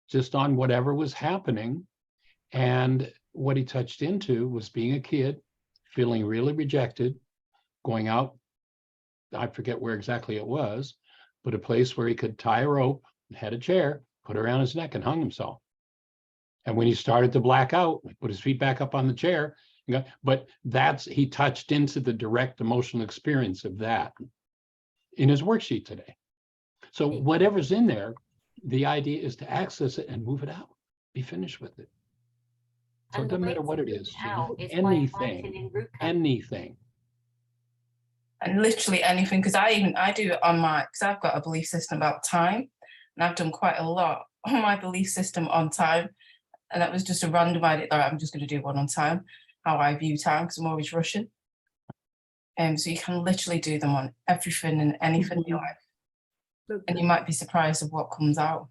just on whatever was happening. And what he touched into was being a kid, feeling really rejected, going out, I forget where exactly it was, but a place where he could tie a rope, had a chair, put it around his neck and hung himself. And when he started to black out, he put his feet back up on the chair. But he touched into the direct emotional experience of that in his worksheet today. So whatever's in there, the idea is to access it and move it out, be finished with it. So it doesn't matter what it is, anything. And literally anything, because I do it on because I've got a belief system about time, and I've done quite a lot on my belief system on time. And that was just a random idea that I'm just going to do one on time, how I view time, because I'm always rushing. So you can literally do them on everything and anything in your life. And you might be surprised of what comes out.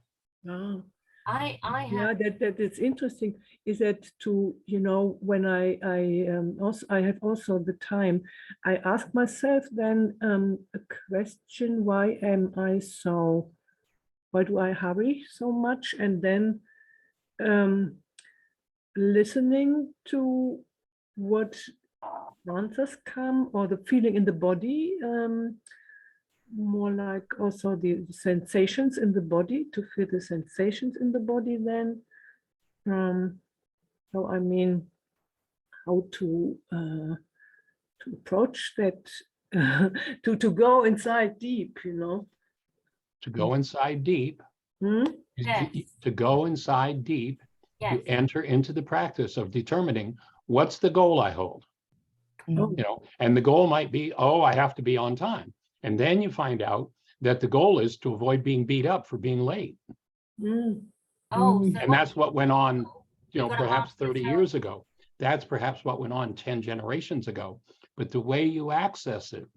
Oh. I have... Yeah, that is interesting. Is that to, when I have also the time, I ask myself then a question: why do I hurry so much? And then listening to what answers come, or the feeling in the body, more like also the sensations in the body, to feel the sensations in the body then. So I mean, how to approach that, to go inside deep, To go inside deep, Yes. to go inside deep, Yes. you enter into the practice of determining what's the goal I hold. And the goal might be, I have to be on time. And then you find out that the goal is to avoid being beat up for being late. So and that's what went on, perhaps 30 yourself. Years ago. That's perhaps what went on 10 generations ago. But the way you access it,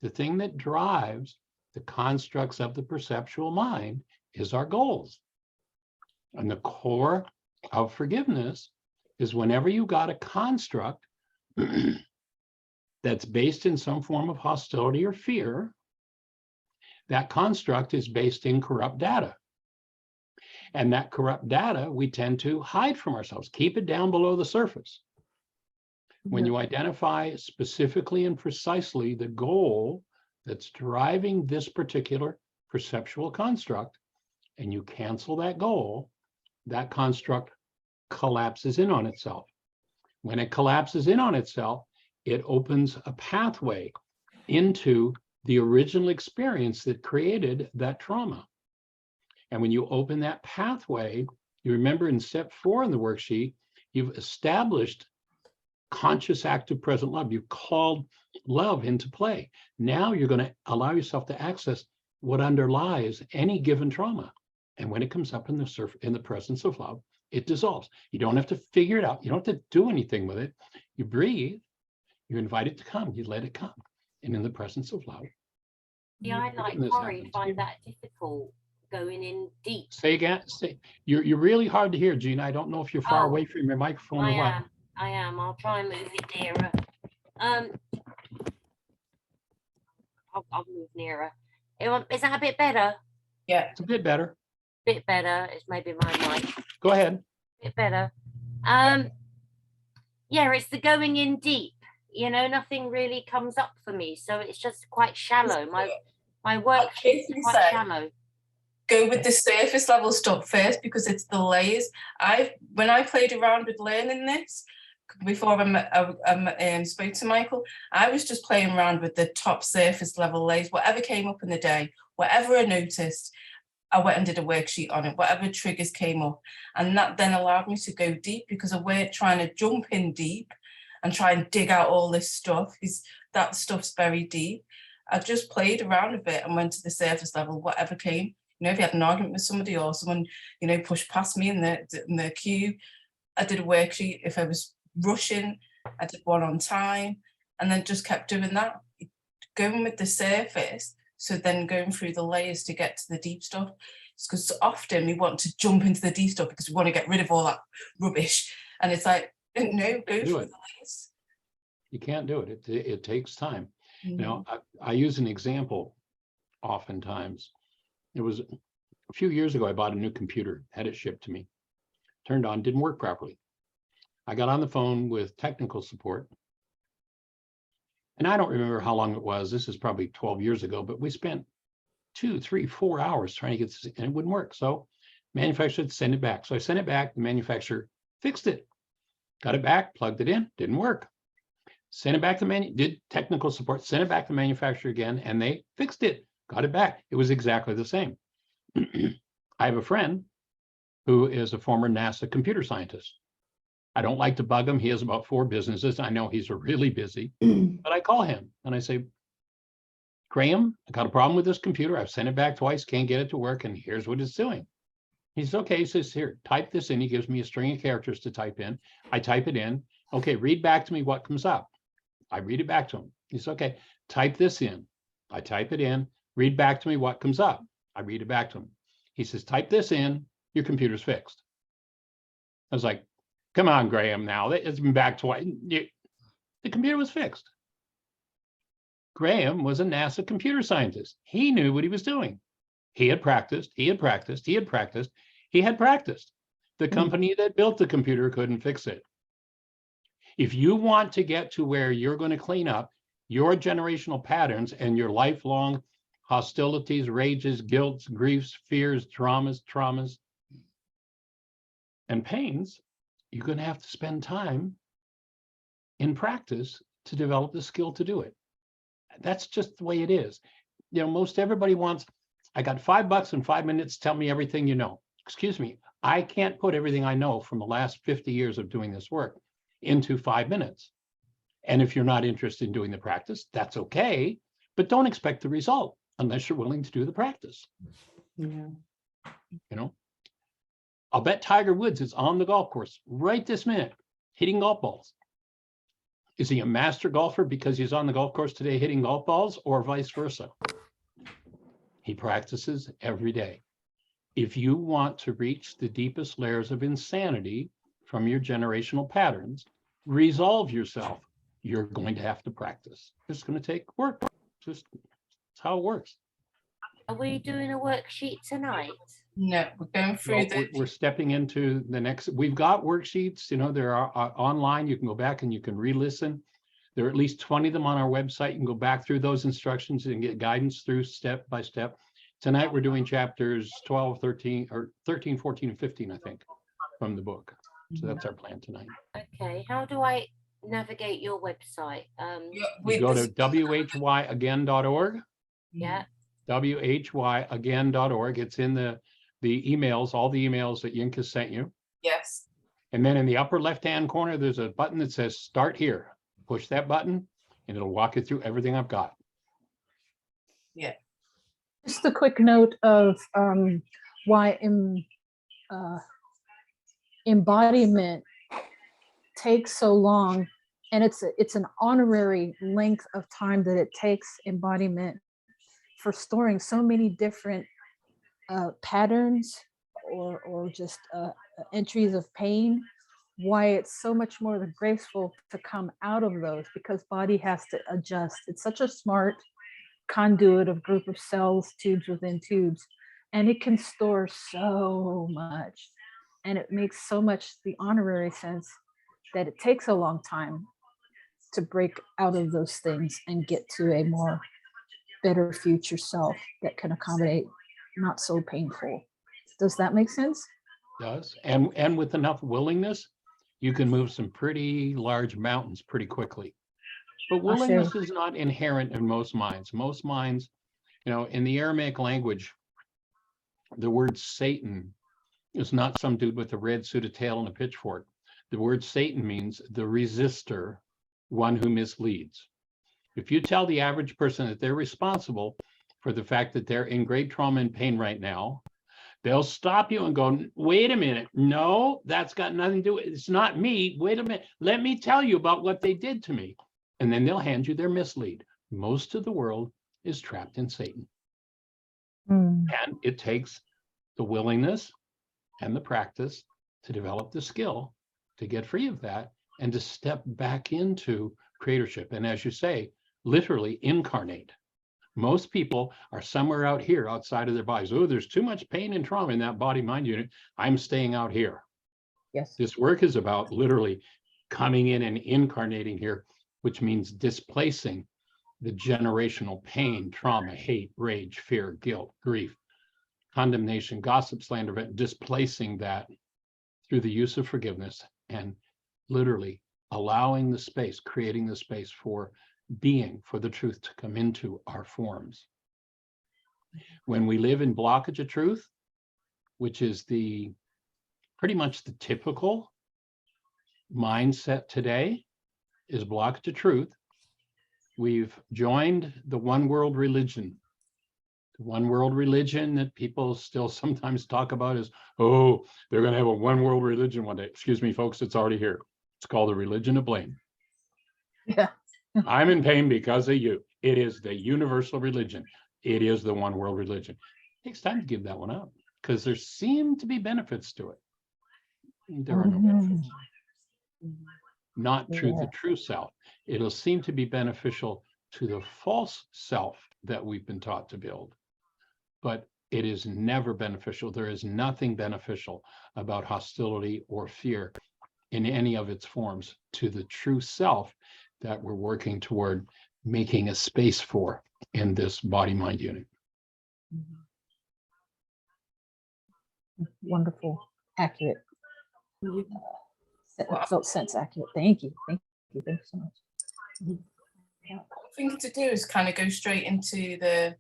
the thing that drives the constructs of the perceptual mind is our goals. And the core of forgiveness is whenever you got a construct that's based in some form of hostility or fear, that construct is based in corrupt data. And that corrupt data, we tend to hide from ourselves, keep it down below the surface. When you identify specifically and precisely the goal that's driving this particular perceptual construct, and you cancel that goal, that construct collapses in on itself. When it collapses in on itself, it opens a pathway into the original experience that created that trauma. And when you open that pathway, you remember in step 4 in the worksheet, you've established conscious, active, present love. You called love into play. Now you're going to allow yourself to access what underlies any given trauma. And when it comes up in the presence of love, it dissolves. You don't have to figure it out. You don't have to do anything with it. You breathe. You invite it to come. You let it come. And in the presence of love. Yeah, I like Corey, find that difficult, going in deep. Say again. You're really hard to hear, Gina. I don't know if you're far away from your microphone or what. I am. I'll try and move it nearer. I'll move nearer. Is that a bit better? Yeah, it's a bit better. Bit better. It's maybe my mic. Go ahead. Bit better. Yeah, it's the going in deep. Nothing really comes up for me, so it's just quite shallow. My work is quite shallow. Go with the surface level stuff first, because it's the layers. When I played around with learning this before I spoke to Michael, I was just playing around with the top surface level layers. Whatever came up in the day, whatever I noticed, I went and did a worksheet on it, whatever triggers came up. And that then allowed me to go deep, because I weren't trying to jump in deep and try and dig out all this stuff, because that stuff's very deep. I just played around a bit and went to the surface level, whatever came. If you had an argument with somebody, or someone, pushed past me in the queue, I did a worksheet. If I was rushing, I did one on time, and then just kept doing that, going with the surface. So then going through the layers to get to the deep stuff. It's because often we want to jump into the deep stuff because we want to get rid of all that rubbish. And it's like, no, go through the layers. You can't do it. It takes time. Now, I use an example oftentimes. It was A few years ago, I bought a new computer, had it shipped to me, turned on, didn't work properly. I got on the phone with technical support. And I don't remember how long it was. This is probably 12 years ago, but we spent 2, 3, 4 hours trying to get this, and it wouldn't work. So manufacturer said, send it back. So I sent it back. The manufacturer fixed it, got it back, plugged it in, didn't work. Sent it back to did technical support, sent it back to manufacturer again, and they fixed it, got it back. It was exactly the same. I have a friend who is a former NASA computer scientist. I don't like to bug him. He has about 4 businesses. I know he's really busy, but I call him and I say, Graham, I got a problem with this computer. I've sent it back twice, can't get it to work, and here's what it's doing. He says, okay, he says, here, type this in. He gives me a string of characters to type in. I type it in. Okay, read back to me what comes up. I read it back to him. He says, okay, type this in. I type it in. Read back to me what comes up. I read it back to him. He says, type this in. Your computer's fixed. I was like, come on, Graham, now. It's been back twice. The computer was fixed. Graham was a NASA computer scientist. He knew what he was doing. He had practiced, he had practiced, he had practiced, he had practiced. The company that built the computer couldn't fix it. If you want to get to where you're going to clean up your generational patterns and your lifelong hostilities, rages, guilts, griefs, fears, traumas, and pains, you're going to have to spend time in practice to develop the skill to do it. That's just the way it is. You know, most everybody wants, I got $5 and 5 minutes, tell me everything you know. Excuse me, I can't put everything I know from the last 50 years of doing this work into 5 minutes. And if you're not interested in doing the practice, that's okay, but don't expect the result unless you're willing to do the practice. Yeah. You know, I'll bet Tiger Woods is on the golf course right this minute, hitting golf balls. Is he a master golfer because he's on the golf course today hitting golf balls, or vice versa? He practices every day. If you want to reach the deepest layers of insanity from your generational patterns, resolve yourself. You're going to have to practice. It's going to take work. Just that's how it works. Are we doing a worksheet tonight? No, we're going through We're stepping into the next. We've got worksheets. You know, there are online. You can go back and you can re-listen. There are at least 20 of them on our website. You can go back through those instructions and get guidance through step by step. Tonight we're doing chapters 12, 13, or 13, 14, and 15, I think, from the book. So that's our plan tonight. Okay, how do I navigate your website? You go to whyagain.org. Yeah. whyagain.org. It's in the emails, all the emails that Yinka sent you. Yes. And then in the upper left-hand corner, there's a button that says Start Here. Push that button, and it'll walk you through everything I've got. Yeah. Just a quick note of why embodiment takes so long, and it's an honorary length of time that it takes embodiment for storing so many different patterns or just entries of pain. Why it's so much more graceful to come out of those, because body has to adjust. It's such a smart conduit of group of cells, tubes within tubes, and it can store so much, and it makes so much the honorary sense that it takes a long time to break out of those things and get to a more better future self that can accommodate not so painful. Does that make sense? Does. And with enough willingness, you can move some pretty large mountains pretty quickly. But willingness is not inherent in most minds. Most minds, you know, in the Aramaic language, the word Satan is not some dude with a red suit, a tail, and a pitchfork. The word Satan means the resistor, one who misleads. If you tell the average person that they're responsible for the fact that they're in great trauma and pain right now, they'll stop you and go, wait a minute. No, that's got nothing to do with it. It's not me. Wait a minute. Let me tell you about what they did to me. And then they'll hand you their mislead. Most of the world is trapped in Satan. And it takes the willingness and the practice to develop the skill to get free of that and to step back into creatorship. And as you say, literally incarnate. Most people are somewhere out here outside of their bodies. Oh, there's too much pain and trauma in that body-mind unit. I'm staying out here. Yes. This work is about literally coming in and incarnating here, which means displacing the generational pain, trauma, hate, rage, fear, guilt, grief, condemnation, gossip, slander, displacing that through the use of forgiveness and literally allowing the space, creating the space for being, for the truth to come into our forms. When we live in blockage of truth, which is pretty much the typical mindset today, is blockage of truth. We've joined the one world religion. The one world religion that people still sometimes talk about is, oh, they're going to have a one world religion one day. Excuse me, folks, it's already here. It's called the religion of blame. Yeah. I'm in pain because of you. It is the universal religion. It is the one world religion. It takes time to give that one up because there seem to be benefits to it. There are no benefits. Not through the true self. It'll seem to be beneficial to the false self that we've been taught to build. But it is never beneficial. There is nothing beneficial about hostility or fear in any of its forms to the true self that we're working toward making a space for in this body-mind unit. Wonderful, accurate. Felt sense accurate. Thank you. Thank you. Thank you so much. The thing to do is kind of go straight into the,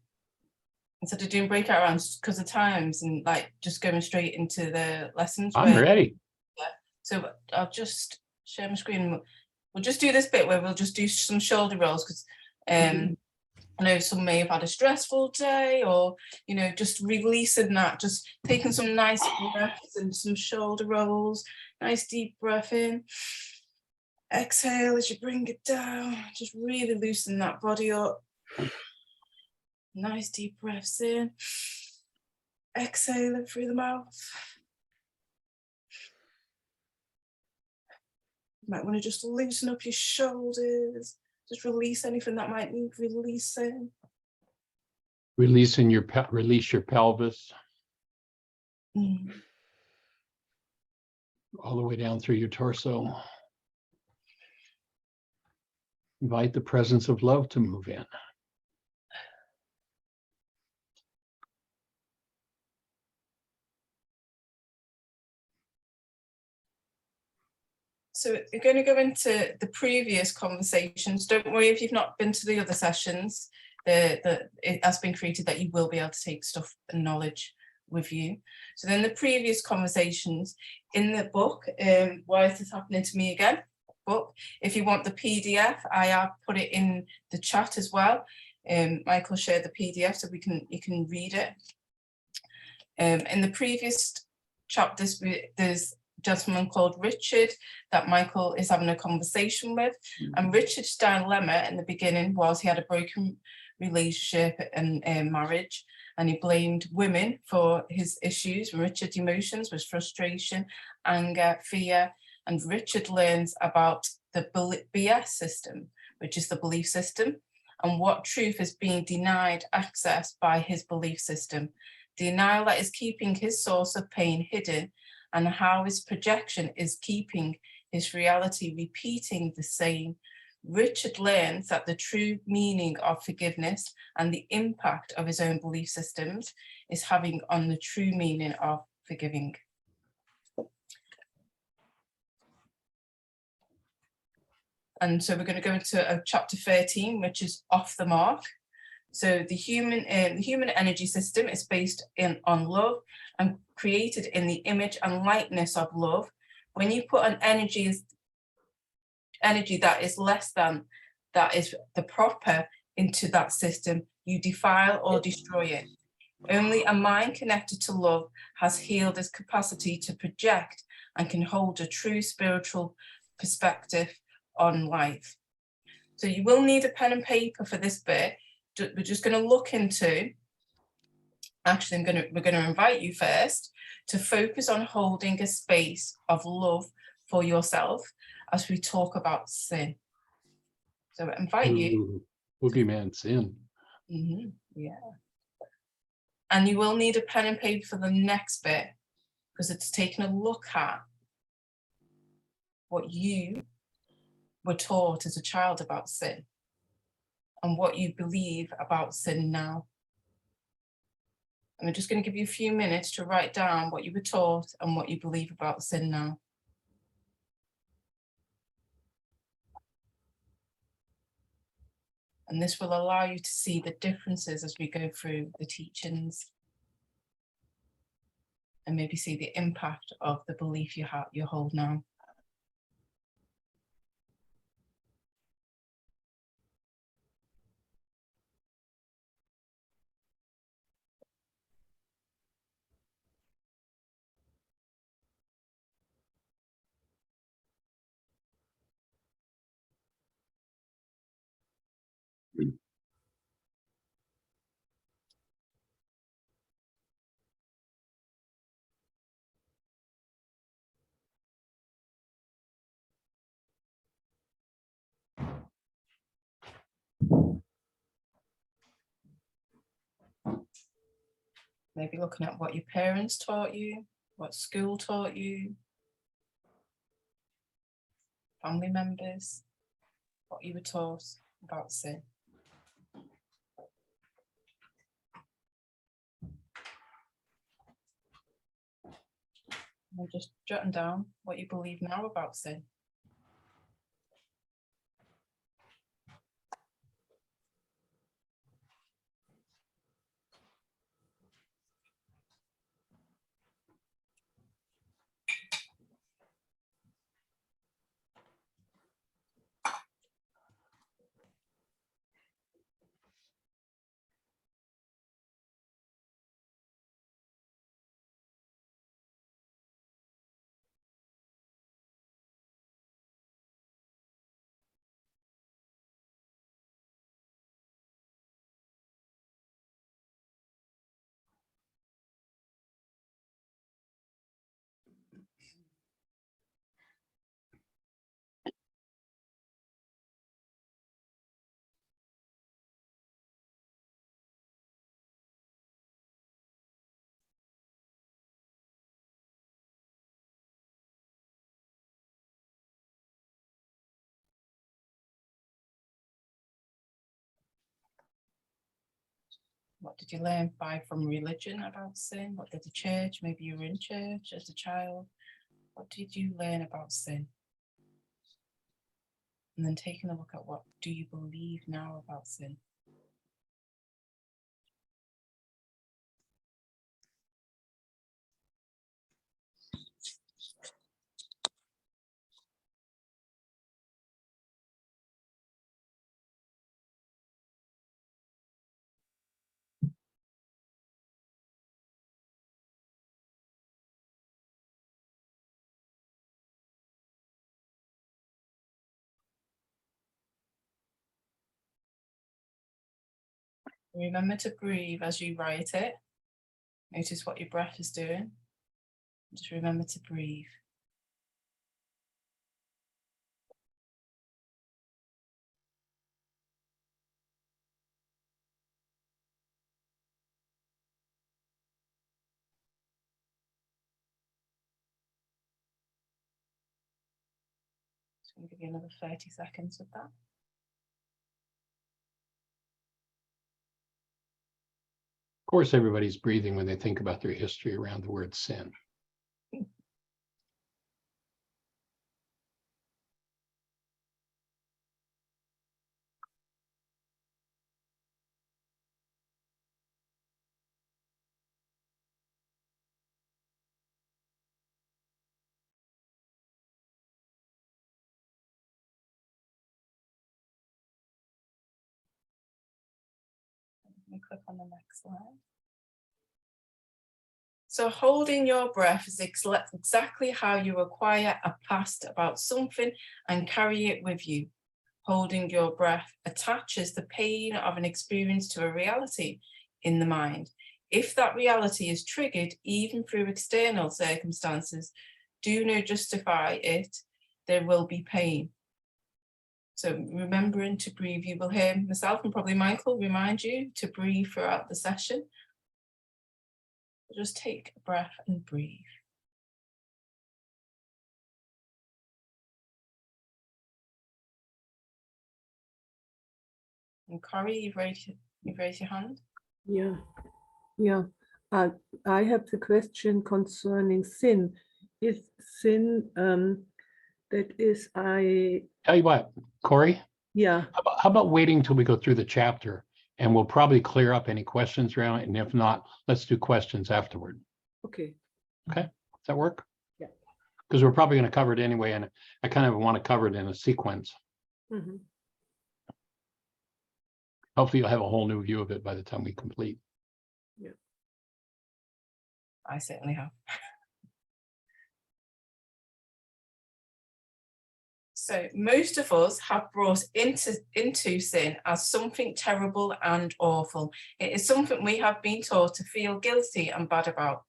instead of doing breakout rounds because of times, and like just going straight into the lessons. I'm ready. Yeah. So I'll just share my screen. We'll just do this bit where we'll just do some shoulder rolls because I know some may have had a stressful day, or just releasing that, just taking some nice breaths and some shoulder rolls. Nice deep breath in. Exhale as you bring it down. Just really loosen that body up. Nice deep breaths in. Exhaling through the mouth. You might want to just loosen up your shoulders. Just release anything that might need releasing. Release your pelvis. All the way down through your torso. Invite the presence of love to move in. So we're going to go into the previous conversations. Don't worry if you've not been to the other sessions. It has been created that you will be able to take stuff and knowledge with you. So then the previous conversations in the book, Why Is This Happening to Me Again? Book. If you want the PDF, I have put it in the chat as well. Michael shared the PDF so you can read it. In the previous chapters, there's a gentleman called Richard that Michael is having a conversation with. And Richard's dilemma in the beginning was he had a broken relationship and marriage, and he blamed women for his issues. Richard's emotions was frustration, anger, fear, and Richard learns about the BS system, which is the belief system, and what truth is being denied access by his belief system. Denial that is keeping his source of pain hidden, and how his projection is keeping his reality repeating the same. Richard learns that the true meaning of forgiveness and the impact of his own belief systems is having on the true meaning of forgiving. And so we're going to go into chapter 13, which is off the mark. So the human energy system is based on love and created in the image and likeness of love. When you put an energy that is less than, that is the proper, into that system, you defile or destroy it. Only a mind connected to love has healed its capacity to project and can hold a true spiritual perspective on life. So you will need a pen and paper for this bit. We're just going to look into, actually we're going to invite you first to focus on holding a space of love for yourself as we talk about sin. So I invite you. Boogeyman sin. Yeah. And you will need a pen and paper for the next bit, because it's taking a look at what you were taught as a child about sin and what you believe about sin now. And we're just going to give you a few minutes to write down what you were taught and what you believe about sin now. And this will allow you to see the differences as we go through the teachings, and maybe see the impact of the belief you hold now. Maybe looking at what your parents taught you, what school taught you, family members, what you were taught about sin. And just jotting down what you believe now about sin. What did you learn from religion about sin? What did the church, maybe you were in church as a child. What did you learn about sin? And then taking a look at what do you believe now about sin? Remember to breathe as you write it. Notice what your breath is doing. Just remember to breathe. Just going to give you another 30 seconds with that. Of course, everybody's breathing when they think about their history around the word sin. Let me click on the next slide. So holding your breath is exactly how you acquire a past about something and carry it with you. Holding your breath attaches the pain of an experience to a reality in the mind. If that reality is triggered, even through external circumstances, do not justify it, there will be pain. So remembering to breathe, you will hear myself and probably Michael remind you to breathe throughout the session. Just take a breath and breathe. And Corey, you've raised your hand. Yeah, yeah. I have the question concerning sin. Is sin that is Tell you what, Corey, yeah, how about waiting till we go through the chapter and we'll probably clear up any questions around it. And if not, let's do questions afterward. okay. Okay, does that work? Yeah. Because we're probably going to cover it anyway, and I kind of want to cover it in a sequence. Mhm. Hopefully you'll have a whole new view of it by the time we complete. I certainly have. So most of us have brought into sin as something terrible and awful. It is something we have been taught to feel guilty and bad about.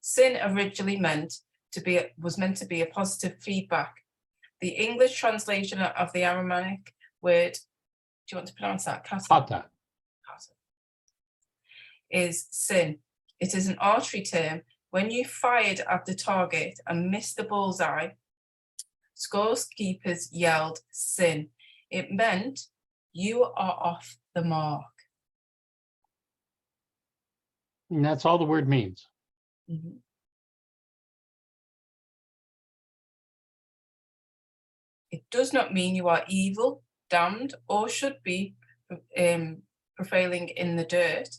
Sin originally was meant to be a positive feedback. The English translation of the Aramaic word, do you want to pronounce that? Kata. Is sin. It is an archery term. When you fired at the target and missed the bullseye, scorekeepers yelled sin. It meant you are off the mark. And that's all the word means. Mm-hmm. It does not mean you are evil, damned, or should be prevailing in the dirt.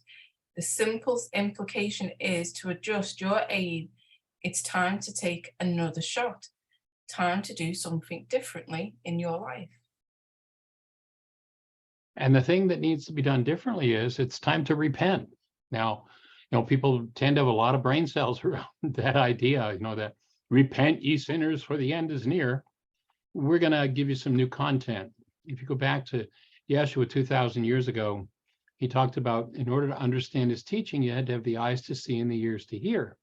The simple implication is to adjust your aim. It's time to take another shot. Time to do something differently in your life. And the thing that needs to be done differently is it's time to repent. Now, people tend to have a lot of brain cells around that idea, that repent ye sinners for the end is near. We're going to give you some new content. If you go back to Yeshua 2,000 years ago, he talked about in order to understand his teaching, you had to have the eyes to see and the ears to hear.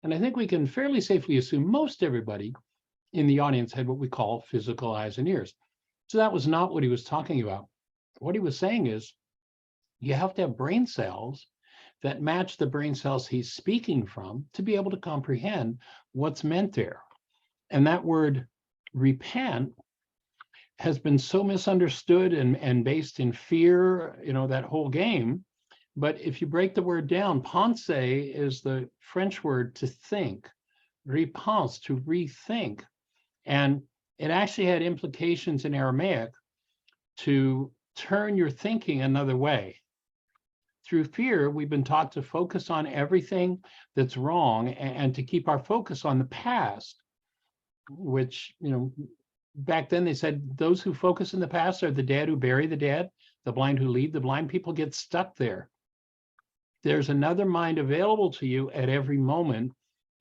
And I think we can fairly safely assume most everybody in the audience had what we call physical eyes and ears. So that was not what he was talking about. What he was saying is you have to have brain cells that match the brain cells he's speaking from to be able to comprehend what's meant there. And that word repent has been so misunderstood and based in fear, that whole game. But if you break the word down, pense is the French word to think, repense, to rethink. And it actually had implications in Aramaic to turn your thinking another way. Through fear, we've been taught to focus on everything that's wrong and to keep our focus on the past, which, back then they said those who focus in the past are the dead who bury the dead, the blind who lead the blind. People get stuck there. There's another mind available to you at every moment,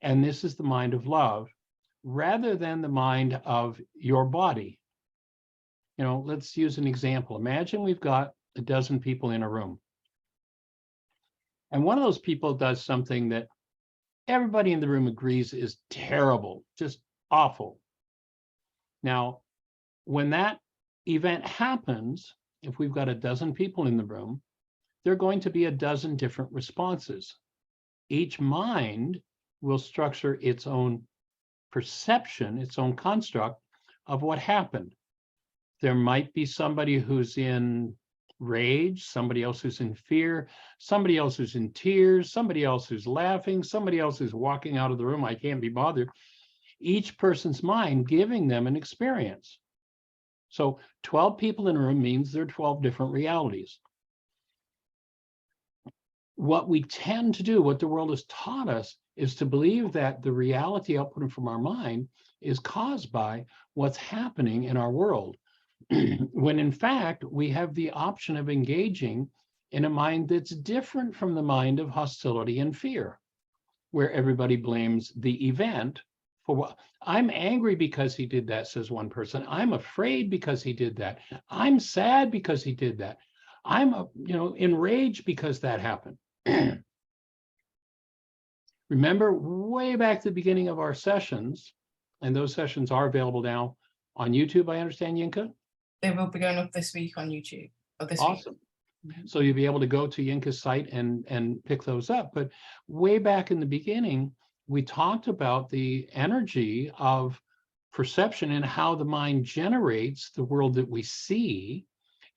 and this is the mind of love, rather than the mind of your body. Let's use an example. Imagine we've got a dozen people in a room. And one of those people does something that everybody in the room agrees is terrible, just awful. Now, when that event happens, if we've got a dozen people in the room, there are going to be a dozen different responses. Each mind will structure its own perception, its own construct of what happened. There might be somebody who's in rage, somebody else who's in fear, somebody else who's in tears, somebody else who's laughing, somebody else who's walking out of the room, I can't be bothered. Each person's mind giving them an experience. So 12 people in a room means there are 12 different realities. What we tend to do, what the world has taught us, is to believe that the reality output from our mind is caused by what's happening in our world. When in fact, we have the option of engaging in a mind that's different from the mind of hostility and fear, where everybody blames the event for what. I'm angry because he did that, says one person. I'm afraid because he did that. I'm sad because he did that. I'm enraged because that happened. Remember way back at the beginning of our sessions, and those sessions are available now on YouTube, I understand, Yinka? They will be going up this week on YouTube, or this week. Awesome. So you'll be able to go to Yinka's site and pick those up. But way back in the beginning, we talked about the energy of perception and how the mind generates the world that we see.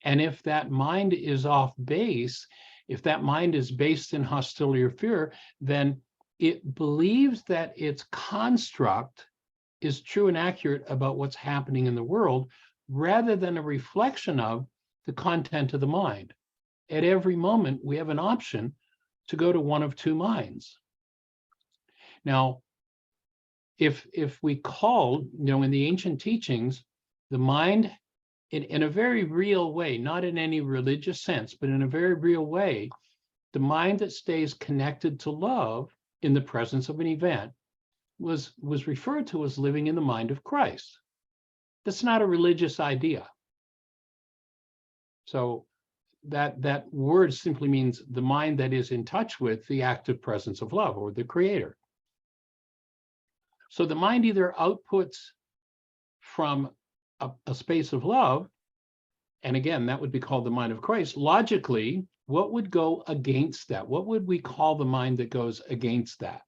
And if that mind is off base, if that mind is based in hostility or fear, then it believes that its construct is true and accurate about what's happening in the world, rather than a reflection of the content of the mind. At every moment, we have an option to go to one of two minds. Now, if we call, in the ancient teachings, the mind in a very real way, not in any religious sense, but in a very real way, the mind that stays connected to love in the presence of an event was referred to as living in the mind of Christ. That's not a religious idea. So that word simply means the mind that is in touch with the active presence of love, or the creator. So the mind either outputs from a space of love, and again, that would be called the mind of Christ. Logically, what would go against that? What would we call the mind that goes against that?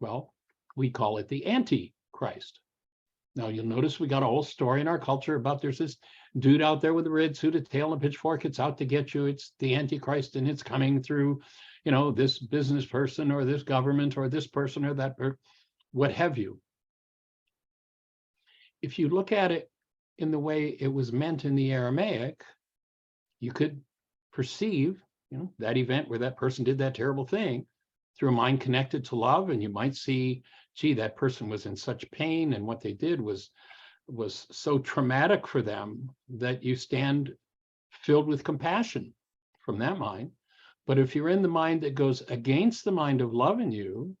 Well, we call it the Antichrist. Now, you'll notice we got a whole story in our culture about there's this dude out there with a red suit, a tail, and a pitchfork. It's out to get you. It's the Antichrist, and it's coming through, this business person or this government or this person or that, or what have you. If you look at it in the way it was meant in the Aramaic, you could perceive, that event where that person did that terrible thing through a mind connected to love, and you might see, gee, that person was in such pain, and what they did was so traumatic for them that you stand filled with compassion from that mind. But if you're in the mind that goes against the mind of love in you,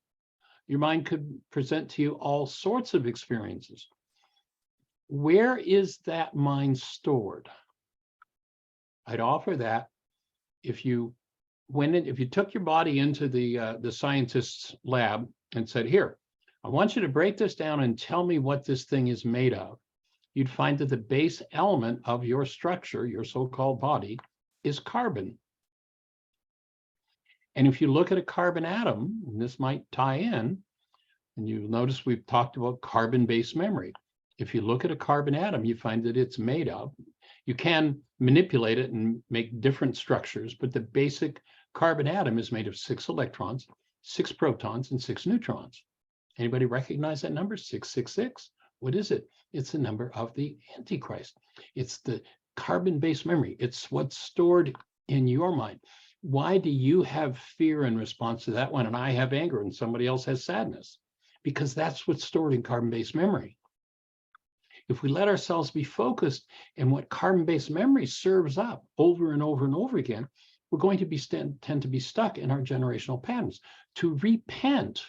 your mind could present to you all sorts of experiences. Where is that mind stored? I'd offer that if you took your body into the scientist's lab and said, here, I want you to break this down and tell me what this thing is made of, you'd find that the base element of your structure, your so-called body, is carbon. And if you look at a carbon atom, and this might tie in, and you'll notice we've talked about carbon-based memory. If you look at a carbon atom, you find that it's made of, you can manipulate it and make different structures, but the basic carbon atom is made of 6 electrons, 6 protons, and 6 neutrons. Anybody recognize that number, 666? What is it? It's the number of the Antichrist. It's the carbon-based memory. It's what's stored in your mind. Why do you have fear in response to that one, and I have anger, and somebody else has sadness? Because that's what's stored in carbon-based memory. If we let ourselves be focused in what carbon-based memory serves up over and over and over again, we're going to tend to be stuck in our generational patterns. To repent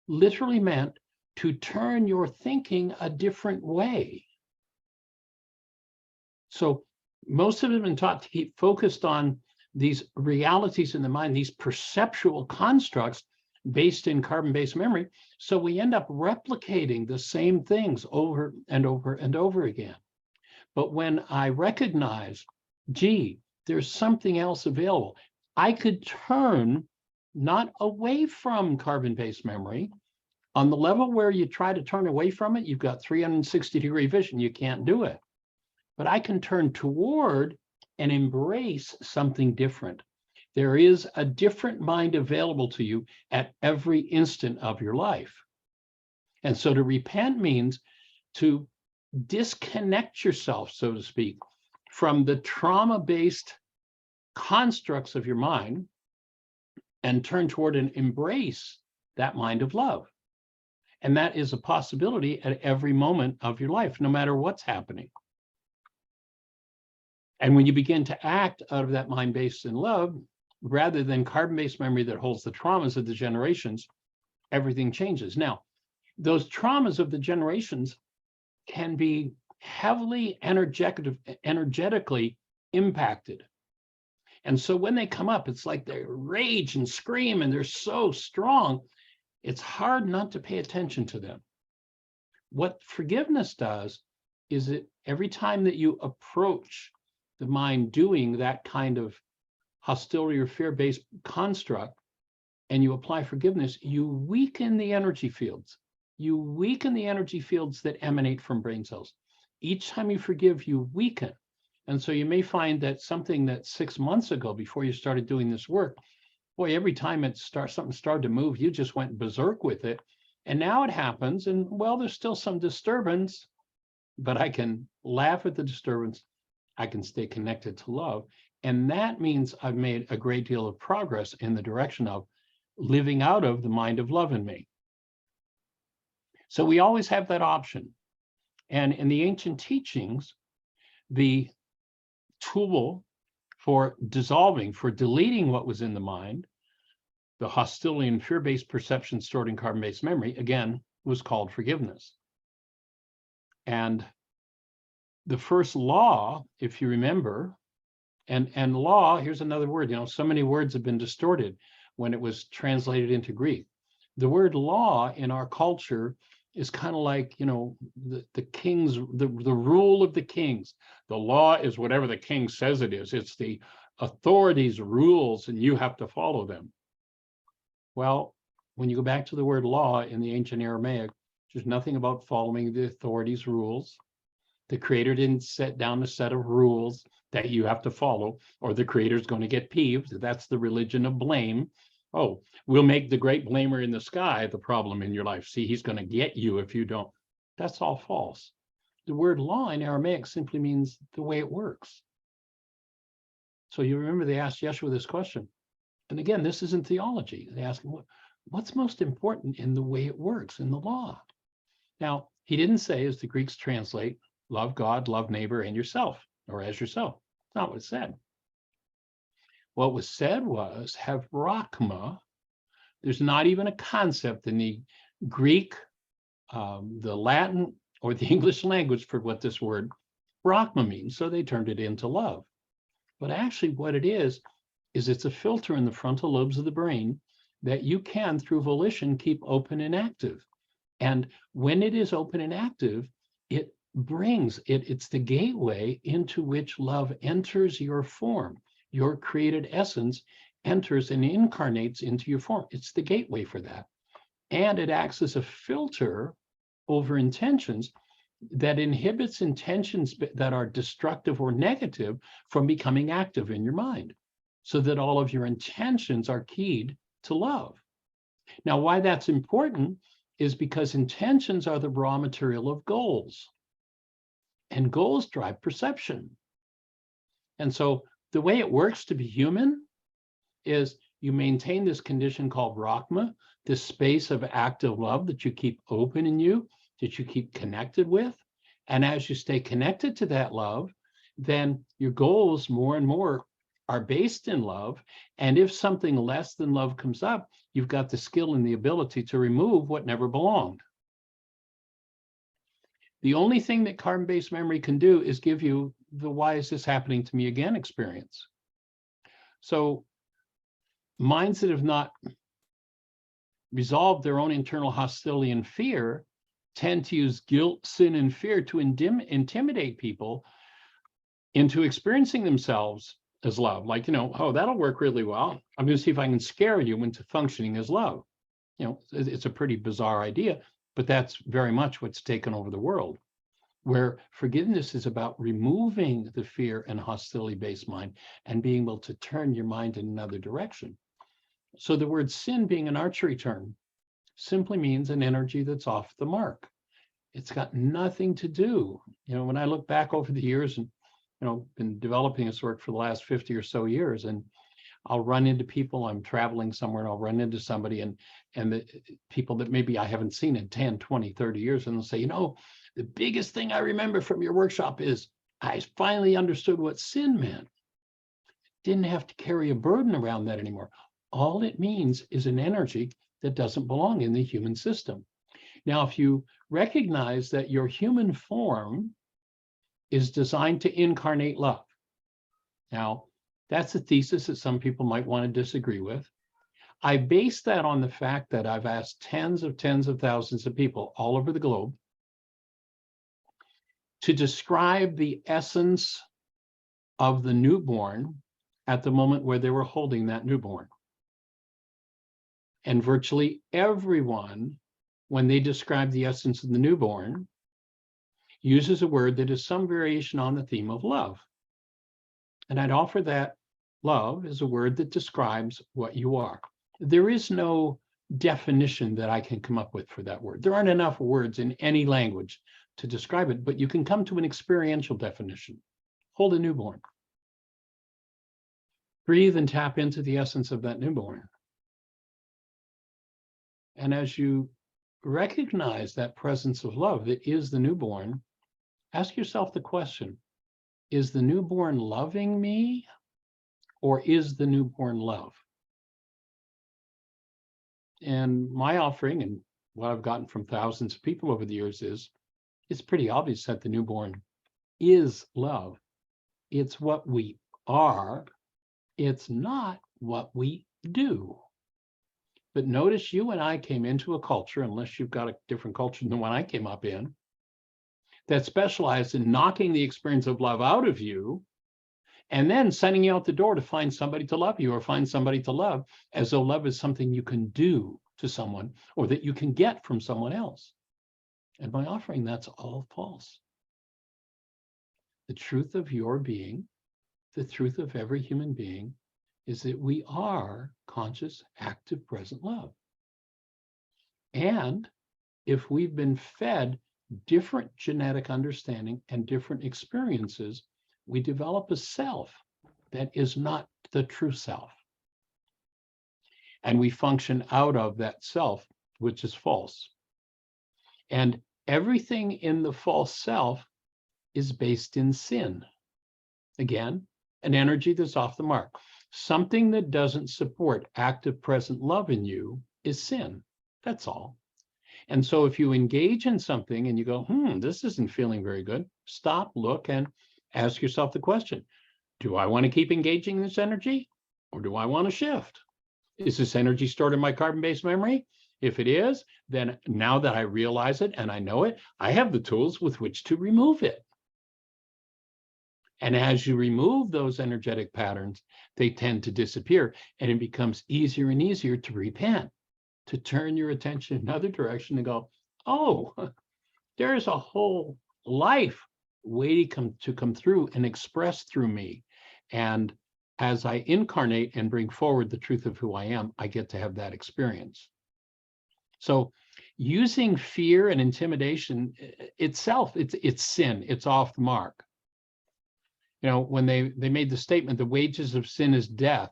literally meant to turn your thinking a different way. So most of it has been taught to keep focused on these realities in the mind, these perceptual constructs based in carbon-based memory. So we end up replicating the same things over and over and over again. But when I recognize, gee, there's something else available, I could turn not away from carbon-based memory. On the level where you try to turn away from it, you've got 360-degree vision. You can't do it. But I can turn toward and embrace something different. There is a different mind available to you at every instant of your life. And so to repent means to disconnect yourself, so to speak, from the trauma-based constructs of your mind and turn toward and embrace that mind of love. And that is a possibility at every moment of your life, no matter what's happening. And when you begin to act out of that mind based in love, rather than carbon-based memory that holds the traumas of the generations, everything changes. Now, those traumas of the generations can be heavily energetically impacted. And so when they come up, it's like they rage and scream and they're so strong, it's hard not to pay attention to them. What forgiveness does is that every time that you approach the mind doing that kind of hostility or fear-based construct, and you apply forgiveness, you weaken the energy fields. You weaken the energy fields that emanate from brain cells. Each time you forgive, you weaken. And so you may find that something that 6 months ago, before you started doing this work, boy, every time something started to move, you just went berserk with it. And now it happens, and well, there's still some disturbance, but I can laugh at the disturbance. I can stay connected to love. And that means I've made a great deal of progress in the direction of living out of the mind of love in me. So we always have that option. And in the ancient teachings, the tool for dissolving, for deleting what was in the mind, the hostility and fear-based perception stored in carbon-based memory, again, was called forgiveness. And the first law, if you remember, and law, here's another word, so many words have been distorted when it was translated into Greek. The word law in our culture is kind of like, the king's, the rule of the kings. The law is whatever the king says it is. It's the authorities' rules, and you have to follow them. Well, when you go back to the word law in the ancient Aramaic, there's nothing about following the authorities' rules. The creator didn't set down a set of rules that you have to follow, or the creator's going to get peeved. That's the religion of blame. Oh, we'll make the great blamer in the sky the problem in your life. See, he's going to get you if you don't. That's all false. The word law in Aramaic simply means the way it works. So you remember they asked Yeshua this question. And again, this isn't theology. They asked him, what's most important in the way it works, in the law? Now, he didn't say, as the Greeks translate, love God, love neighbor, and yourself, or as yourself. That's not what it said. What was said was, have rachma. There's not even a concept in the Greek, the Latin, or the English language for what this word rachma means. So they turned it into love. But actually what it is it's a filter in the frontal lobes of the brain that you can, through volition, keep open and active. And when it is open and active, it brings it's the gateway into which love enters your form. Your created essence enters and incarnates into your form. It's the gateway for that. And it acts as a filter over intentions that inhibits intentions that are destructive or negative from becoming active in your mind, so that all of your intentions are keyed to love. Now, why that's important is because intentions are the raw material of goals. And goals drive perception. And so the way it works to be human is you maintain this condition called rachma, this space of active love that you keep open in you, that you keep connected with. And as you stay connected to that love, then your goals more and more are based in love. And if something less than love comes up, you've got the skill and the ability to remove what never belonged. The only thing that carbon-based memory can do is give you the why is this happening to me again experience. So minds that have not resolved their own internal hostility and fear tend to use guilt, sin, and fear to intimidate people into experiencing themselves as love. Like, oh, that'll work really well. I'm going to see if I can scare you into functioning as love. It's a pretty bizarre idea, but that's very much what's taken over the world, where forgiveness is about removing the fear and hostility-based mind and being able to turn your mind in another direction. So the word sin, being an archery term, simply means an energy that's off the mark. It's got nothing to do. When I look back over the years and, been developing this work for the last 50 or so years, and I'll run into people, I'm traveling somewhere and I'll run into somebody and the people that maybe I haven't seen in 10, 20, 30 years, and they'll say, the biggest thing I remember from your workshop is I finally understood what sin meant. Didn't have to carry a burden around that anymore. All it means is an energy that doesn't belong in the human system. Now, if you recognize that your human form is designed to incarnate love. Now, that's a thesis that some people might want to disagree with. I base that on the fact that I've asked tens of thousands of people all over the globe to describe the essence of the newborn at the moment where they were holding that newborn. And virtually everyone, when they describe the essence of the newborn, uses a word that is some variation on the theme of love. And I'd offer that love is a word that describes what you are. There is no definition that I can come up with for that word. There aren't enough words in any language to describe it, but you can come to an experiential definition. Hold a newborn. Breathe and tap into the essence of that newborn. And as you recognize that presence of love that is the newborn, ask yourself the question, is the newborn loving me, or is the newborn love? And my offering, and what I've gotten from thousands of people over the years, is it's pretty obvious that the newborn is love. It's what we are. It's not what we do. But notice you and I came into a culture, unless you've got a different culture than the one I came up in, that specialized in knocking the experience of love out of you and then sending you out the door to find somebody to love you or find somebody to love, as though love is something you can do to someone or that you can get from someone else. And by offering, that's all false. The truth of your being, the truth of every human being, is that we are conscious, active, present love. And if we've been fed different genetic understanding and different experiences, we develop a self that is not the true self. And we function out of that self, which is false. And everything in the false self is based in sin. Again, an energy that's off the mark. Something that doesn't support active, present love in you is sin. That's all. And so if you engage in something and you go, this isn't feeling very good, stop, look, and ask yourself the question, do I want to keep engaging in this energy, or do I want to shift? Is this energy stored in my carbon-based memory? If it is, then now that I realize it and I know it, I have the tools with which to remove it. And as you remove those energetic patterns, they tend to disappear, and it becomes easier and easier to repent, to turn your attention in another direction and go, oh, there's a whole life waiting to come through and express through me. And as I incarnate and bring forward the truth of who I am, I get to have that experience. So using fear and intimidation itself, it's sin, it's off the mark. You know, when they made the statement, the wages of sin is death,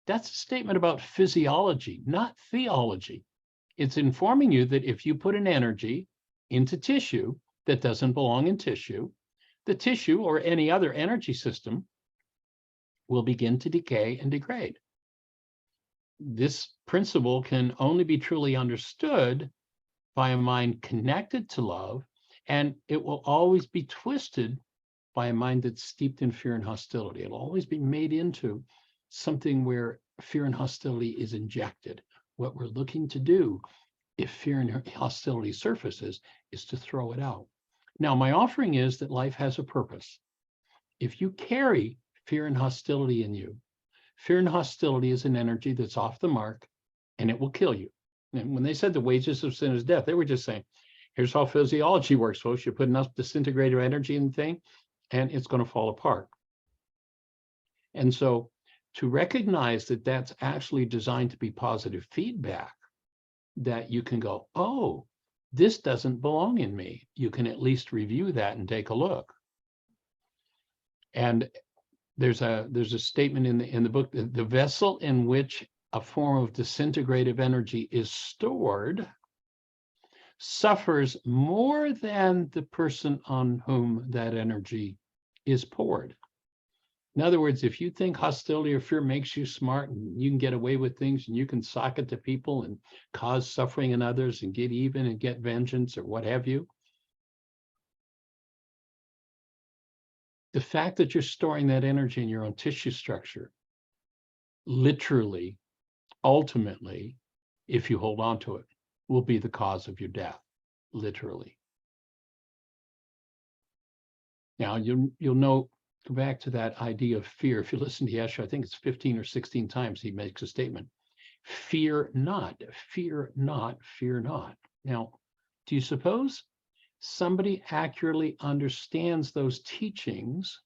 that's a statement about physiology, not theology. It's informing you that if you put an energy into tissue that doesn't belong in tissue, the tissue or any other energy system will begin to decay and degrade. This principle can only be truly understood by a mind connected to love, and it will always be twisted by a mind that's steeped in fear and hostility. It'll always be made into something where fear and hostility is injected. What we're looking to do, if fear and hostility surfaces, is to throw it out. Now, my offering is that life has a purpose. If you carry fear and hostility in you, fear and hostility is an energy that's off the mark, and it will kill you. And when they said the wages of sin is death, they were just saying, here's how physiology works, folks. You put enough disintegrated energy in the thing, and it's going to fall apart. And so to recognize that that's actually designed to be positive feedback, that you can go, oh, this doesn't belong in me. You can at least review that and take a look. And there's a statement in the book that the vessel in which a form of disintegrative energy is stored suffers more than the person on whom that energy is poured. In other words, if you think hostility or fear makes you smart and you can get away with things and you can sock it to people and cause suffering in others and get even and get vengeance or what have you, the fact that you're storing that energy in your own tissue structure, literally, ultimately, if you hold on to it, will be the cause of your death, literally. Now, you'll know, go back to that idea of fear. If you listen to Yeshua, I think it's 15 or 16 times he makes a statement. Fear not, fear not, fear not. Now, do you suppose somebody accurately understands those teachings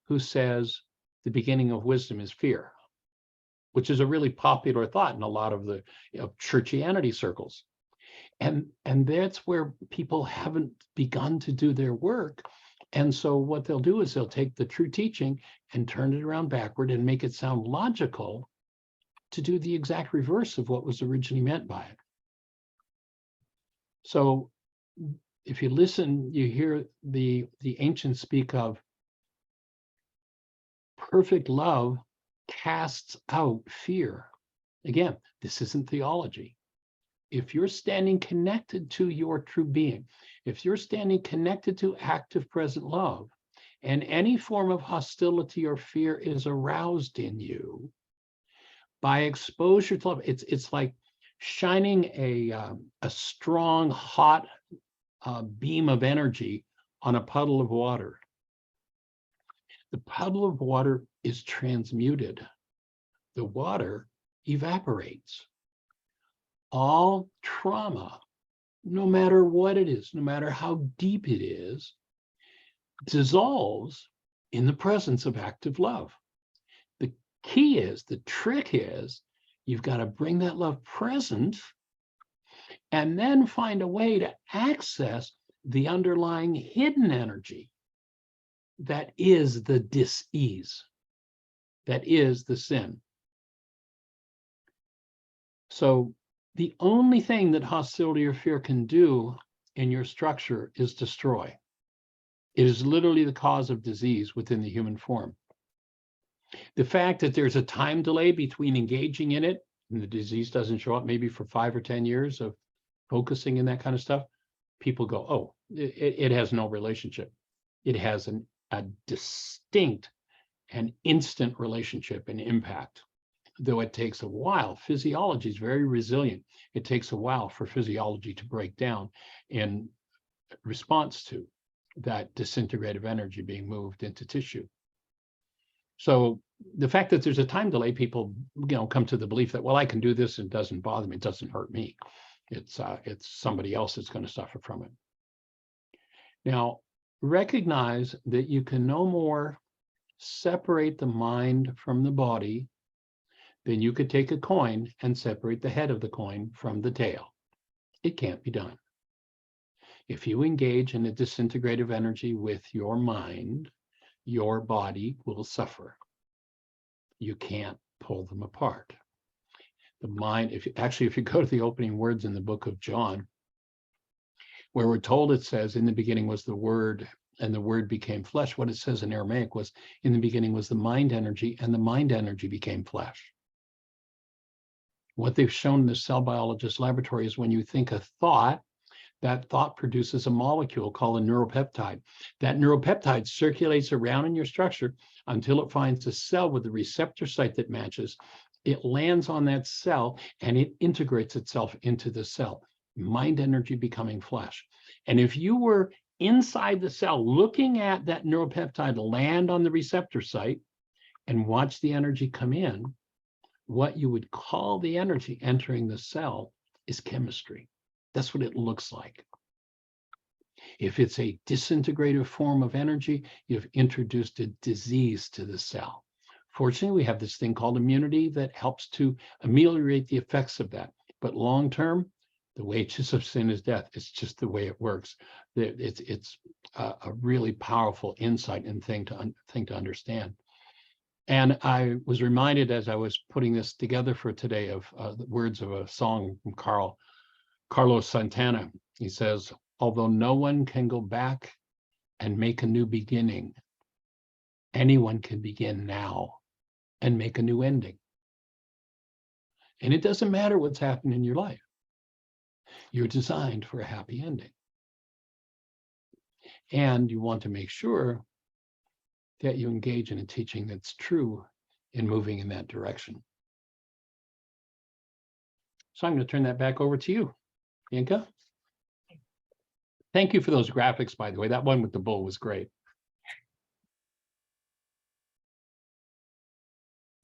who says the beginning of wisdom is fear, which is a really popular thought in a lot of the churchianity circles. And that's where people haven't begun to do their work. And so what they'll do is they'll take the true teaching and turn it around backward and make it sound logical to do the exact reverse of what was originally meant by it. So if you listen, you hear the ancients speak of perfect love casts out fear. Again, this isn't theology. If you're standing connected to your true being, if you're standing connected to active present love, and any form of hostility or fear is aroused in you by exposure to love, it's like shining a strong, hot beam of energy on a puddle of water. The puddle of water is transmuted. The water evaporates. All trauma, no matter what it is, no matter how deep it is, dissolves in the presence of active love. The key is, the trick is, you've got to bring that love present and then find a way to access the underlying hidden energy that is the dis-ease, that is the sin. So the only thing that hostility or fear can do in your structure is destroy. It is literally the cause of disease within the human form. The fact that there's a time delay between engaging in it and the disease doesn't show up maybe for 5 or 10 years of focusing in that kind of stuff, people go, oh, it has no relationship. It has a distinct and instant relationship and impact. Though it takes a while, physiology is very resilient. It takes a while for physiology to break down in response to that disintegrative energy being moved into tissue. So the fact that there's a time delay, people come to the belief that, well, I can do this and it doesn't bother me, it doesn't hurt me. It's somebody else that's going to suffer from it. Now, recognize that you can no more separate the mind from the body then you could take a coin and separate the head of the coin from the tail. It can't be done. If you engage in a disintegrative energy with your mind, your body will suffer. You can't pull them apart. The mind, if you go to the opening words in the book of John, where we're told it says, in the beginning was the Word, and the Word became flesh. What it says in Aramaic was, in the beginning was the mind energy, and the mind energy became flesh. What they've shown in the cell biologist laboratory is when you think a thought, that thought produces a molecule called a neuropeptide. That neuropeptide circulates around in your structure until it finds a cell with the receptor site that matches. It lands on that cell and it integrates itself into the cell, mind energy becoming flesh. And if you were inside the cell looking at that neuropeptide land on the receptor site and watch the energy come in, what you would call the energy entering the cell is chemistry. That's what it looks like. If it's a disintegrative form of energy, you've introduced a disease to the cell. Fortunately, we have this thing called immunity that helps to ameliorate the effects of that. But long term, the wages of sin is death. It's just the way it works. It's a really powerful insight and thing to understand. And I was reminded as I was putting this together for today of the words of a song from Carlos Santana. He says, although no one can go back and make a new beginning, anyone can begin now and make a new ending. And it doesn't matter what's happened in your life. You're designed for a happy ending. And you want to make sure that you engage in a teaching that's true in moving in that direction. So I'm going to turn that back over to you, Bianca. Thank you for those graphics, by the way. That one with the bull was great.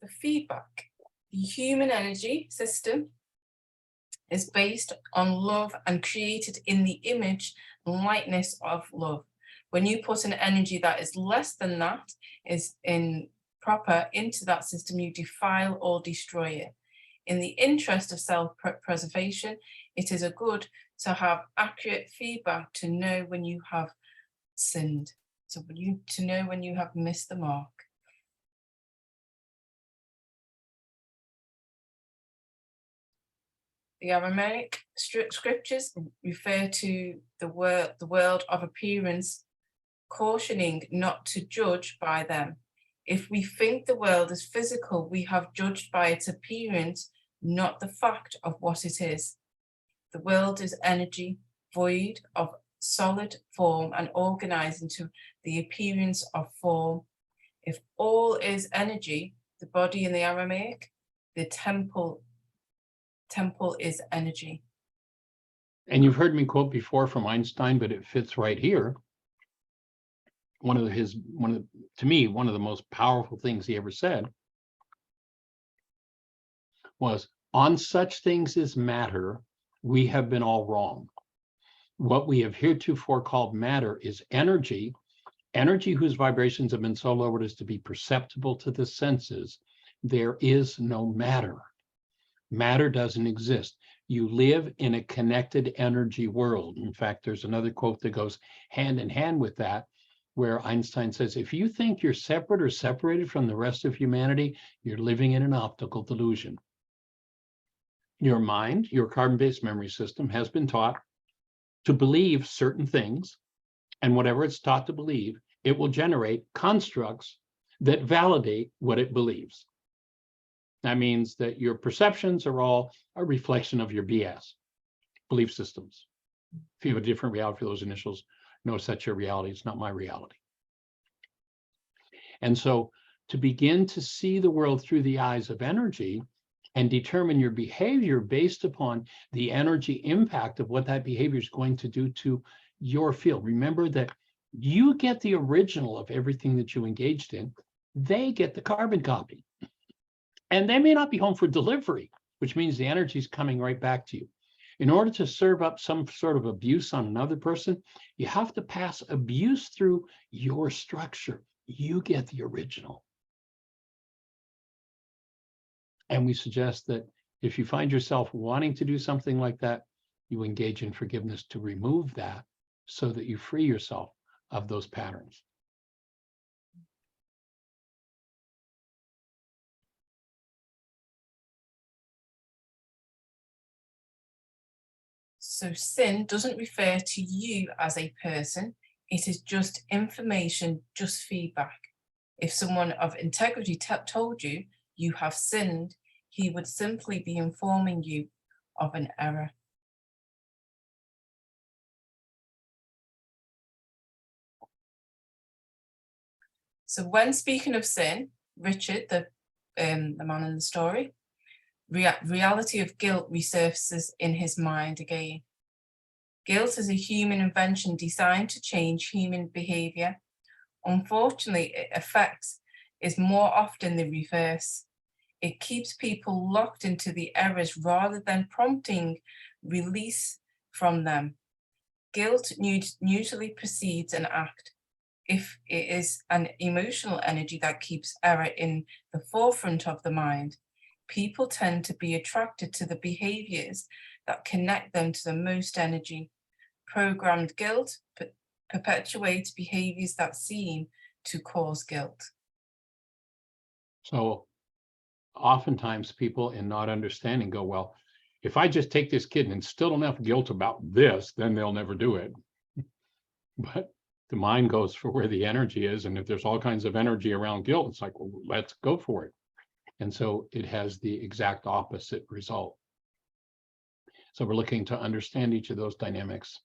the feedback. The human energy system is based on love and created in the image and likeness of love. When you put an energy that is less than that, is improper into that system, you defile or destroy it. In the interest of self-preservation, it is a good to have accurate feedback to know when you have sinned, to know when you have missed the mark. The Aramaic scriptures refer to the world of appearance, cautioning not to judge by them. If we think the world is physical, we have judged by its appearance, not the fact of what it is. The world is energy, void of solid form and organized into the appearance of form. If all is energy, the body in the Aramaic, the temple is energy. And you've heard me quote before from Einstein, but it fits right here. To me, one of the most powerful things he ever said was, on such things as matter, we have been all wrong. What we have heretofore called matter is energy, energy whose vibrations have been so lowered as to be perceptible to the senses. There is no matter. Matter doesn't exist. You live in a connected energy world. In fact, there's another quote that goes hand in hand with that, where Einstein says, if you think you're separate or separated from the rest of humanity, you're living in an optical delusion. Your mind, your carbon-based memory system, has been taught to believe certain things, and whatever it's taught to believe, it will generate constructs that validate what it believes. That means that your perceptions are all a reflection of your BS, belief systems. If you have a different reality for those initials, no such a reality. It's not my reality. And so to begin to see the world through the eyes of energy and determine your behavior based upon the energy impact of what that behavior is going to do to your field. Remember that you get the original of everything that you engaged in. They get the carbon copy. And they may not be home for delivery, which means the energy is coming right back to you. In order to serve up some sort of abuse on another person, you have to pass abuse through your structure. You get the original. And we suggest that if you find yourself wanting to do something like that, you engage in forgiveness to remove that so that you free yourself of those patterns. So sin doesn't refer to you as a person. It is just information, just feedback. If someone of integrity told you you have sinned, he would simply be informing you of an error. So when speaking of sin, Richard, the man in the story, reality of guilt resurfaces in his mind again. Guilt is a human invention designed to change human behavior. Unfortunately, its effects is more often the reverse. It keeps people locked into the errors rather than prompting release from them. Guilt usually precedes an act. If it is an emotional energy that keeps error in the forefront of the mind, people tend to be attracted to the behaviors that connect them to the most energy. Programmed guilt perpetuates behaviors that seem to cause guilt. So oftentimes people, in not understanding, go, well, if I just take this kid and instill enough guilt about this, then they'll never do it. But the mind goes for where the energy is. And if there's all kinds of energy around guilt, it's like, well, let's go for it. And so it has the exact opposite result. So we're looking to understand each of those dynamics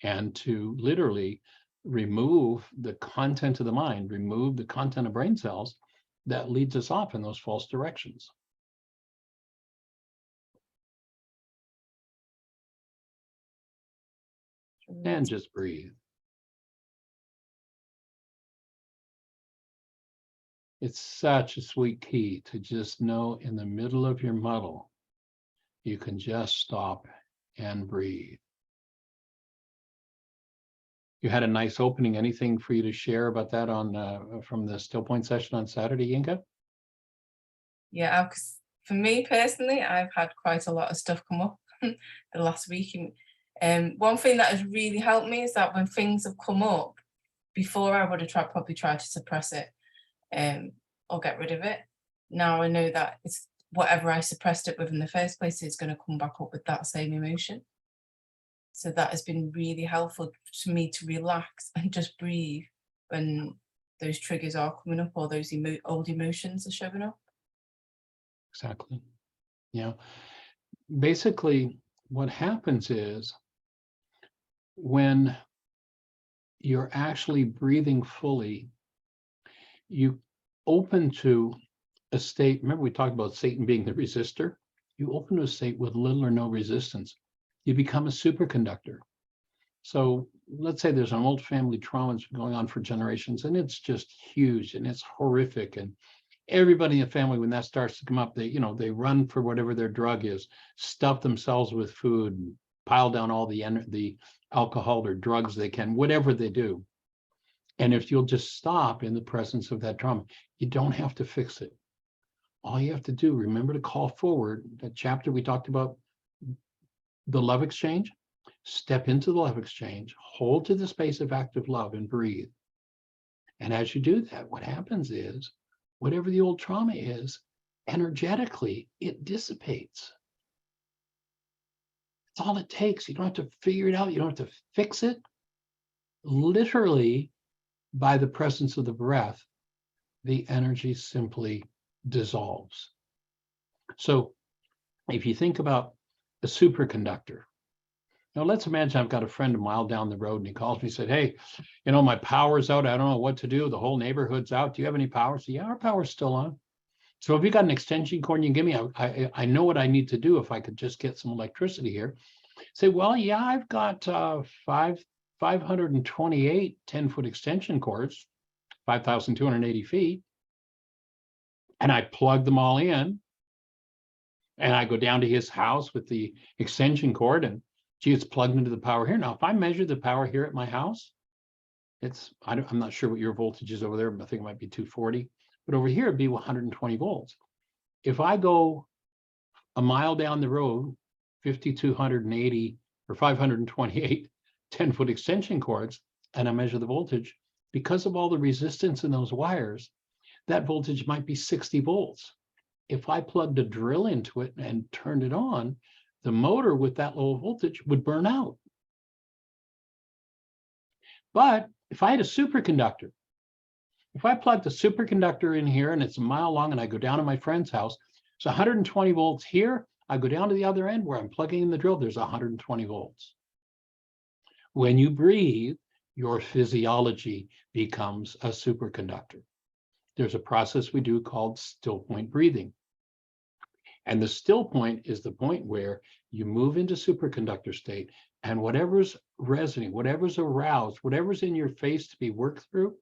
and to literally remove the content of the mind, remove the content of brain cells that leads us off in those false directions. And just breathe. It's such a sweet key to just know in the middle of your muddle, you can just stop and breathe. You had a nice opening. Anything for you to share about that on from the still point session on Saturday, Inga? Yeah, 'cause for me personally, I've had quite a lot of stuff come up the last week. And one thing that has really helped me is that when things have come up, before I would have probably tried to suppress it or get rid of it. Now I know that it's whatever I suppressed it with in the first place is going to come back up with that same emotion. So that has been really helpful to me to relax and just breathe when those triggers are coming up or those old emotions are showing up. Exactly. Yeah. Basically, what happens is when you're actually breathing fully, you open to a state. Remember, we talked about Satan being the resistor. You open to a state with little or no resistance. You become a superconductor. So let's say there's an old family trauma that's been going on for generations, and it's just huge and it's horrific. And everybody in the family, when that starts to come up, they run for whatever their drug is, stuff themselves with food, and pile down all the alcohol or drugs they can, whatever they do. And if you'll just stop in the presence of that trauma, you don't have to fix it. All you have to do, remember to call forward that chapter we talked about, the love exchange. Step into the love exchange, hold to the space of active love and breathe. And as you do that, what happens is, whatever the old trauma is, energetically, it dissipates. That's all it takes. You don't have to figure it out. You don't have to fix it. Literally, by the presence of the breath, the energy simply dissolves. So if you think about a superconductor, now let's imagine I've got a friend a mile down the road and he calls me and said, hey, my power's out. I don't know what to do. The whole neighborhood's out. Do you have any power? So yeah, our power's still on. So if you got an extension cord you can give me, I know what I need to do if I could just get some electricity here. Say, well, yeah, I've got 528 10-foot extension cords, 5,280 feet. And I plug them all in. And I go down to his house with the extension cord and gee, it's plugged into the power here. Now, if I measure the power here at my house, I'm not sure what your voltage is over there, but I think it might be 240. But over here, it'd be 120 volts. If I go a mile down the road, 5,280 or 528 10-foot extension cords, and I measure the voltage, because of all the resistance in those wires, that voltage might be 60 volts. If I plugged a drill into it and turned it on, the motor with that low voltage would burn out. But if I had a superconductor, if I plugged a superconductor in here and it's a mile long and I go down to my friend's house, it's 120 volts here, I go down to the other end where I'm plugging in the drill, there's 120 volts. When you breathe, your physiology becomes a superconductor. There's a process we do called still point breathing. And the still point is the point where you move into superconductor state, and whatever's resonating, whatever's aroused, whatever's in your face to be worked through,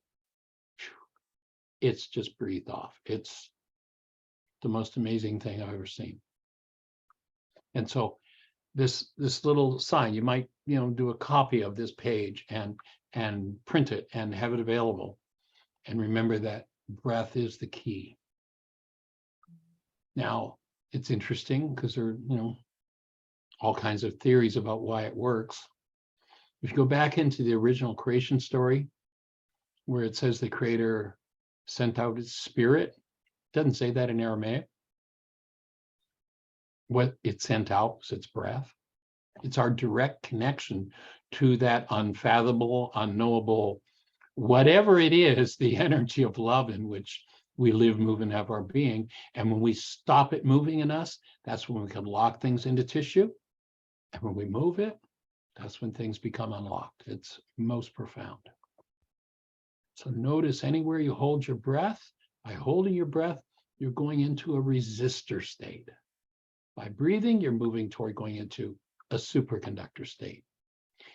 it's just breathed off. It's the most amazing thing I've ever seen. And so this little sign, you might do a copy of this page and print it and have it available. And remember that breath is the key. Now, it's interesting because there are, all kinds of theories about why it works. If you go back into the original creation story, where it says the creator sent out his spirit, it doesn't say that in Aramaic. What it sent out was its breath. It's our direct connection to that unfathomable, unknowable, whatever it is, the energy of love in which we live, move, and have our being. And when we stop it moving in us, that's when we can lock things into tissue. And when we move it, that's when things become unlocked. It's most profound. So notice anywhere you hold your breath, by holding your breath, you're going into a resistor state. By breathing, you're moving toward going into a superconductor state.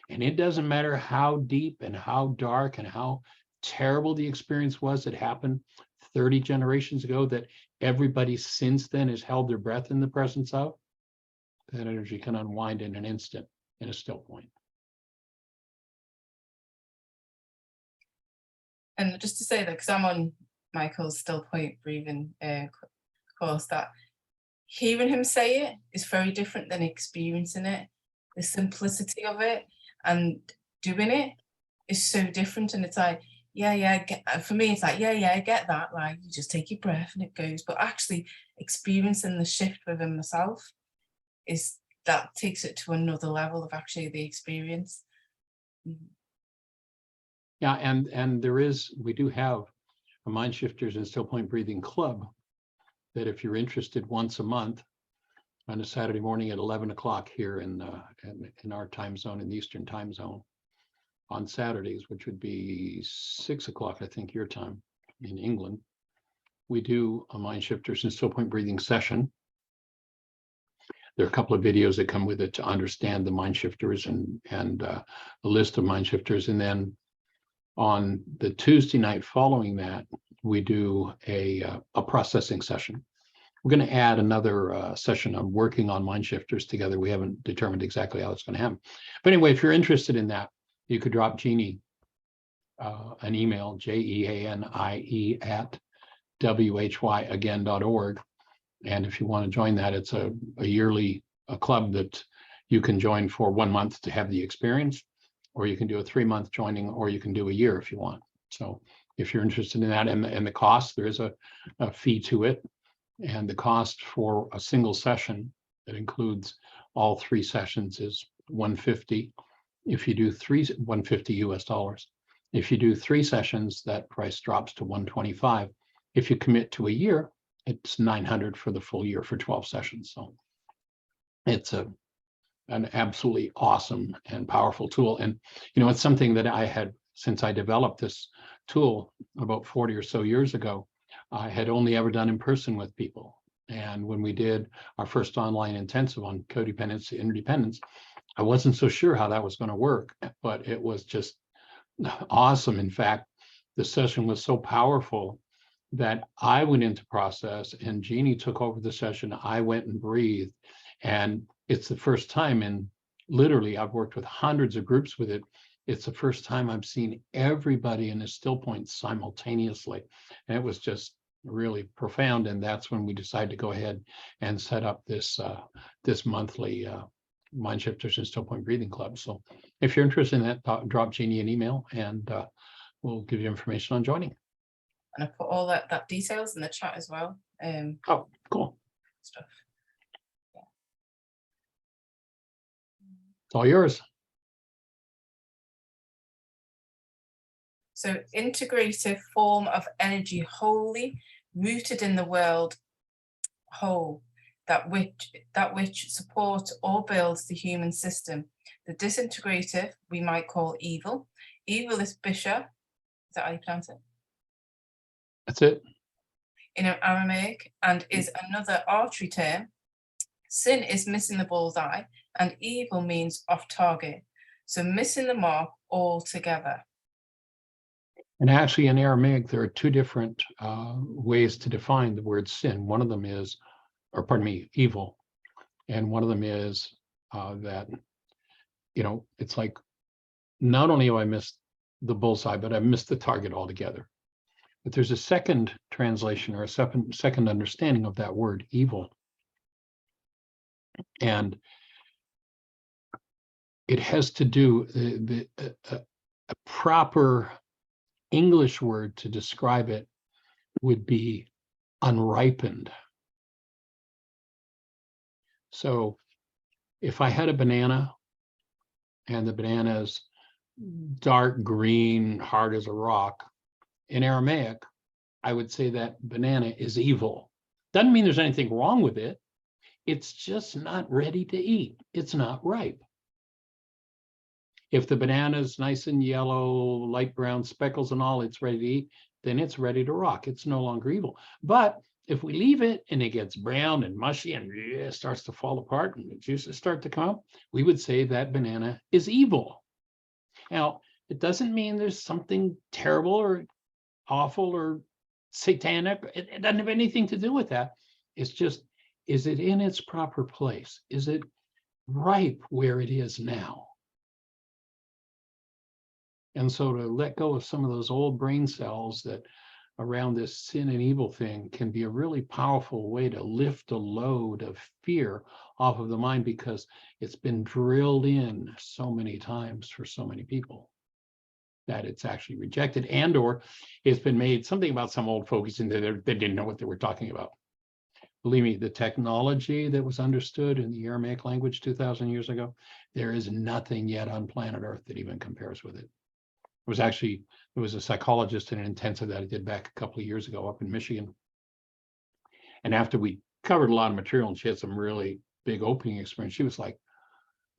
And it doesn't matter how deep and how dark and how terrible the experience was that happened 30 generations ago that everybody since then has held their breath in the presence of, that energy can unwind in an instant in a still point. And just to say that, because I'm on Michael's still point breathing course, that hearing him say it is very different than experiencing it. The simplicity of it and doing it is so different. And it's like, for me, it's like, I get that. Like, you just take your breath and it goes. But actually experiencing the shift within myself that takes it to another level of actually the experience. Yeah, and we do have a Mind Shifters and Still Point Breathing Club that if you're interested, once a month on a Saturday morning at 11 o'clock here in our time zone, in the Eastern time zone, on Saturdays, which would be 6 o'clock, I think, your time in England, we do a Mind Shifters and Still Point Breathing session. There are a couple of videos that come with it to understand the Mind Shifters and a list of Mind Shifters. And then on the Tuesday night following that, we do a processing session. We're going to add another session on working on Mind Shifters together. We haven't determined exactly how it's going to happen. But anyway, if you're interested in that, you could drop Jeannie an email, JEANIE at whyagain.org. And if you want to join that, it's a yearly club that you can join for 1 month to have the experience, or you can do a 3-month joining, or you can do a year if you want. So if you're interested in that, and the cost, there is a fee to it. And the cost for a single session that includes all 3 sessions is $150. If you do $150 US. If you do 3 sessions, that price drops to $125. If you commit to a year, it's $900 for the full year for 12 sessions. So it's an absolutely awesome and powerful tool. And, it's something that I had, since I developed this tool about 40 or so years ago, I had only ever done in person with people. And when we did our first online intensive on codependence to interdependence, I wasn't so sure how that was going to work, but it was just awesome. In fact, the session was so powerful that I went into process and Jeannie took over the session. I went and breathed. And it's the first time literally, I've worked with hundreds of groups with it. It's the first time I've seen everybody in a still point simultaneously. And it was just really profound. And that's when we decided to go ahead and set up this monthly Mind Shifters and Still Point Breathing Club. So if you're interested in that, drop Jeannie an email and we'll give you information on joining. And I put all that details in the chat as well. Oh, cool. Stuff. Yeah. It's all yours. So integrative form of energy, wholly rooted in the world whole, that which supports or builds the human system. The disintegrative we might call evil. Evil is bisha. Is that how you pronounce it? That's it. In Aramaic, and is another archery term. Sin is missing the bullseye, and evil means off target. So missing the mark altogether. And actually in Aramaic, there are 2 different ways to define the word sin. One of them is, evil. And one of them is that, it's like, not only have I missed the bullseye, but I missed the target altogether. But there's a second translation or a second understanding of that word, evil. And it has to do, a proper English word to describe it would be unripened. So if I had a banana and the banana is dark green, hard as a rock, in Aramaic, I would say that banana is evil. Doesn't mean there's anything wrong with it. It's just not ready to eat. It's not ripe. If the banana is nice and yellow, light brown speckles and all, it's ready to eat, then it's ready to rock. It's no longer evil. But if we leave it and it gets brown and mushy and it starts to fall apart and the juices start to come up, we would say that banana is evil. Now, it doesn't mean there's something terrible or awful or satanic. It doesn't have anything to do with that. It's just, is it in its proper place? Is it ripe where it is now? And so to let go of some of those old brain cells that around this sin and evil thing can be a really powerful way to lift a load of fear off of the mind, because it's been drilled in so many times for so many people that it's actually rejected, and or it's been made something about some old folks and they didn't know what they were talking about. Believe me, the technology that was understood in the Aramaic language 2,000 years ago, there is nothing yet on planet Earth that even compares with it. There was a psychologist in an intensive that I did back a couple of years ago up in Michigan. And after we covered a lot of material and she had some really big opening experience, she was like,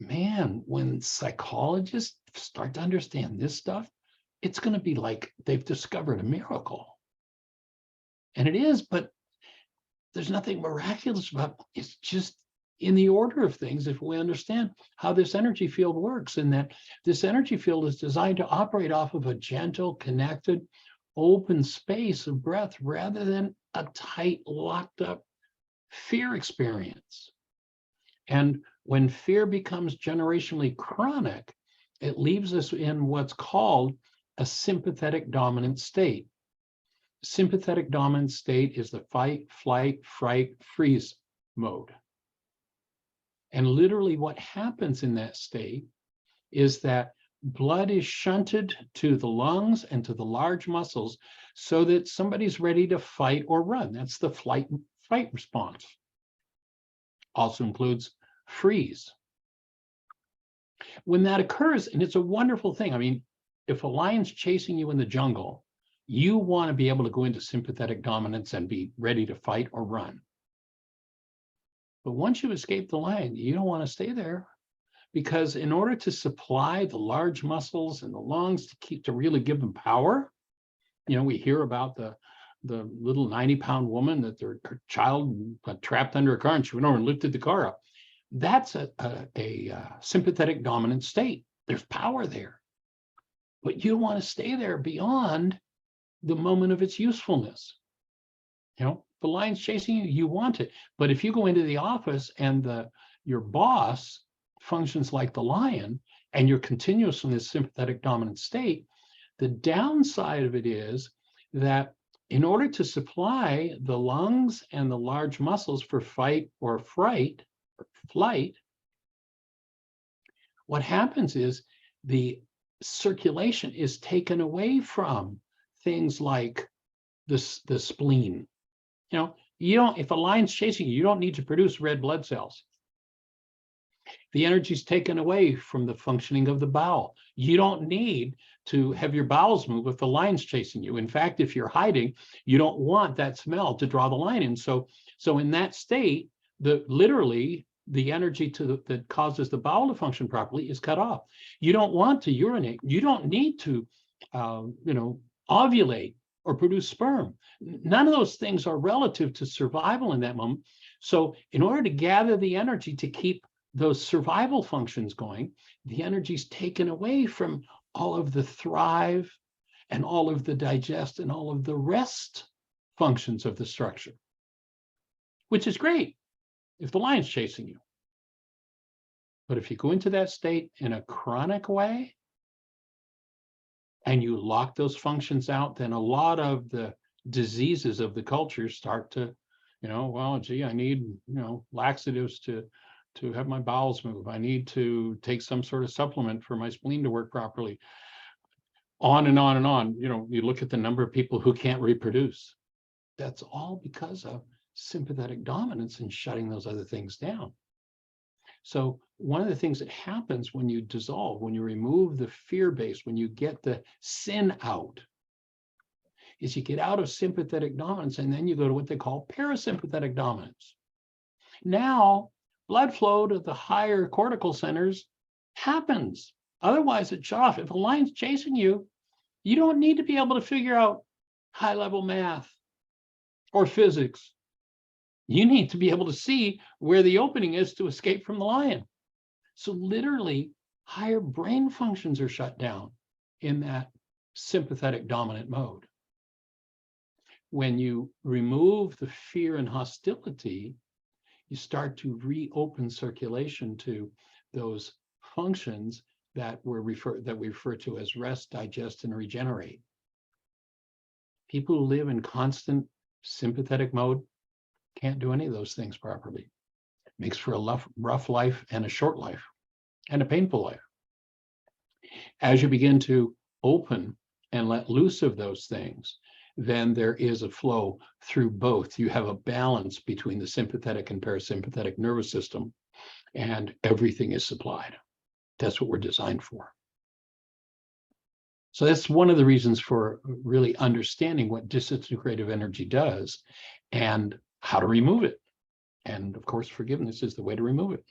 man, when psychologists start to understand this stuff, it's going to be like they've discovered a miracle. And it is, but there's nothing miraculous about it. It's just in the order of things if we understand how this energy field works, and that this energy field is designed to operate off of a gentle, connected, open space of breath rather than a tight, locked up fear experience. And when fear becomes generationally chronic, it leaves us in what's called a sympathetic dominant state. Sympathetic dominant state is the fight, flight, fright, freeze mode. And literally what happens in that state is that blood is shunted to the lungs and to the large muscles so that somebody's ready to fight or run. That's the flight and fight response. Also includes freeze. When that occurs, and it's a wonderful thing. I mean, if a lion's chasing you in the jungle, you want to be able to go into sympathetic dominance and be ready to fight or run. But once you escape the lion, you don't want to stay there, because in order to supply the large muscles and the lungs to really give them power, you know, we hear about the little 90-pound woman that her child got trapped under a car and she went over and lifted the car up. That's a sympathetic dominant state. There's power there, but you don't want to stay there beyond the moment of its usefulness. You know, the lion's chasing you, you want it. But if you go into the office and your boss functions like the lion and you're continuous in this sympathetic dominant state, the downside of it is that in order to supply the lungs and the large muscles for fight or fright or flight, what happens is the circulation is taken away from things like the spleen. You know, if a lion's chasing you, you don't need to produce red blood cells. The energy is taken away from the functioning of the bowel. You don't need to have your bowels move if the lion's chasing you. In fact, if you're hiding, you don't want that smell to draw the lion in. So in that state, literally the energy that causes the bowel to function properly is cut off. You don't want to urinate. You don't need to, ovulate or produce sperm. None of those things are relative to survival in that moment. So in order to gather the energy to keep those survival functions going, the energy is taken away from all of the thrive and all of the digest and all of the rest functions of the structure, which is great if the lion's chasing you. But if you go into that state in a chronic way and you lock those functions out, then a lot of the diseases of the culture start to, well, gee, I need, laxatives to have my bowels move. I need to take some sort of supplement for my spleen to work properly. On and on and on. You look at the number of people who can't reproduce. That's all because of sympathetic dominance and shutting those other things down. So one of the things that happens when you dissolve, when you remove the fear base, when you get the sin out, is you get out of sympathetic dominance and then you go to what they call parasympathetic dominance. Now, blood flow to the higher cortical centers happens. Otherwise, it's shut off. If a lion's chasing you, you don't need to be able to figure out high-level math or physics. You need to be able to see where the opening is to escape from the lion. So literally, higher brain functions are shut down in that sympathetic dominant mode. when you remove the fear and hostility, you start to reopen circulation to those functions that we refer to as rest, digest, and regenerate. People who live in constant sympathetic mode can't do any of those things properly. It makes for a rough life and a short life and a painful life. As you begin to open and let loose of those things, then there is a flow through both. You have a balance between the sympathetic and parasympathetic nervous system, and everything is supplied. That's what we're designed for. So that's one of the reasons for really understanding what disintegrative energy does and how to remove it. And of course, forgiveness is the way to remove it.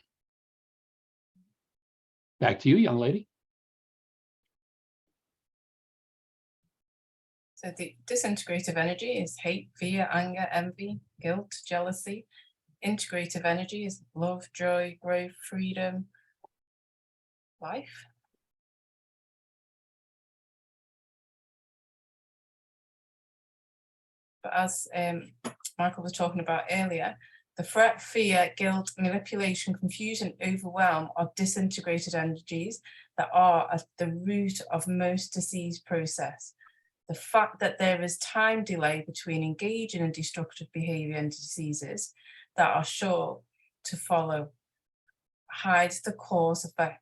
Back to you, young lady. So the disintegrative energy is hate, fear, anger, envy, guilt, jealousy. Integrative energy is love, joy, growth, freedom, life. But as Michael was talking about earlier, the threat, fear, guilt, manipulation, confusion, overwhelm are disintegrated energies that are at the root of most disease process. The fact that there is time delay between engaging in destructive behavior and diseases that are sure to follow hides the cause effect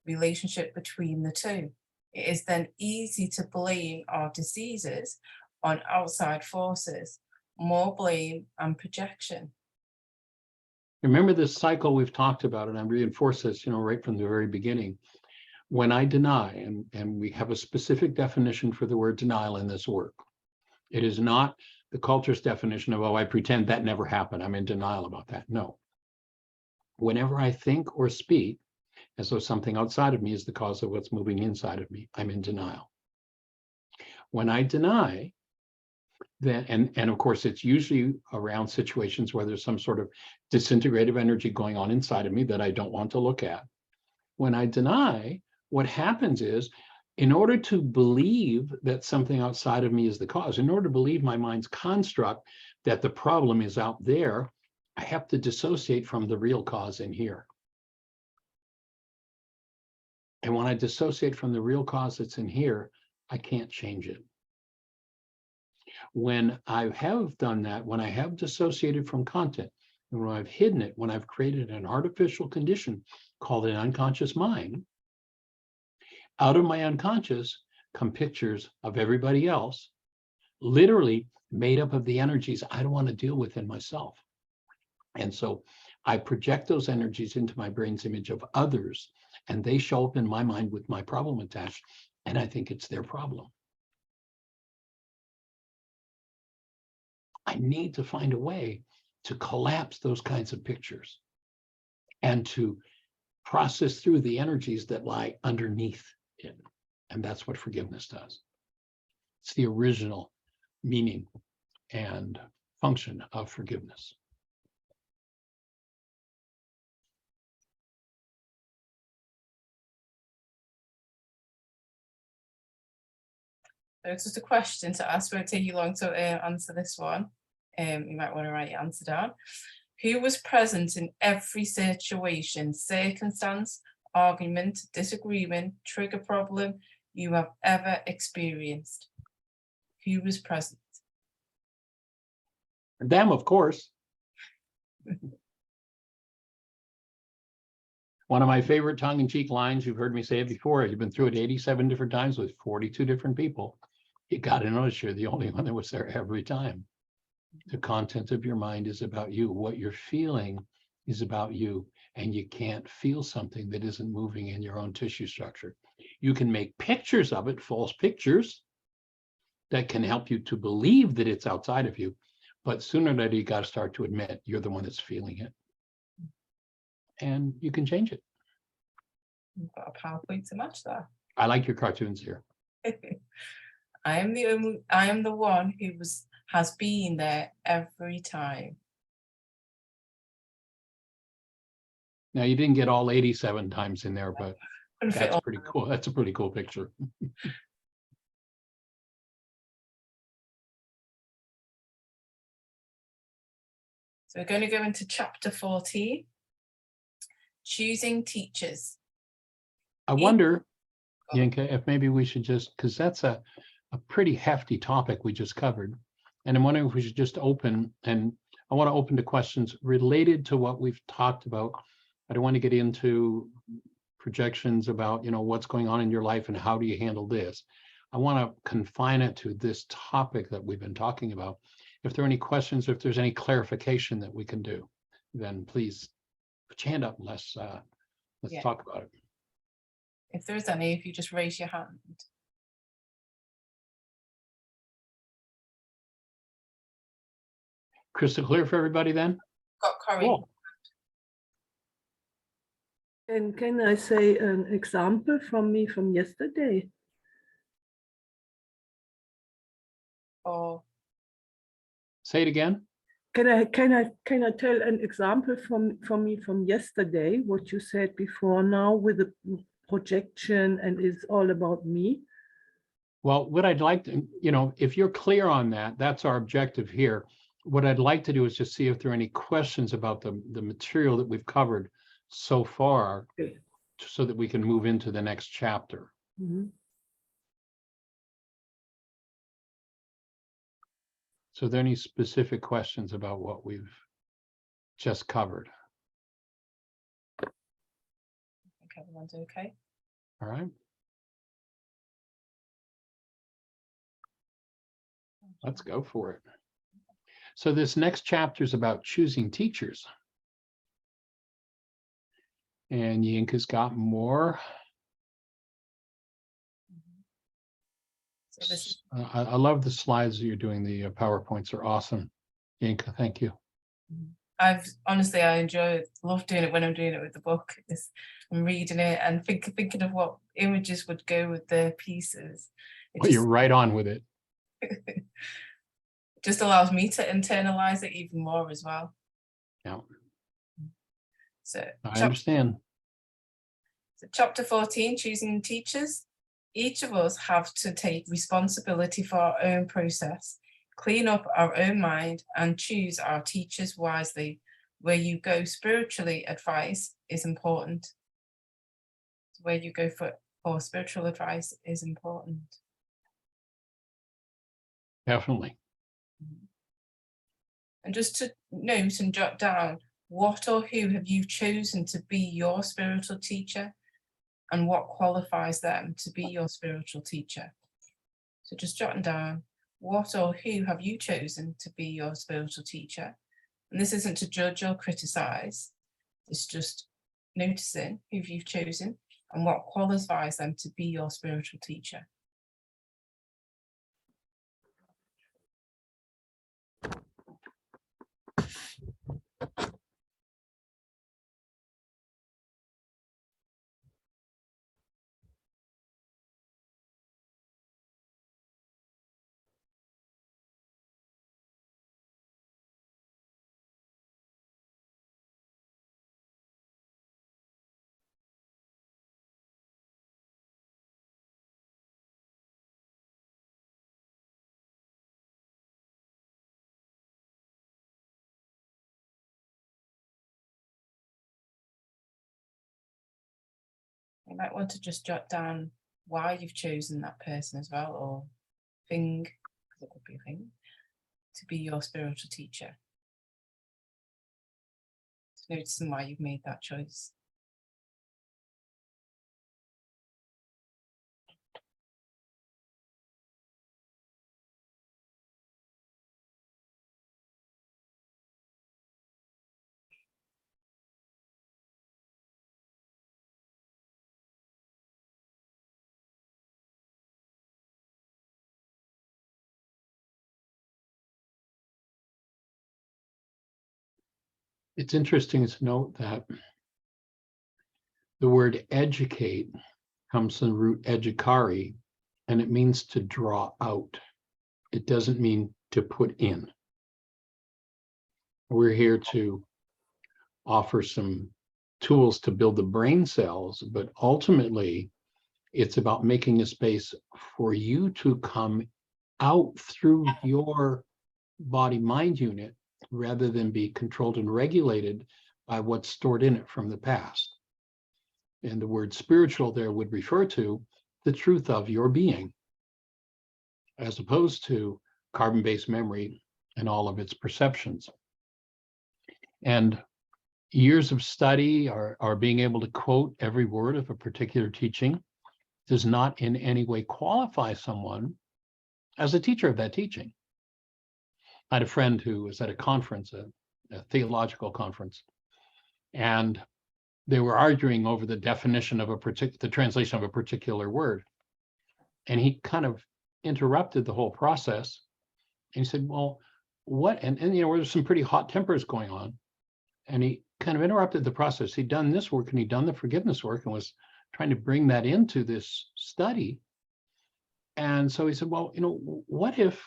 relationship between the two. It is then easy to blame our diseases on outside forces, more blame and projection. Remember this cycle we've talked about, and I reinforce this, right from the very beginning. When I deny, and we have a specific definition for the word denial in this work, it is not the culture's definition of, oh, I pretend that never happened, I'm in denial about that. No. Whenever I think or speak as though something outside of me is the cause of what's moving inside of me, I'm in denial. When I deny, then, and of course, it's usually around situations where there's some sort of disintegrative energy going on inside of me that I don't want to look at. When I deny, what happens is, in order to believe that something outside of me is the cause, in order to believe my mind's construct that the problem is out there, I have to dissociate from the real cause in here. And when I dissociate from the real cause that's in here, I can't change it. When I have done that, when I have dissociated from content, and when I've hidden it, when I've created an artificial condition called an unconscious mind, out of my unconscious come pictures of everybody else, literally made up of the energies I don't want to deal with in myself. And so I project those energies into my brain's image of others, and they show up in my mind with my problem attached, and I think it's their problem. I need to find a way to collapse those kinds of pictures and to process through the energies that lie underneath it. And that's what forgiveness does. It's the original meaning and function of forgiveness. So it's just a question to ask, won't take you long to answer this one. You might want to write your answer down. Who was present in every situation, circumstance, argument, disagreement, trigger problem you have ever experienced? Who was present? Them, of course. One of my favorite tongue-in-cheek lines, you've heard me say it before, you've been through it 87 different times with 42 different people. You got to notice you're the only one that was there every time. The content of your mind is about you. What you're feeling is about you. And you can't feel something that isn't moving in your own tissue structure. You can make pictures of it, false pictures, that can help you to believe that it's outside of you. But sooner or later, you got to start to admit you're the one that's feeling it. And you can change it. You've got a PowerPoint to match that. I like your cartoons here. I am the one who has been there every time. Now, you didn't get all 87 times in there, but Couldn't fit that's all pretty cool. That's a pretty cool picture. So we're going to go into chapter 14, choosing teachers. I wonder, Yinka, if maybe we should just, because that's a pretty hefty topic we just covered. And I'm wondering if we should just open, and I want to open to questions related to what we've talked about. I don't want to get into projections about, what's going on in your life and how do you handle this. I want to confine it to this topic that we've been talking about. If there are any questions, if there's any clarification that we can do, then please put your hand up and let's talk about it. If there is any, if you just raise your hand. Crystal clear for everybody then? Got Corey. Cool. And can I say an example from yesterday? Or Say it again. Can I tell an example from yesterday, what you said before now with the projection and it's all about me? Well, what I'd like to, if you're clear on that, that's our objective here. What I'd like to do is just see if there are any questions about the material that we've covered so far, Okay. so that we can move into the next chapter. Mhm. So are there any specific questions about what we've just covered? I think everyone's okay. All right. Let's go for it. So this next chapter is about choosing teachers. And Yinka's got more. So this is I love the slides that you're doing. The PowerPoints are awesome. Yinka, thank you. I enjoy it, love doing it when I'm doing it with the book. I'm reading it and thinking of what images would go with the pieces. Well, you're right on with it. Just allows me to internalize it even more as well. Yeah. So I understand. Chapter 14, choosing teachers. Each of us have to take responsibility for our own process, clean up our own mind and choose our teachers wisely. Where you go spiritually, advice is important. Where you go for spiritual advice is important. Definitely. And just to note and jot down, what or who have you chosen to be your spiritual teacher, and what qualifies them to be your spiritual teacher? So just jotting down, what or who have you chosen to be your spiritual teacher? And this isn't to judge or criticize, it's just noticing who you've chosen and what qualifies them to be your spiritual teacher. You might want to just jot down why you've chosen that person as well, or thing, because it could be a thing, to be your spiritual teacher. Just noticing why you've made that choice. It's interesting to note that the word educate comes from the root educare, and it means to draw out. It doesn't mean to put in. We're here to offer some tools to build the brain cells, but ultimately it's about making a space for you to come out through your body-mind unit rather than be controlled and regulated by what's stored in it from the past. And the word spiritual there would refer to the truth of your being, as opposed to carbon-based memory and all of its perceptions. And years of study or being able to quote every word of a particular teaching does not in any way qualify someone as a teacher of that teaching. I had a friend who was at a conference, a theological conference, and they were arguing over the definition of the translation of a particular word. And he kind of interrupted the whole process. And he said, well, what? And you know, there's some pretty hot tempers going on. And he kind of interrupted the process. He'd done this work and he'd done the forgiveness work and was trying to bring that into this study. And so he said, well, you know, what if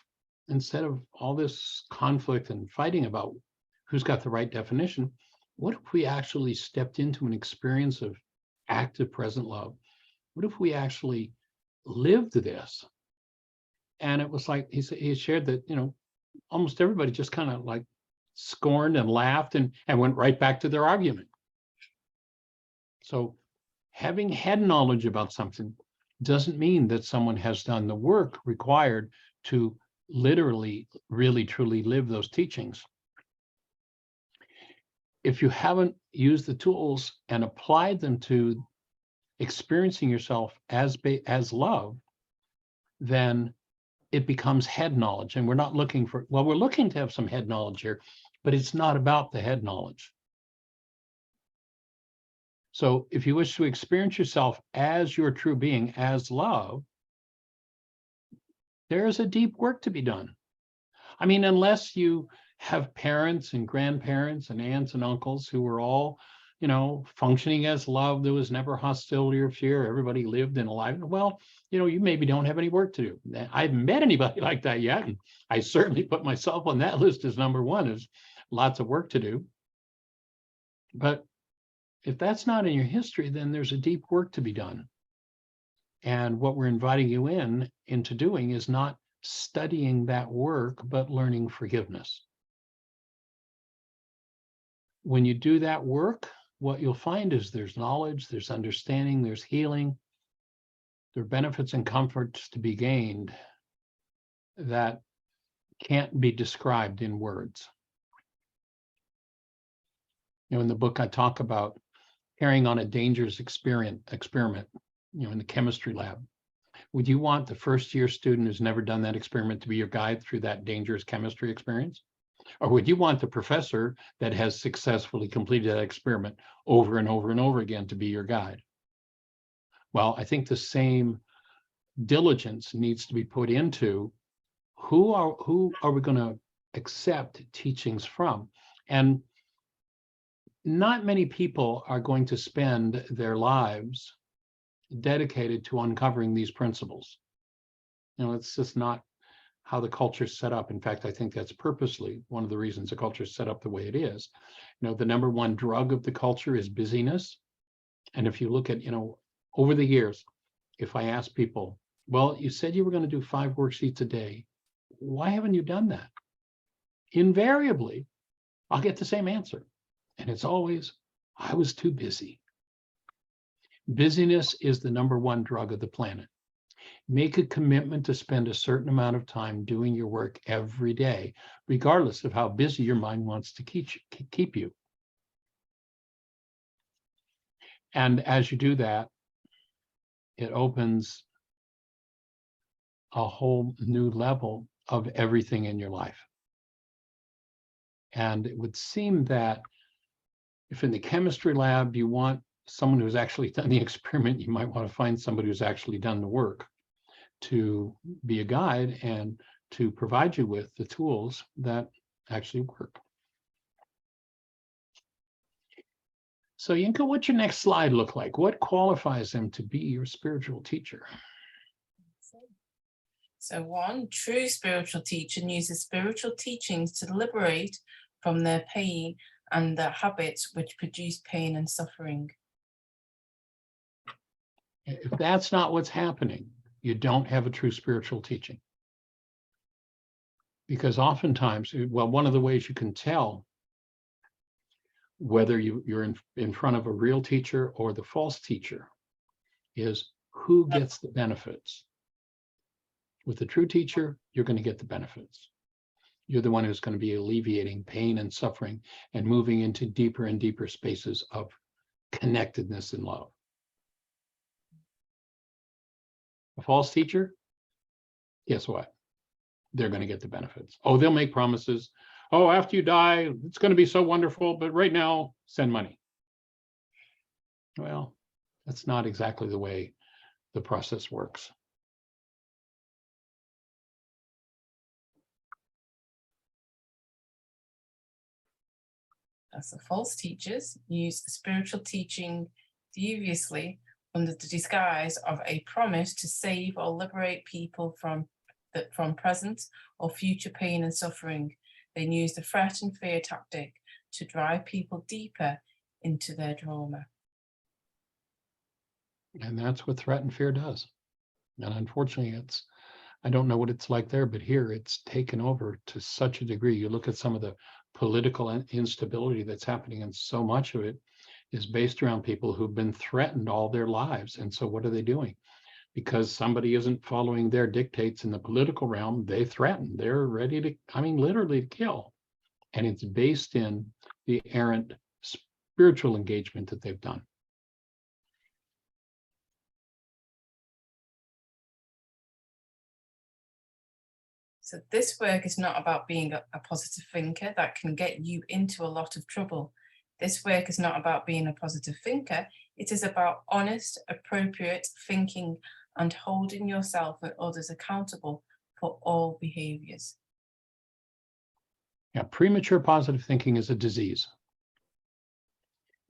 instead of all this conflict and fighting about who's got the right definition, what if we actually stepped into an experience of active present love? What if we actually lived this? And it was like, he shared that, you know, almost everybody just kind of like scorned and laughed and went right back to their argument. So having head knowledge about something doesn't mean that someone has done the work required to literally, really, truly live those teachings. If you haven't used the tools and applied them to experiencing yourself as love, then it becomes head knowledge. And we're not looking for, well, we're looking to have some head knowledge here, but it's not about the head knowledge. So if you wish to experience yourself as your true being, as love, there is a deep work to be done. I mean, unless you have parents and grandparents and aunts and uncles who were all, you know, functioning as love, there was never hostility or fear, everybody lived in a life, well, you know, you maybe don't have any work to do. I haven't met anybody like that yet, and I certainly put myself on that list as number one, is lots of work to do. But if that's not in your history, then there's a deep work to be done. And what we're inviting you into doing is not studying that work, but learning forgiveness. When you do that work, what you'll find is there's knowledge, there's understanding, there's healing, there are benefits and comforts to be gained that can't be described in words. You know, in the book, I talk about carrying on a dangerous experiment, you know, in the chemistry lab. Would you want the first year student who's never done that experiment to be your guide through that dangerous chemistry experience? Or would you want the professor that has successfully completed that experiment over and over and over again to be your guide? Well, I think the same diligence needs to be put into who are we going to accept teachings from? And not many people are going to spend their lives dedicated to uncovering these principles. You know, it's just not how the culture is set up. In fact, I think that's purposely one of the reasons the culture is set up the way it is. You know, the number one drug of the culture is busyness. And if you look at, you know, over the years, if I ask people, well, you said you were going to do 5 worksheets a day. Why haven't you done that? Invariably, I'll get the same answer. And it's always, I was too busy. Busyness is the number one drug of the planet. Make a commitment to spend a certain amount of time doing your work every day, regardless of how busy your mind wants to keep you. And as you do that, it opens a whole new level of everything in your life. And it would seem that if in the chemistry lab you want someone who's actually done the experiment, you might want to find somebody who's actually done the work to be a guide and to provide you with the tools that actually work. So Yinka, what's your next slide look like? What qualifies them to be your spiritual teacher? So one true spiritual teacher uses spiritual teachings to liberate from their pain and the habits which produce pain and suffering. If that's not what's happening, you don't have a true spiritual teaching. Because oftentimes, well, one of the ways you can tell whether you're in front of a real teacher or the false teacher is who gets the benefits. With the true teacher, you're going to get the benefits. You're the one who's going to be alleviating pain and suffering and moving into deeper and deeper spaces of connectedness and love. A false teacher, guess what? They're going to get the benefits. Oh, they'll make promises. Oh, after you die, it's going to be so wonderful, but right now, send money. Well, that's not exactly the way the process works. As the false teachers use spiritual teaching deviously under the disguise of a promise to save or liberate people from present or future pain and suffering. They use the threat and fear tactic to drive people deeper into their trauma. And that's what threat and fear does. And unfortunately, I don't know what it's like there, but here it's taken over to such a degree. You look at some of the political instability that's happening, and so much of it is based around people who've been threatened all their lives. And so what are they doing? Because somebody isn't following their dictates in the political realm, they threaten. They're ready to, I mean, literally to kill. And it's based in the errant spiritual engagement that they've done. So this work is not about being a positive thinker that can get you into a lot of trouble. This work is not about being a positive thinker. It is about honest, appropriate thinking and holding yourself and others accountable for all behaviors. Yeah, premature positive thinking is a disease.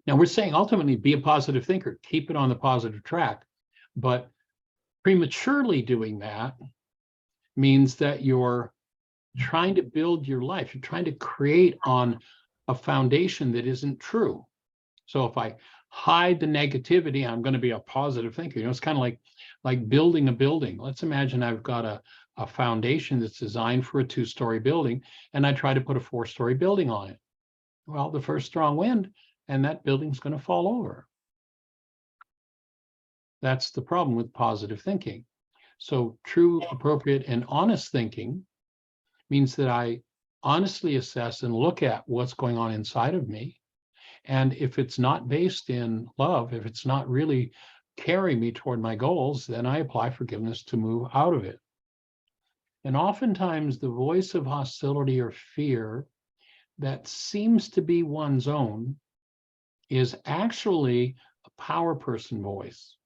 Now we're saying ultimately be a positive thinker, keep it on the positive track, but prematurely doing that means that you're trying to build your life. You're trying to create on a foundation that isn't true. So if I hide the negativity, I'm going to be a positive thinker. You know, it's kind of like building a building. Let's imagine I've got a foundation that's designed for a 2-story building, and I try to put a 4-story building on it. Well, the first strong wind, and that building's going to fall over. That's the problem with positive thinking. So true, appropriate, and honest thinking means that I honestly assess and look at what's going on inside of me. And if it's not based in love, if it's not really carrying me toward my goals, then I apply forgiveness to move out of it. And oftentimes the voice of hostility or fear that seems to be one's own is actually a power person voice.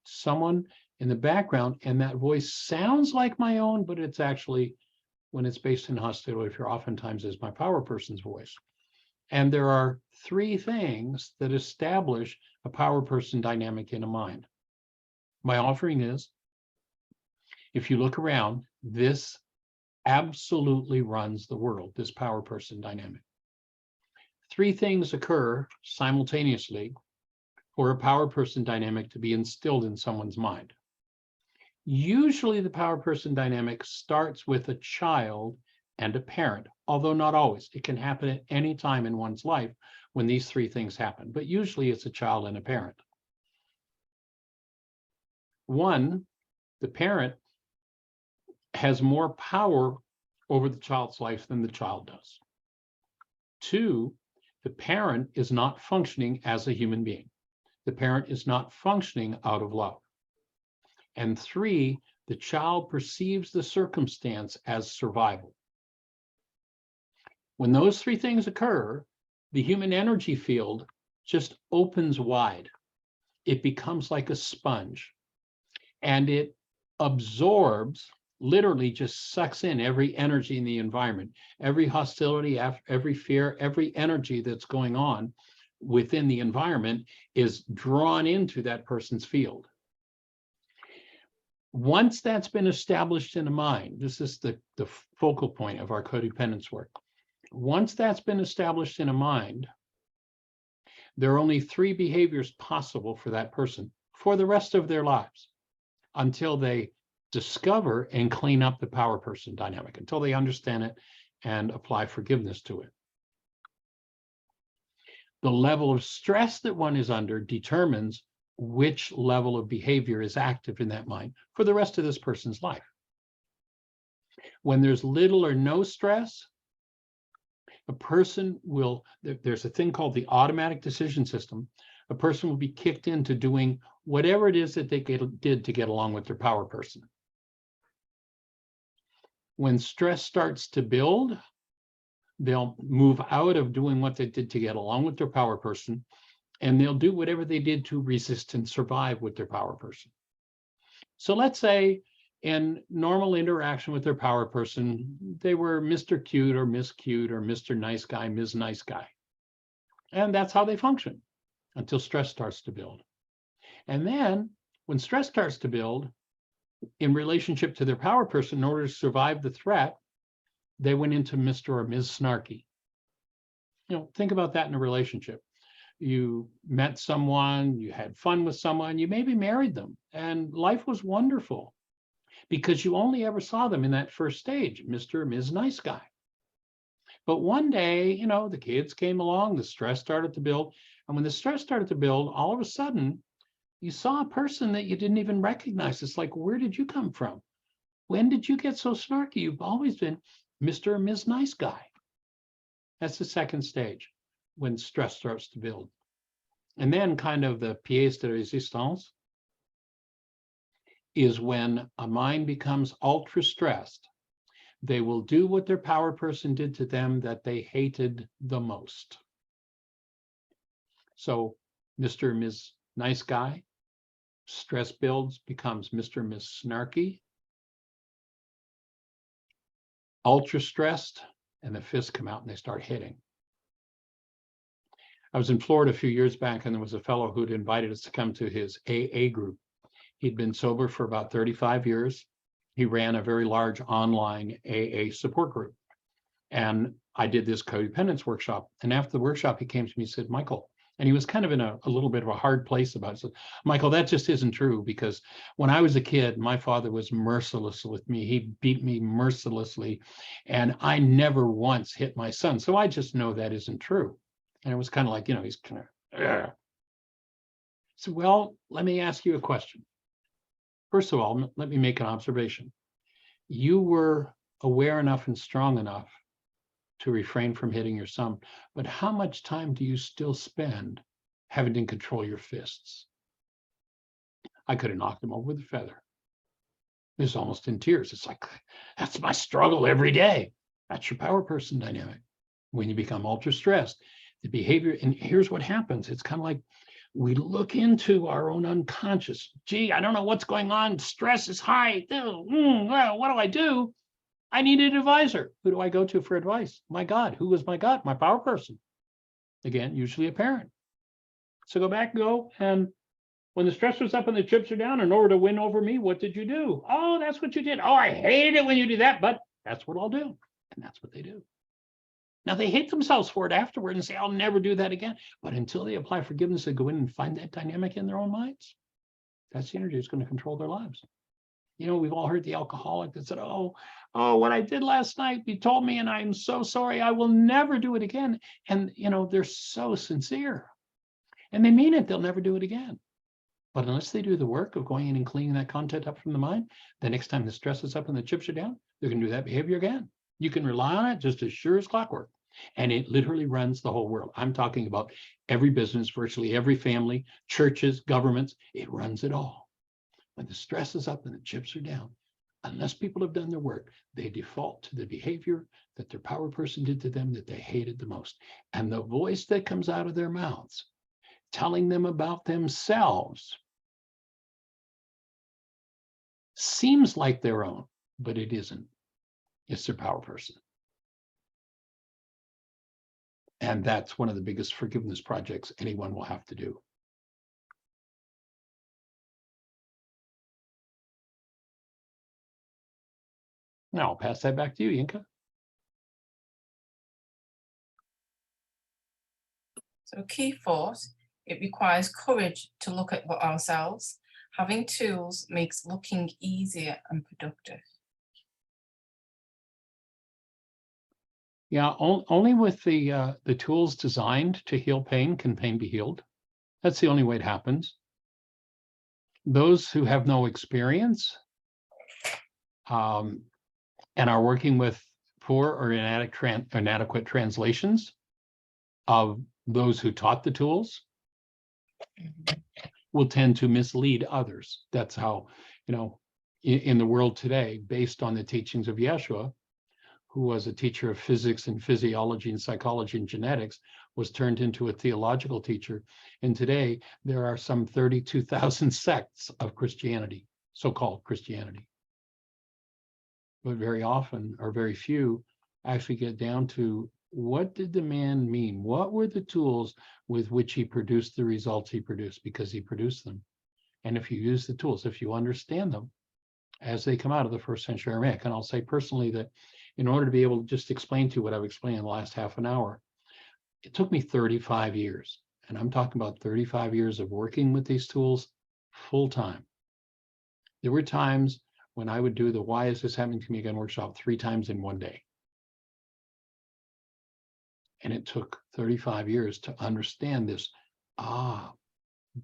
Someone in the background, and that voice sounds like my own, but it's actually, when it's based in hostility, if you're oftentimes is my power person's voice. And there are 3 things that establish a power person dynamic in a mind. My offering is, if you look around, this absolutely runs the world, this power person dynamic. 3 things occur simultaneously for a power person dynamic to be instilled in someone's mind. Usually the power person dynamic starts with a child and a parent, although not always. It can happen at any time in one's life when these 3 things happen, but usually it's a child and a parent. 1, the parent has more power over the child's life than the child does. 2, the parent is not functioning as a human being. The parent is not functioning out of love. And 3, the child perceives the circumstance as survival. When those 3 things occur, the human energy field just opens wide. It becomes like a sponge, and it absorbs, literally just sucks in every energy in the environment, every hostility, every fear, every energy that's going on within the environment is drawn into that person's field. Once that's been established in a mind, this is the focal point of our codependence work. Once that's been established in a mind, there are only 3 behaviors possible for that person for the rest of their lives until they discover and clean up the power person dynamic until they understand it and apply forgiveness to it. The level of stress that one is under determines which level of behavior is active in that mind for the rest of this person's life. When there's little or no stress, a person will, there's a thing called the automatic decision system. A person will be kicked into doing whatever it is that they did to get along with their power person. When stress starts to build, they'll move out of doing what they did to get along with their power person, and they'll do whatever they did to resist and survive with their power person. So let's say in normal interaction with their power person, they were Mr. Cute or Miss Cute or Mr. Nice Guy, Ms. Nice Guy. And that's how they function until stress starts to build. And then when stress starts to build in relationship to their power person, in order to survive the threat, they went into Mr. or Ms. Snarky. You know, think about that in a relationship. You met someone, you had fun with someone, you maybe married them, and life was wonderful because you only ever saw them in that first stage, Mr. or Ms. Nice Guy. But one day, you know, the kids came along, the stress started to build. And when the stress started to build, all of a sudden, you saw a person that you didn't even recognize. It's like, where did you come from? When did you get so snarky? You've always been Mr. or Ms. Nice Guy. That's the second stage, when stress starts to build. And then kind of the pièce de résistance is when a mind becomes ultra stressed. They will do what their power person did to them that they hated the most. So Mr. or Ms. Nice Guy, stress builds, becomes Mr. or Ms. Snarky, ultra stressed, and the fists come out and they start hitting. I was in Florida a few years back, and there was a fellow who'd invited us to come to his AA group. He'd been sober for about 35 years. He ran a very large online AA support group. And I did this codependence workshop. And after the workshop, he came to me and said, Michael, and he was kind of in a little bit of a hard place about it. So, Michael, that just isn't true, because when I was a kid, my father was merciless with me. He beat me mercilessly, and I never once hit my son. So I just know that isn't true. And it was kind of like, you know, he's kind of, so, well, let me ask you a question. First of all, let me make an observation. You were aware enough and strong enough to refrain from hitting your son, but how much time do you still spend having to control your fists? I could have knocked him over with a feather. He was almost in tears. It's like, that's my struggle every day. That's your power person dynamic. When you become ultra stressed, the behavior, and here's what happens. It's kind of like we look into our own unconscious. Gee, I don't know what's going on. Stress is high. Well, what do I do? I need an advisor. Who do I go to for advice? My God. Who is my God? My power person. Again, usually a parent. So go back, and when the stress was up and the chips are down, in order to win over me, what did you do? Oh, that's what you did. Oh, I hate it when you do that, but that's what I'll do. And that's what they do. Now, they hate themselves for it afterward and say, I'll never do that again. But until they apply forgiveness, they go in and find that dynamic in their own minds. That's the energy that's going to control their lives. You know, we've all heard the alcoholic that said, oh, what I did last night, you told me, and I'm so sorry, I will never do it again. And, you know, they're so sincere. And they mean it, they'll never do it again. But unless they do the work of going in and cleaning that content up from the mind, the next time the stress is up and the chips are down, they're going to do that behavior again. You can rely on it just as sure as clockwork. And it literally runs the whole world. I'm talking about every business, virtually every family, churches, governments. It runs it all. When the stress is up and the chips are down, unless people have done their work, they default to the behavior that their power person did to them that they hated the most. And the voice that comes out of their mouths, telling them about themselves, seems like their own, but it isn't. It's their power person. And that's one of the biggest forgiveness projects anyone will have to do. Now I'll pass that back to you, Yinka. So key force, it requires courage to look at ourselves, Having tools makes looking easier and productive. Yeah, only with the tools designed to heal pain can pain be healed. That's the only way it happens. Those who have no experience and are working with poor or inadequate translations of those who taught the tools will tend to mislead others. That's how, in the world today, based on the teachings of Yeshua, who was a teacher of physics and physiology and psychology and genetics, was turned into a theological teacher. And today there are some 32,000 sects of Christianity, so-called Christianity. But very often, or very few, actually get down to, what did the man mean? What were the tools with which he produced the results he produced? Because he produced them. And if you use the tools, if you understand them as they come out of the first century Aramaic, and I'll say personally that in order to be able to just explain to you what I've explained in the last half an hour, it took me 35 years. And I'm talking about 35 years of working with these tools full time. There were times when I would do the Why Is This Happening to Me Again workshop 3 times in one day. And it took 35 years to understand this.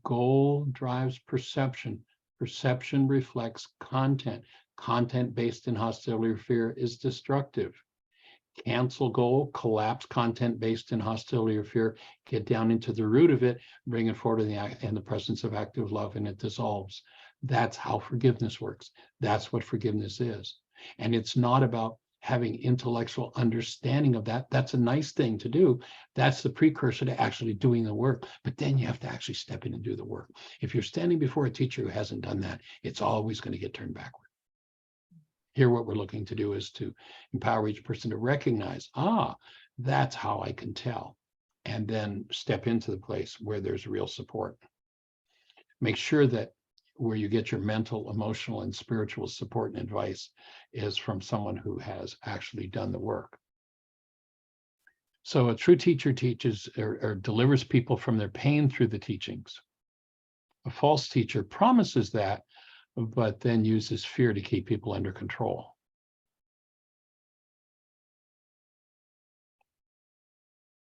Goal drives perception. Perception reflects content. Content based in hostility or fear is destructive. Cancel goal, collapse content based in hostility or fear, get down into the root of it, bring it forward in the presence of active love, and it dissolves. That's how forgiveness works. That's what forgiveness is. And it's not about having intellectual understanding of that. That's a nice thing to do. That's the precursor to actually doing the work. But then you have to actually step in and do the work. If you're standing before a teacher who hasn't done that, it's always going to get turned backward. Here, what we're looking to do is to empower each person to recognize, that's how I can tell, and then step into the place where there's real support. Make sure that where you get your mental, emotional, and spiritual support and advice is from someone who has actually done the work. So a true teacher teaches or delivers people from their pain through the teachings. A false teacher promises that, but then uses fear to keep people under control.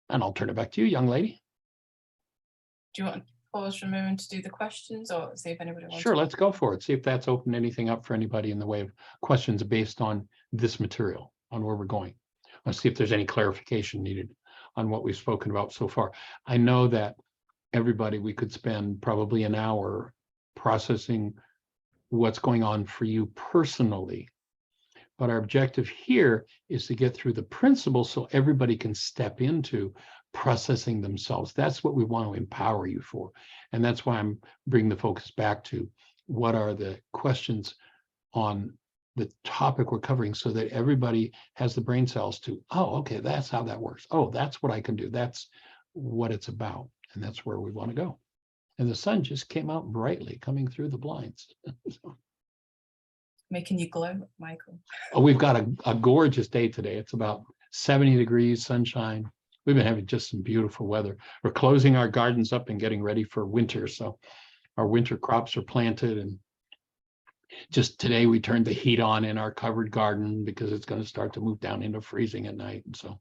And I'll turn it back to you, young lady. Do you want to pause for a moment to do the questions, or see if anybody wants? Sure, let's go for it. See if that's opened anything up for anybody in the way of questions based on this material, on where we're going. Let's see if there's any clarification needed on what we've spoken about so far. I know that everybody, we could spend probably an hour processing what's going on for you personally. But our objective here is to get through the principles so everybody can step into processing themselves. That's what we want to empower you for. And that's why I'm bringing the focus back to what are the questions on the topic we're covering, so that everybody has the brain cells to, okay, that's how that works. That's what I can do. That's what it's about. And that's where we want to go. And the sun just came out brightly coming through the blinds. Making you glow, Michael. We've got a gorgeous day today. It's about 70 degrees, sunshine. We've been having just some beautiful weather. We're closing our gardens up and getting ready for winter. So our winter crops are planted, and just today we turned the heat on in our covered garden because it's going to start to move down into freezing at night. And so.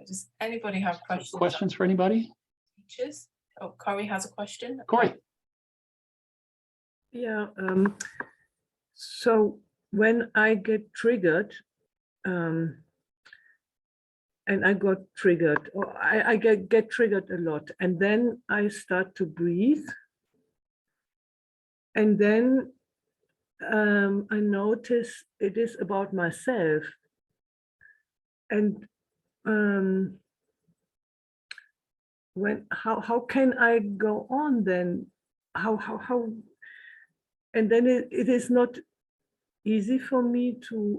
Does anybody have questions? Questions for anybody? Teachers? Corey has a question. Corey. Yeah. So when I get triggered, and I got triggered, or I get triggered a lot, and then I start to breathe, and then I notice it is about myself, and how can I go on then? How and then it is not easy for me to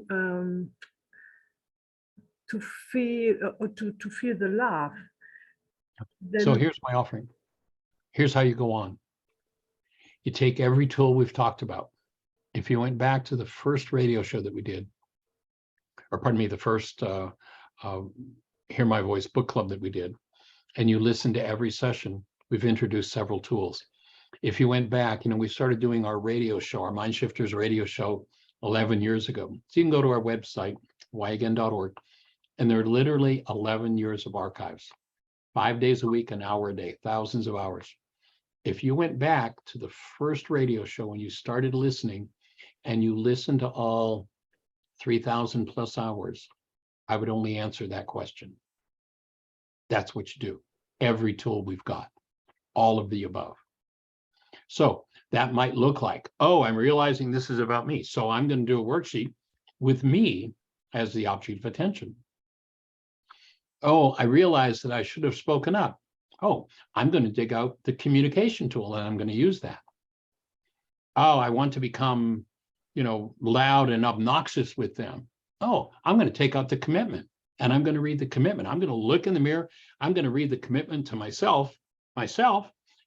feel or to feel the love. Then, so here's my offering. Here's how you go on. You take every tool we've talked about. If you went back to the first radio show that we did, or pardon me, the first Hear My Voice book club that we did, and you listen to every session, we've introduced several tools. If you went back, we started doing our radio show, our Mind Shifters radio show 11 years ago. So you can go to our website, whyagain.org, and there are literally 11 years of archives, 5 days a week, an hour a day, thousands of hours. If you went back to the first radio show when you started listening and you listened to all 3,000 plus hours, I would only answer that question. That's what you do. Every tool we've got, all of the above. So that might look like, oh, I'm realizing this is about me. So I'm going to do a worksheet with me as the object of attention. Oh, I realized that I should have spoken up. Oh, I'm going to dig out the communication tool and I'm going to use that. Oh, I want to become, loud and obnoxious with them. Oh, I'm going to take out the commitment and I'm going to read the commitment. I'm going to look in the mirror. I'm going to read the commitment to myself,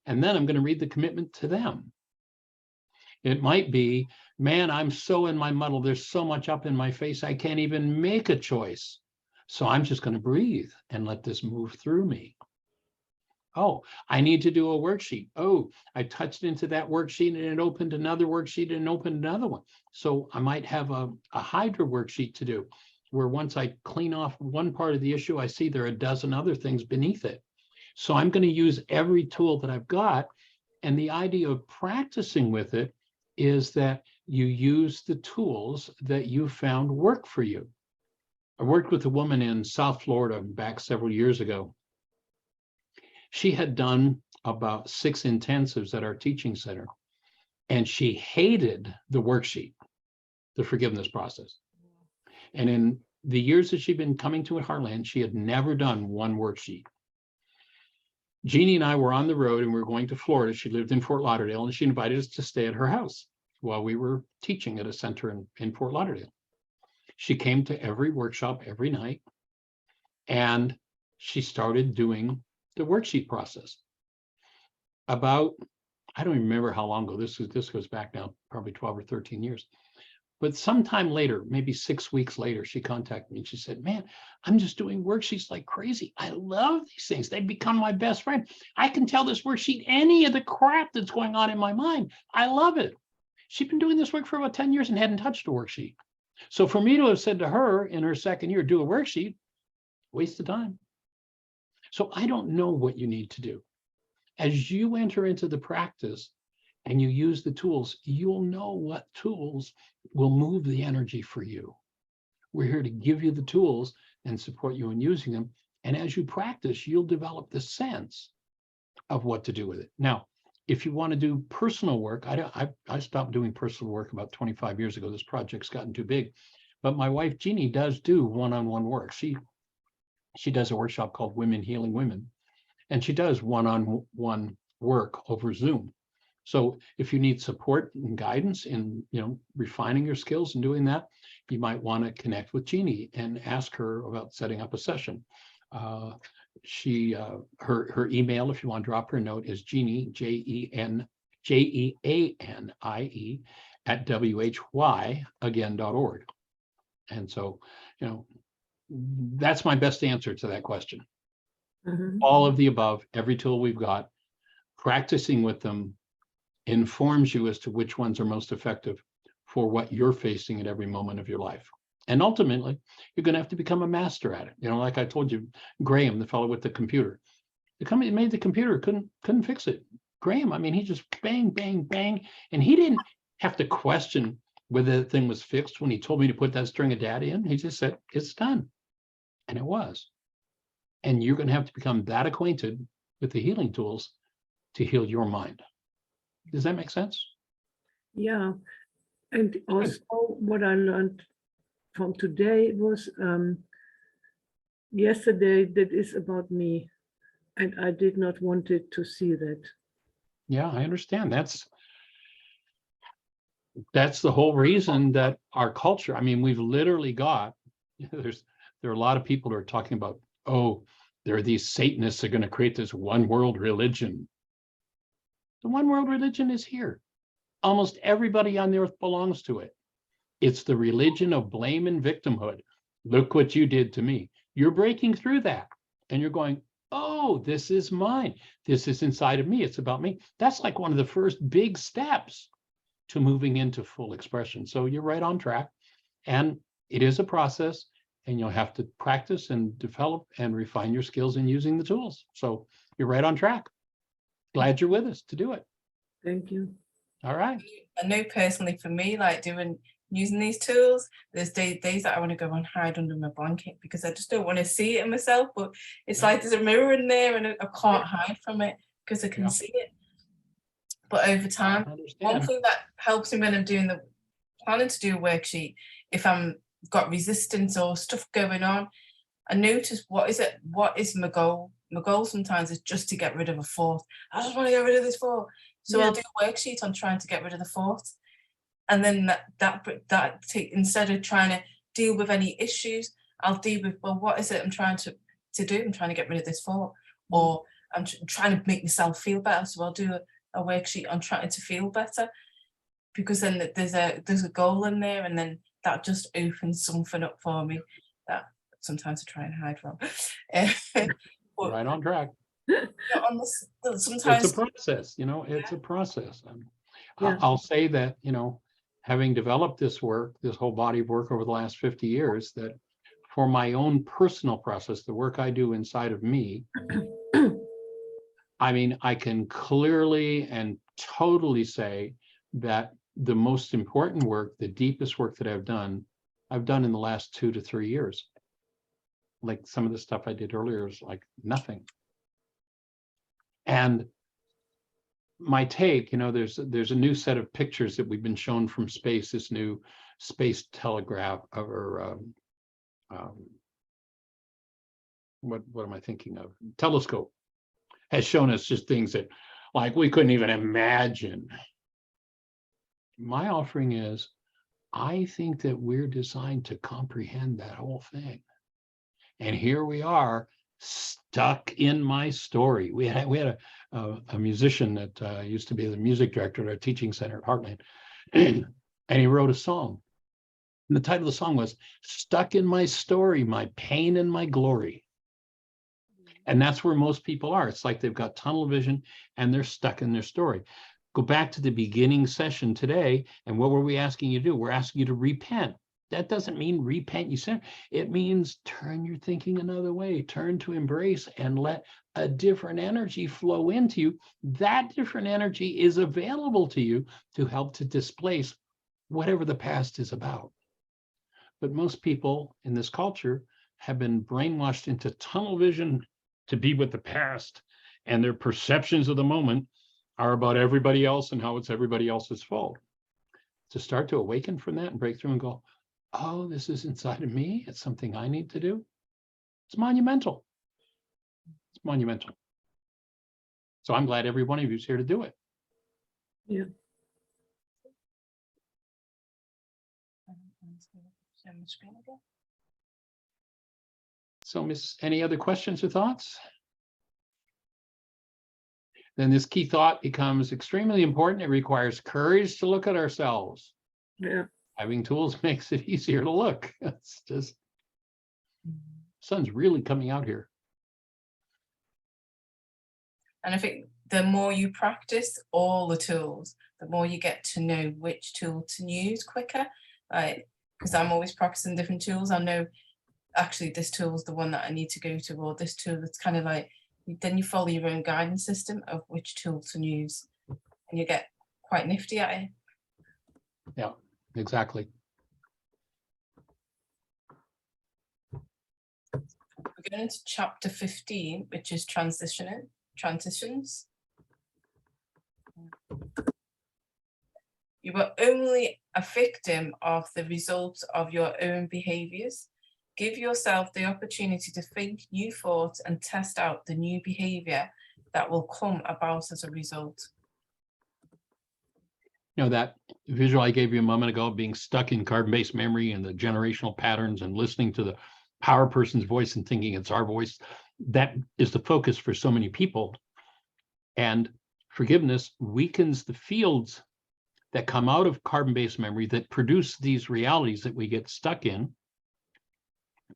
and then I'm going to read the commitment to them. It might be, man, I'm so in my muddle. There's so much up in my face. I can't even make a choice. So I'm just going to breathe and let this move through me. Oh, I need to do a worksheet. Oh, I touched into that worksheet and it opened another worksheet and opened another one. So I might have a Hydra worksheet to do, where once I clean off one part of the issue, I see there are a dozen other things beneath it. So I'm going to use every tool that I've got. And the idea of practicing with it is that you use the tools that you found work for you. I worked with a woman in South Florida back several years ago. She had done about 6 intensives at our teaching center, and she hated the worksheet, the forgiveness process. And in the years that she'd been coming to Heartland, she had never done one worksheet. Jeannie and I were on the road and we were going to Florida. She lived in Fort Lauderdale, and she invited us to stay at her house while we were teaching at a center in Fort Lauderdale. She came to every workshop every night, and she started doing the worksheet process. About, I don't remember how long ago, this goes back now, probably 12 or 13 years. But sometime later, maybe 6 weeks later, she contacted me and she said, man, I'm just doing worksheets like crazy. I love these things. They've become my best friend. I can tell this worksheet any of the crap that's going on in my mind. I love it. She'd been doing this work for about 10 years and hadn't touched a worksheet. So for me to have said to her in her second year, do a worksheet, waste of time. So I don't know what you need to do. As you enter into the practice and you use the tools, you'll know what tools will move the energy for you. We're here to give you the tools and support you in using them. And as you practice, you'll develop the sense of what to do with it. Now, if you want to do personal work, I stopped doing personal work about 25 years ago. This project's gotten too big. But my wife, Jeannie, does do one-on-one work. She does a workshop called Women Healing Women, and she does one-on-one work over Zoom. So if you need support and guidance in refining your skills and doing that, you might want to connect with Jeannie and ask her about setting up a session. Her email, if you want to drop her a note, is Jeannie, Jeannie at whyagain.org. And so, that's my best answer to that question. Mm-hmm. All of the above, every tool we've got, practicing with them informs you as to which ones are most effective for what you're facing at every moment of your life. And ultimately, you're going to have to become a master at it. Like I told you, Graham, the fellow with the computer, the company that made the computer couldn't fix it. Graham, he just bang, bang, bang. And he didn't have to question whether the thing was fixed when he told me to put that string of data in. He just said, it's done. And it was. And you're going to have to become that acquainted with the healing tools to heal your mind. Does that make sense? Yeah. And also what I learned from today was yesterday, that is about me. And I did not want it to see that. Yeah, I understand. That's the whole reason that our culture, we've literally got, there are a lot of people who are talking about, oh, there are these Satanists that are going to create this one world religion. The one world religion is here. Almost everybody on the earth belongs to it. It's the religion of blame and victimhood. Look what you did to me. You're breaking through that. And you're going, oh, oh, this is mine. This is inside of me. It's about me. That's like one of the first big steps to moving into full expression. So you're right on track. And it is a process, and you'll have to practice and develop and refine your skills in using the tools. So you're right on track. Glad you're with us to do it. Thank you. All right. I know personally for me, like using these tools, there's days that I want to go and hide under my blanket because I just don't want to see it in myself. But it's like there's a mirror in there and I can't hide from it because I can see it. But over time, one thing that helps me when I'm planning to do a worksheet, if I'm got resistance or stuff going on, I notice what is my goal. My goal sometimes is just to get rid of a thought. I just want to get rid of this thought. So I'll do a worksheet on trying to get rid of the thought. And then instead of trying to deal with any issues, I'll deal with, well, what is it I'm trying to do? I'm trying to get rid of this thought, or I'm trying to make myself feel better. So I'll do a worksheet on trying to feel better, because then there's a goal in there, and then that just opens something up for me that sometimes I try and hide from. But right on track. Sometimes it's a process, it's a process. I'll say that, having developed this whole body of work over the last 50 years, that for my own personal process, the work I do inside of me, I mean, I can clearly and totally say that the most important work, the deepest work that I've done in the last 2 to 3 years. Like some of the stuff I did earlier is like nothing. And my take, there's a new set of pictures that we've been shown from space, this new space telegraph, or what am I thinking of? Telescope has shown us just things that like we couldn't even imagine. My offering is, I think that we're designed to comprehend that whole thing. And here we are, stuck in my story. We had a musician that used to be the music director at our teaching center at Heartland, and he wrote a song. And the title of the song was "Stuck in My Story, My Pain and My Glory." And that's where most people are. It's like they've got tunnel vision and they're stuck in their story. Go back to the beginning session today, and what were we asking you to do? We're asking you to repent. That doesn't mean repent, you sin. It means turn your thinking another way, turn to embrace and let a different energy flow into you. That different energy is available to you to help to displace whatever the past is about. But most people in this culture have been brainwashed into tunnel vision to be with the past, and their perceptions of the moment are about everybody else and how it's everybody else's fault. To start to awaken from that and break through and go, oh, this is inside of me. It's something I need to do. It's monumental. It's monumental. So I'm glad every one of you is here to do it. Yeah. So, Miss, any other questions or thoughts? Then this key thought becomes extremely important. It requires courage to look at ourselves. Yeah. Having tools makes it easier to look. It's just, sun's really coming out here. And I think the more you practice all the tools, the more you get to know which tool to use quicker. Because I'm always practicing different tools. I know actually this tool is the one that I need to go to, or this tool. It's kind of like, then you follow your own guidance system of which tool to use, and you get quite nifty at it. Yeah, exactly. We're going into chapter 15, which is transitions. You are only a victim of the results of your own behaviors. Give yourself the opportunity to think new thoughts and test out the new behavior that will come about as a result. That visual I gave you a moment ago, being stuck in carbon-based memory and the generational patterns and listening to the power person's voice and thinking it's our voice, that is the focus for so many people. And forgiveness weakens the fields that come out of carbon-based memory that produce these realities that we get stuck in.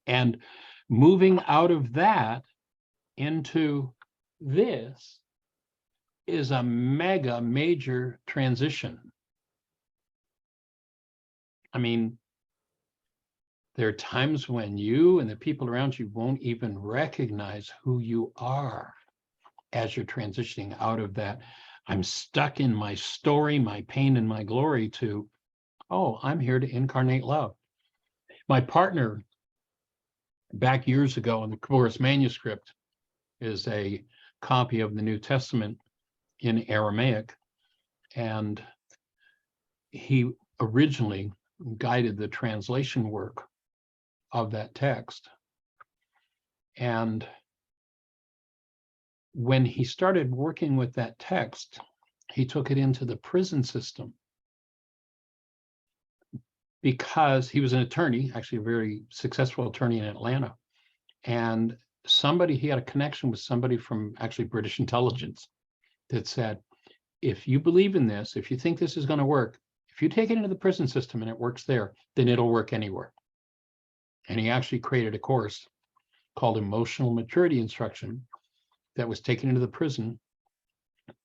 And moving out of that into this is a mega major transition. I mean, there are times when you and the people around you won't even recognize who you are as you're transitioning out of that. I'm stuck in my story, my pain and my glory, to, oh, I'm here to incarnate love. My partner back years ago in the Chorus manuscript is a copy of the New Testament in Aramaic. And he originally guided the translation work of that text. And when he started working with that text, he took it into the prison system because he was an attorney, actually a very successful attorney in Atlanta. And he had a connection with somebody from actually British intelligence that said, if you believe in this, if you think this is going to work, if you take it into the prison system and it works there, then it'll work anywhere. And he actually created a course called Emotional Maturity Instruction that was taken into the prison,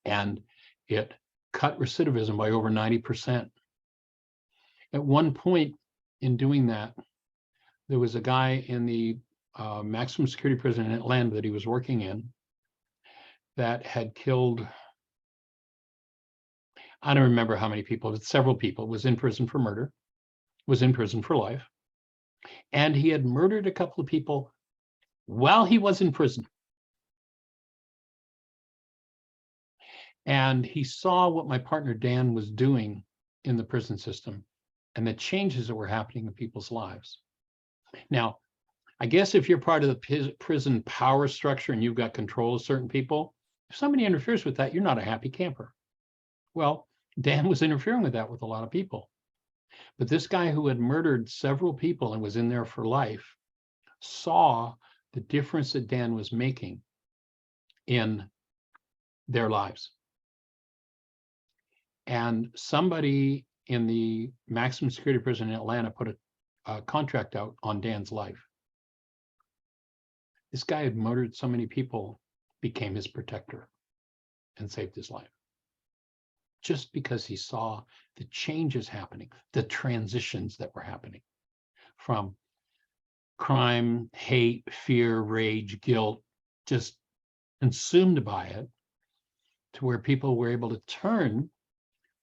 and it cut recidivism by over 90%. At one point in doing that, there was a guy in the maximum security prison in Atlanta that he was working in that had killed, I don't remember how many people, but several people, was in prison for murder, was in prison for life. And he had murdered a couple of people while he was in prison. And he saw what my partner Dan was doing in the prison system and the changes that were happening in people's lives. Now, I guess if you're part of the prison power structure and you've got control of certain people, if somebody interferes with that, you're not a happy camper. Well, Dan was interfering with that with a lot of people. But this guy who had murdered several people and was in there for life saw the difference that Dan was making in their lives. And somebody in the maximum security prison in Atlanta put a contract out on Dan's life. This guy had murdered so many people, became his protector and saved his life. Just because he saw the changes happening, the transitions that were happening from crime, hate, fear, rage, guilt, just consumed by it, to where people were able to turn,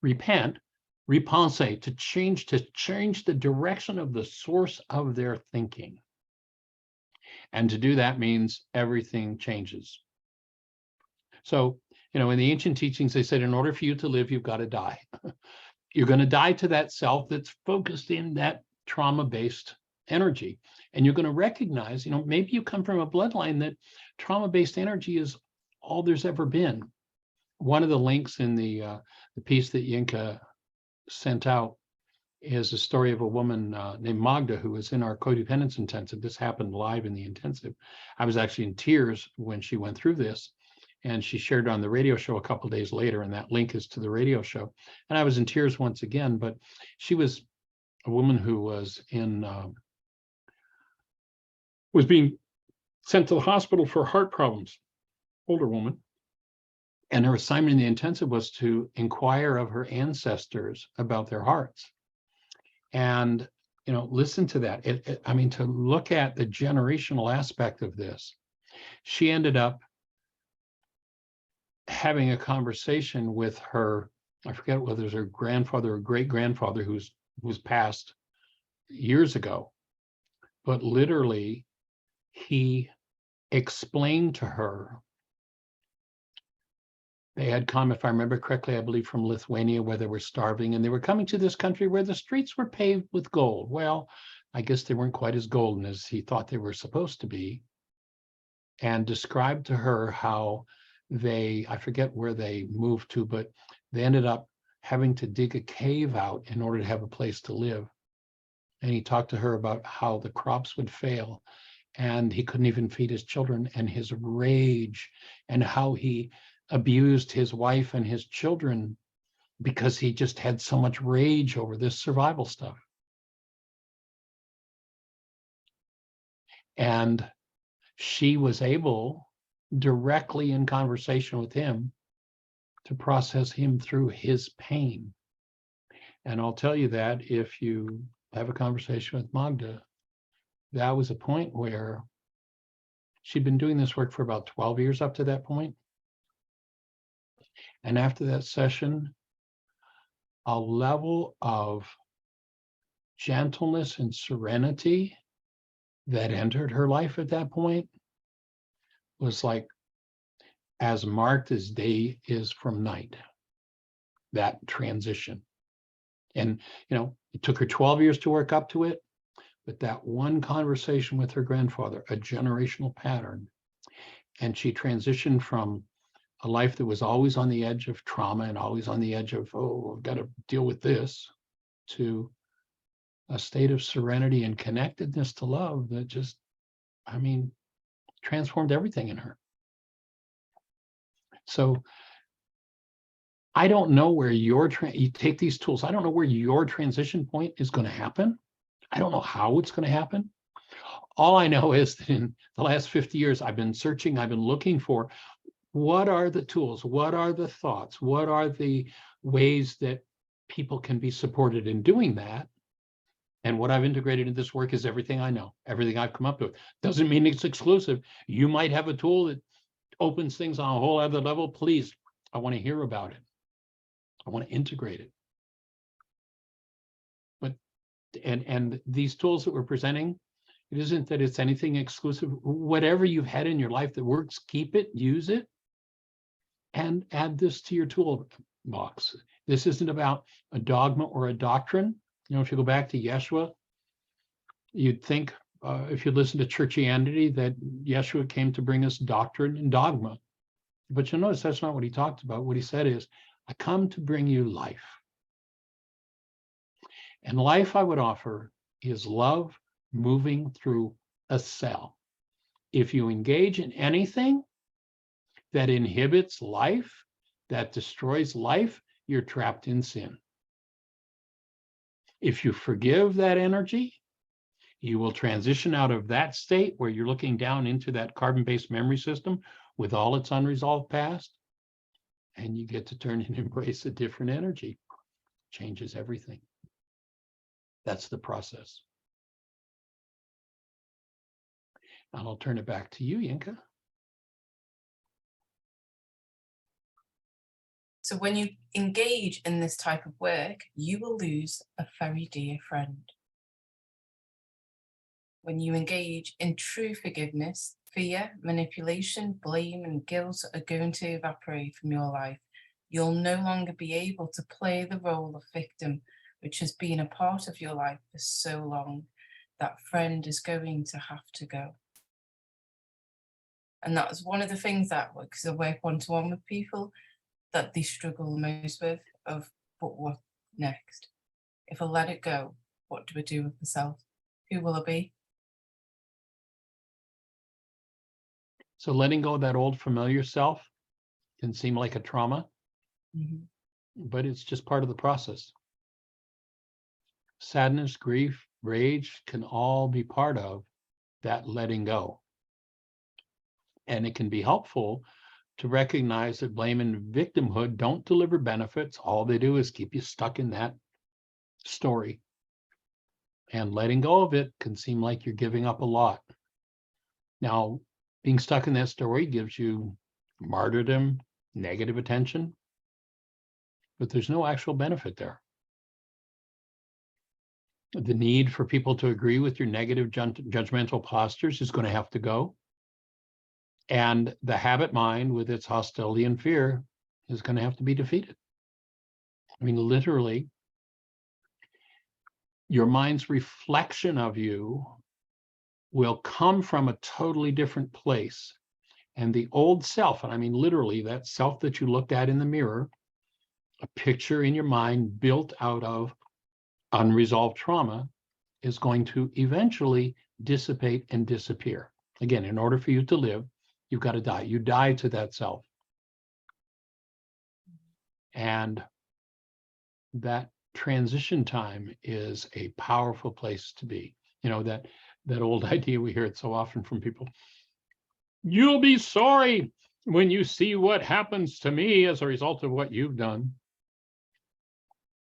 repent, repense, to change the direction of the source of their thinking. And to do that means everything changes. So, in the ancient teachings, they said, in order for you to live, you've got to die. You're going to die to that self that's focused in that trauma-based energy. And you're going to recognize, maybe you come from a bloodline that trauma-based energy is all there's ever been. One of the links in the piece that Yinka sent out is a story of a woman named Magda who was in our codependence intensive. This happened live in the intensive. I was actually in tears when she went through this, and she shared it on the radio show a couple of days later, and that link is to the radio show. And I was in tears once again, but she was a woman who was being sent to the hospital for heart problems, older woman. And her assignment in the intensive was to inquire of her ancestors about their hearts. And, listen to that. To look at the generational aspect of this, she ended up having a conversation with her, I forget whether it was her grandfather or great-grandfather who's passed years ago, but literally he explained to her. They had come, if I remember correctly, I believe from Lithuania, where they were starving, and they were coming to this country where the streets were paved with gold. Well, I guess they weren't quite as golden as he thought they were supposed to be, and described to her how I forget where they moved to, but they ended up having to dig a cave out in order to have a place to live. And he talked to her about how the crops would fail, and he couldn't even feed his children, and his rage, and how he abused his wife and his children because he just had so much rage over this survival stuff. And she was able directly in conversation with him to process him through his pain. And I'll tell you that if you have a conversation with Magda, that was a point where she'd been doing this work for about 12 years up to that point. And after that session, a level of gentleness and serenity that entered her life at that point was like as marked as day is from night, that transition. And, it took her 12 years to work up to it, but that one conversation with her grandfather, a generational pattern, and she transitioned from a life that was always on the edge of trauma and always on the edge of, oh, I've got to deal with this, to a state of serenity and connectedness to love that just, transformed everything in her. So I don't know where you take these tools. I don't know where your transition point is going to happen. I don't know how it's going to happen. All I know is that in the last 50 years, I've been searching, I've been looking for what are the tools, what are the thoughts, what are the ways that people can be supported in doing that. And what I've integrated in this work is everything I know, everything I've come up with. Doesn't mean it's exclusive. You might have a tool that opens things on a whole other level. Please, I want to hear about it. I want to integrate it. But and these tools that we're presenting, it isn't that it's anything exclusive. Whatever you've had in your life that works, keep it, use it, and add this to your toolbox. This isn't about a dogma or a doctrine. If you go back to Yeshua, you'd think, if you listen to churchianity, that Yeshua came to bring us doctrine and dogma. But you'll notice that's not what he talked about. What he said is, I come to bring you life. And life I would offer is love moving through a cell. If you engage in anything that inhibits life, that destroys life, you're trapped in sin. If you forgive that energy, you will transition out of that state where you're looking down into that carbon-based memory system with all its unresolved past, and you get to turn and embrace a different energy. Changes everything. That's the process. And I'll turn it back to you, Yinka. So when you engage in this type of work, you will lose a very dear friend. When you engage in true forgiveness, fear, manipulation, blame, and guilt are going to evaporate from your life. You'll no longer be able to play the role of victim, which has been a part of your life for so long. That friend is going to have to go. And that's one of the things that, because I work one-to-one with people, that they struggle the most with, but what next? If I let it go, what do I do with myself? Who will I be? So letting go of that old familiar self can seem like a trauma, but it's just part of the process. Sadness, grief, rage can all be part of that letting go. And it can be helpful to recognize that blame and victimhood don't deliver benefits. All they do is keep you stuck in that story. And letting go of it can seem like you're giving up a lot. Now, being stuck in that story gives you martyrdom, negative attention, but there's no actual benefit there. The need for people to agree with your negative judgmental postures is going to have to go. And the habit mind with its hostility and fear is going to have to be defeated. I mean, literally, your mind's reflection of you will come from a totally different place. And the old self, and I mean literally that self that you looked at in the mirror, a picture in your mind built out of unresolved trauma, is going to eventually dissipate and disappear. Again, in order for you to live, you've got to die. You die to that self. And that transition time is a powerful place to be. That old idea, we hear it so often from people. You'll be sorry when you see what happens to me as a result of what you've done.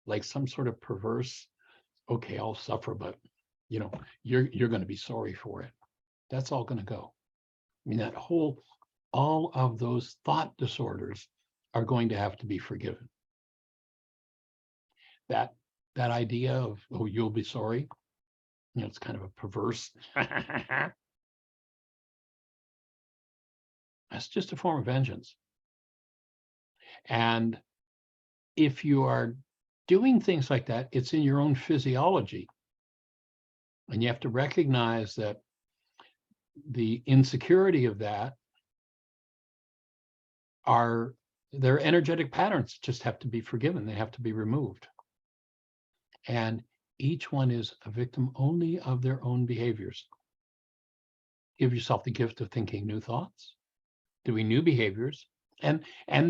Like some sort of perverse, okay, I'll suffer, but you know, you're going to be sorry for it. That's all going to go. I mean, all of those thought disorders are going to have to be forgiven. That idea of, oh, you'll be sorry, you know, it's kind of a perverse. That's just a form of vengeance. And if you are doing things like that, it's in your own physiology. And you have to recognize that the insecurity of that their energetic patterns just have to be forgiven. They have to be removed. And each one is a victim only of their own behaviors. Give yourself the gift of thinking new thoughts, doing new behaviors, and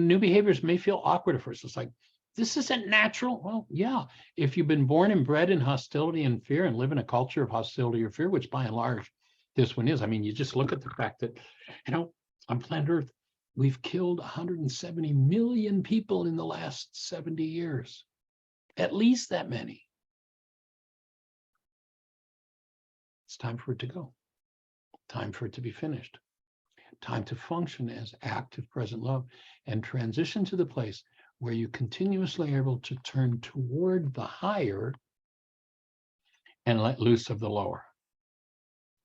new behaviors may feel awkward at first. It's like, this isn't natural. Well, yeah, if you've been born and bred in hostility and fear and live in a culture of hostility or fear, which by and large this one is. I mean, you just look at the fact that, you know, on planet Earth, we've killed 170 million people in the last 70 years, at least that many. It's time for it to go. Time for it to be finished. Time to function as active present love and transition to the place where you continuously are able to turn toward the higher and let loose of the lower.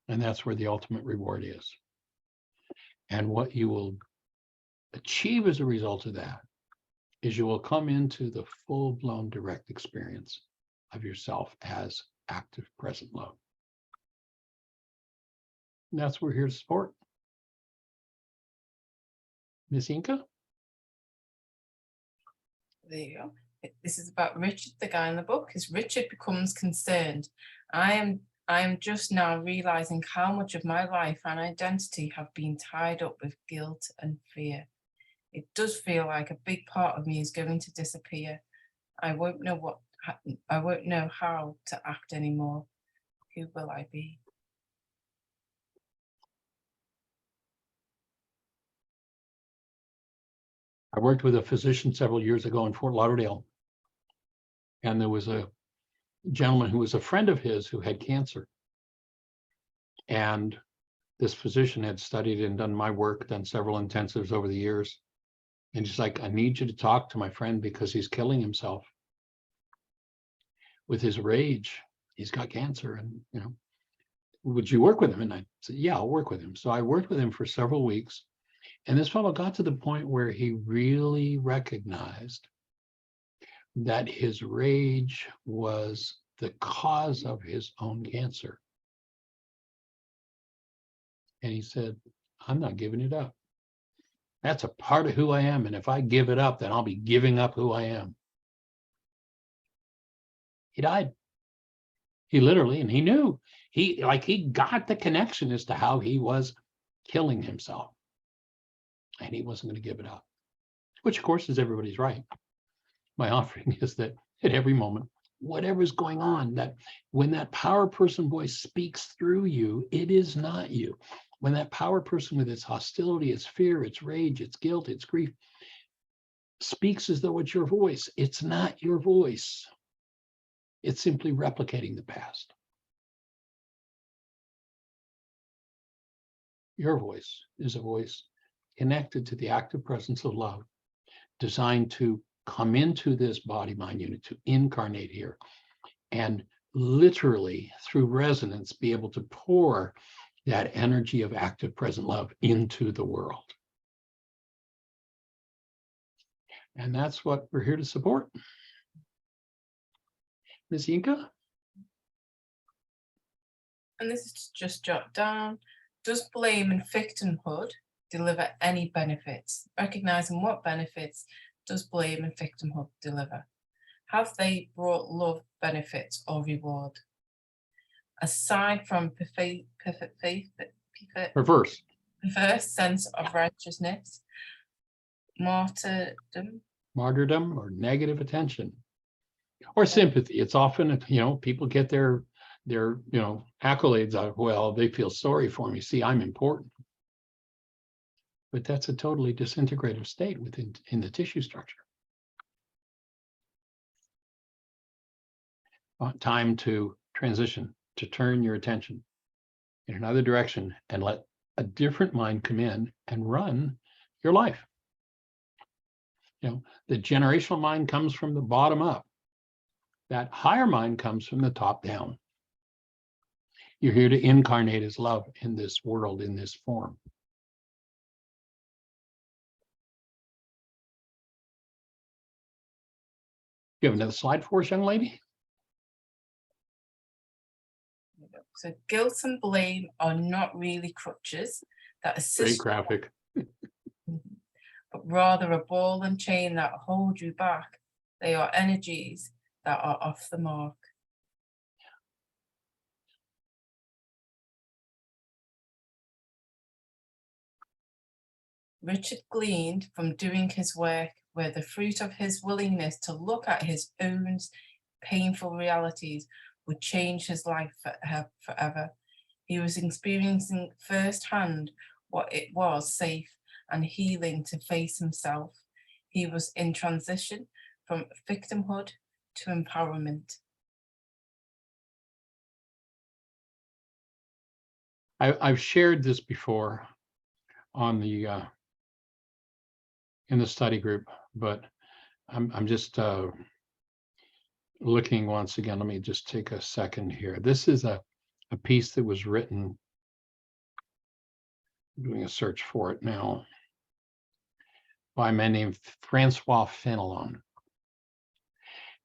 And that's where the ultimate reward is. And what you will achieve as a result of that is you will come into the full-blown direct experience of yourself as active present love. And that's what we're here to support. Miss Inca? There you go. This is about Richard, the guy in the book. As Richard becomes concerned, I am just now realizing how much of my life and identity have been tied up with guilt and fear. It does feel like a big part of me is going to disappear. I won't know how to act anymore. Who will I be? I worked with a physician several years ago in Fort Lauderdale, and there was a gentleman who was a friend of his who had cancer. And this physician had studied and done my work, done several intensives over the years. And he's like, I need you to talk to my friend because he's killing himself with his rage. He's got cancer, and, you know, would you work with him? And I said, yeah, I'll work with him. So I worked with him for several weeks. And this fellow got to the point where he really recognized that his rage was the cause of his own cancer. And he said, I'm not giving it up. That's a part of who I am. And if I give it up, then I'll be giving up who I am. He died. He literally, and he knew, he got the connection as to how he was killing himself. And he wasn't going to give it up, which of course is everybody's right. My offering is that at every moment, whatever's going on, that when that power person voice speaks through you, it is not you. When that power person with its hostility, its fear, its rage, its guilt, its grief speaks as though it's your voice, it's not your voice. It's simply replicating the past. Your voice is a voice connected to the active presence of love, designed to come into this body-mind unit, to incarnate here, and literally through resonance be able to pour that energy of active present love into the world. And that's what we're here to support. Ms. Inca? And this is just jot down. Does blame and victimhood deliver any benefits? Recognizing what benefits does blame and victimhood deliver? Have they brought love, benefits, or reward? Aside from Perverse sense of righteousness, martyrdom or negative attention or sympathy. It's often, you know, people get their you know, accolades out of, well, they feel sorry for me. See, I'm important. but that's a totally disintegrative state in the tissue structure. Time to transition, to turn your attention in another direction and let a different mind come in and run your life. You know, the generational mind comes from the bottom up. That higher mind comes from the top down. You're here to incarnate as love in this world, in this form. You have another slide for us, young lady? So guilt and blame are not really crutches that assist, Great graphic. but rather a ball and chain that hold you back. They are energies that are off the mark. Richard gleaned from doing his work where the fruit of his willingness to look at his own painful realities would change his life forever. He was experiencing firsthand what it was safe and healing to face himself. He was in transition from victimhood to empowerment. I've shared this before on the in the study group, but I'm just looking once again. Let me just take a second here. This is a piece that was written, I'm doing a search for it now, by a man named Francois Fenelon.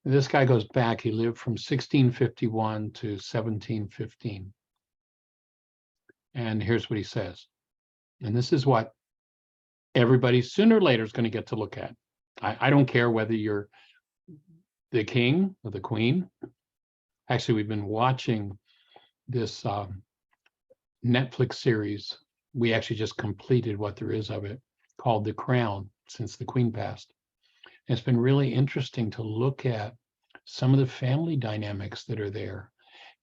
This guy goes back, he lived from 1651 to 1715. And here's what he says. And this is what everybody sooner or later is going to get to look at. I don't care whether you're the king or the queen. Actually, we've been watching this Netflix series. We actually just completed what there is of it, called The Crown, since the queen passed. And it's been really interesting to look at some of the family dynamics that are there.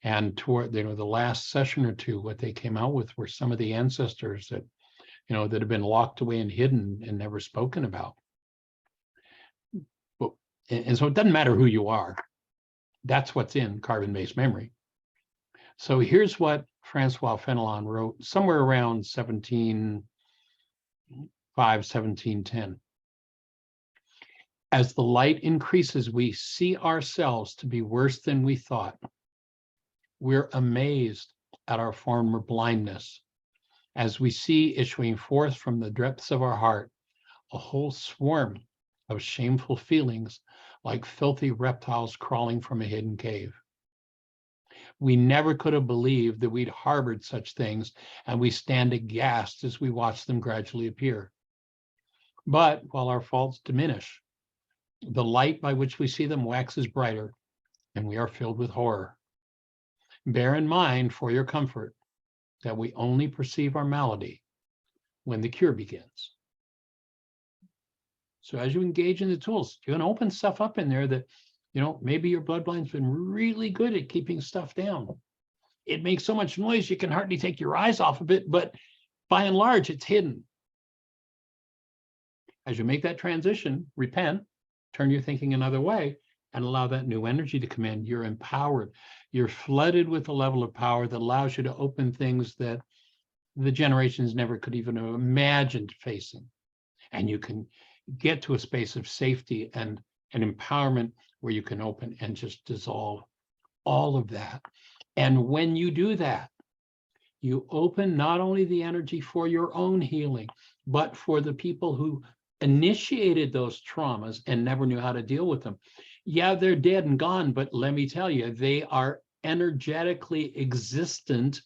And toward, you know, the last session or two, what they came out with were some of the ancestors that, you know, that have been locked away and hidden and never spoken about. But, and so it doesn't matter who you are. That's what's in carbon-based memory. So here's what Francois Fenelon wrote somewhere around 1705, 1710. As the light increases, we see ourselves to be worse than we thought. We're amazed at our former blindness as we see issuing forth from the depths of our heart a whole swarm of shameful feelings like filthy reptiles crawling from a hidden cave. We never could have believed that we'd harbored such things, and we stand aghast as we watch them gradually appear. But while our faults diminish, the light by which we see them waxes brighter, and we are filled with horror. Bear in mind, for your comfort, that we only perceive our malady when the cure begins. So as you engage in the tools, you're going to open stuff up in there that, you know, maybe your bloodline's been really good at keeping stuff down. It makes so much noise you can hardly take your eyes off of it, but by and large, it's hidden. As you make that transition, repent, turn your thinking another way, and allow that new energy to come in. You're empowered. You're flooded with a level of power that allows you to open things that the generations never could even have imagined facing. And you can get to a space of safety and empowerment where you can open and just dissolve all of that. And when you do that, you open not only the energy for your own healing, but for the people who initiated those traumas and never knew how to deal with them. Yeah, they're dead and gone, but let me tell you, they are energetically existent,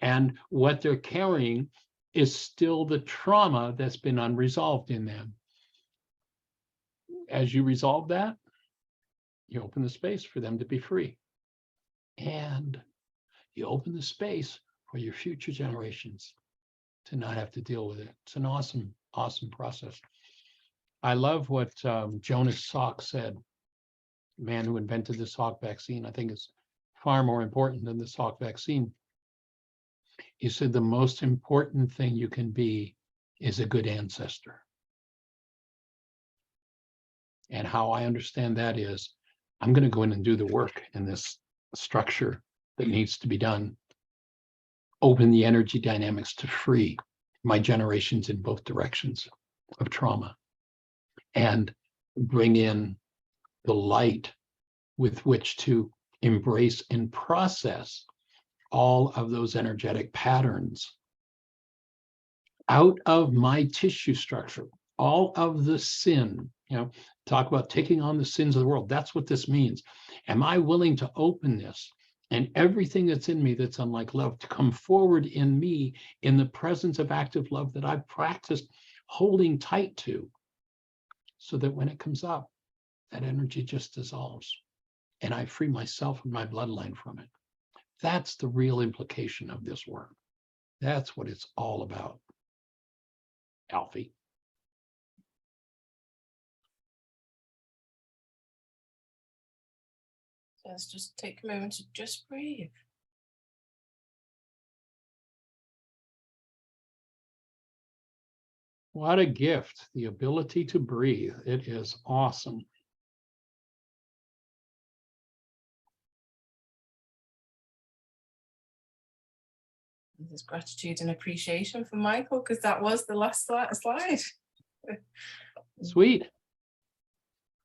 and what they're carrying is still the trauma that's been unresolved in them. As you resolve that, you open the space for them to be free. And you open the space for your future generations to not have to deal with it. It's an awesome, awesome process. I love what Jonas Salk said, the man who invented the Salk vaccine. I think it's far more important than the Salk vaccine. He said the most important thing you can be is a good ancestor. And how I understand that is, I'm going to go in and do the work in this structure that needs to be done. Open the energy dynamics to free my generations in both directions of trauma, and bring in the light with which to embrace and process all of those energetic patterns out of my tissue structure, all of the sin, talk about taking on the sins of the world. That's what this means. Am I willing to open this and everything that's in me that's unlike love to come forward in me in the presence of active love that I've practiced holding tight to, so that when it comes up, that energy just dissolves and I free myself and my bloodline from it. That's the real implication of this work. That's what it's all about. Alfie. Let's just take a moment to just breathe. What a gift, the ability to breathe. It is awesome. There's gratitude and appreciation for Michael, because that was the last slide. Sweet.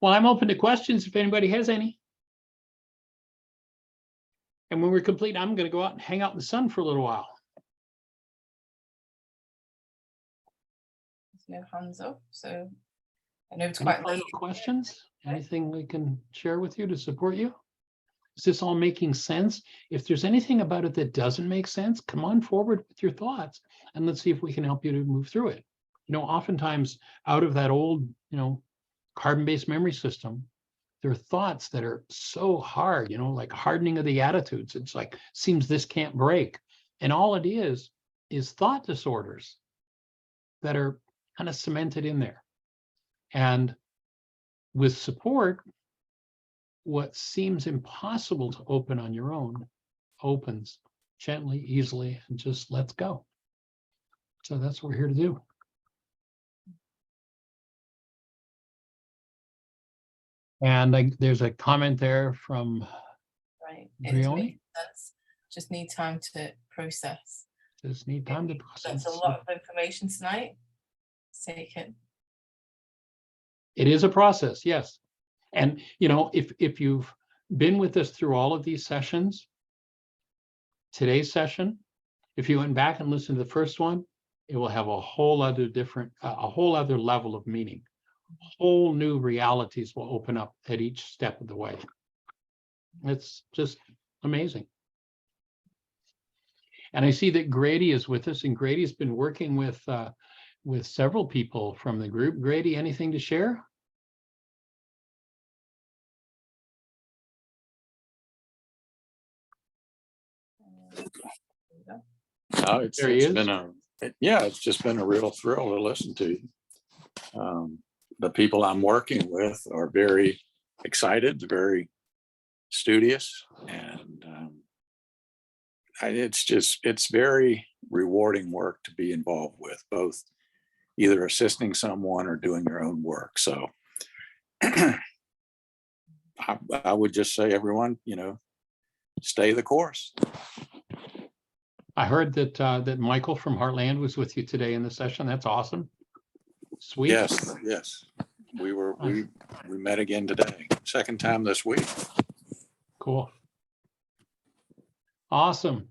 Well, I'm open to questions if anybody has any. And when we're complete, I'm going to go out and hang out in the sun for a little while. There's no hands up, so I know it's Any quite late. final questions? Anything we can share with you to support you? Is this all making sense? If there's anything about it that doesn't make sense, come on forward with your thoughts and let's see if we can help you to move through it. Oftentimes out of that old, carbon-based memory system, there are thoughts that are so hard, like hardening of the attitudes. It's like, seems this can't break. And all it is thought disorders that are kind of cemented in there. And with support, what seems impossible to open on your own opens gently, easily, and just lets go. So that's what we're here to do. And there's a comment there from Right. Brioni. Just need time to process. Just need time to process. That's a lot of information tonight. Take it. It is a process, yes. And if you've been with us through all of these sessions, today's session, if you went back and listened to the first one, it will have a whole other level of meaning. Whole new realities will open up at each step of the way. It's just amazing. And I see that Grady is with us, and Grady's been working with several people from the group. Grady, anything to share? It's just been a real thrill to listen to. The people I'm working with are very excited, very studious, and it's very rewarding work to be involved with, both either assisting someone or doing your own work. So I would just say, everyone, stay the course. I heard that Michael from Heartland was with you today in the session. That's awesome. Sweet. Yes. We met again today. Second time this week. Cool. Awesome.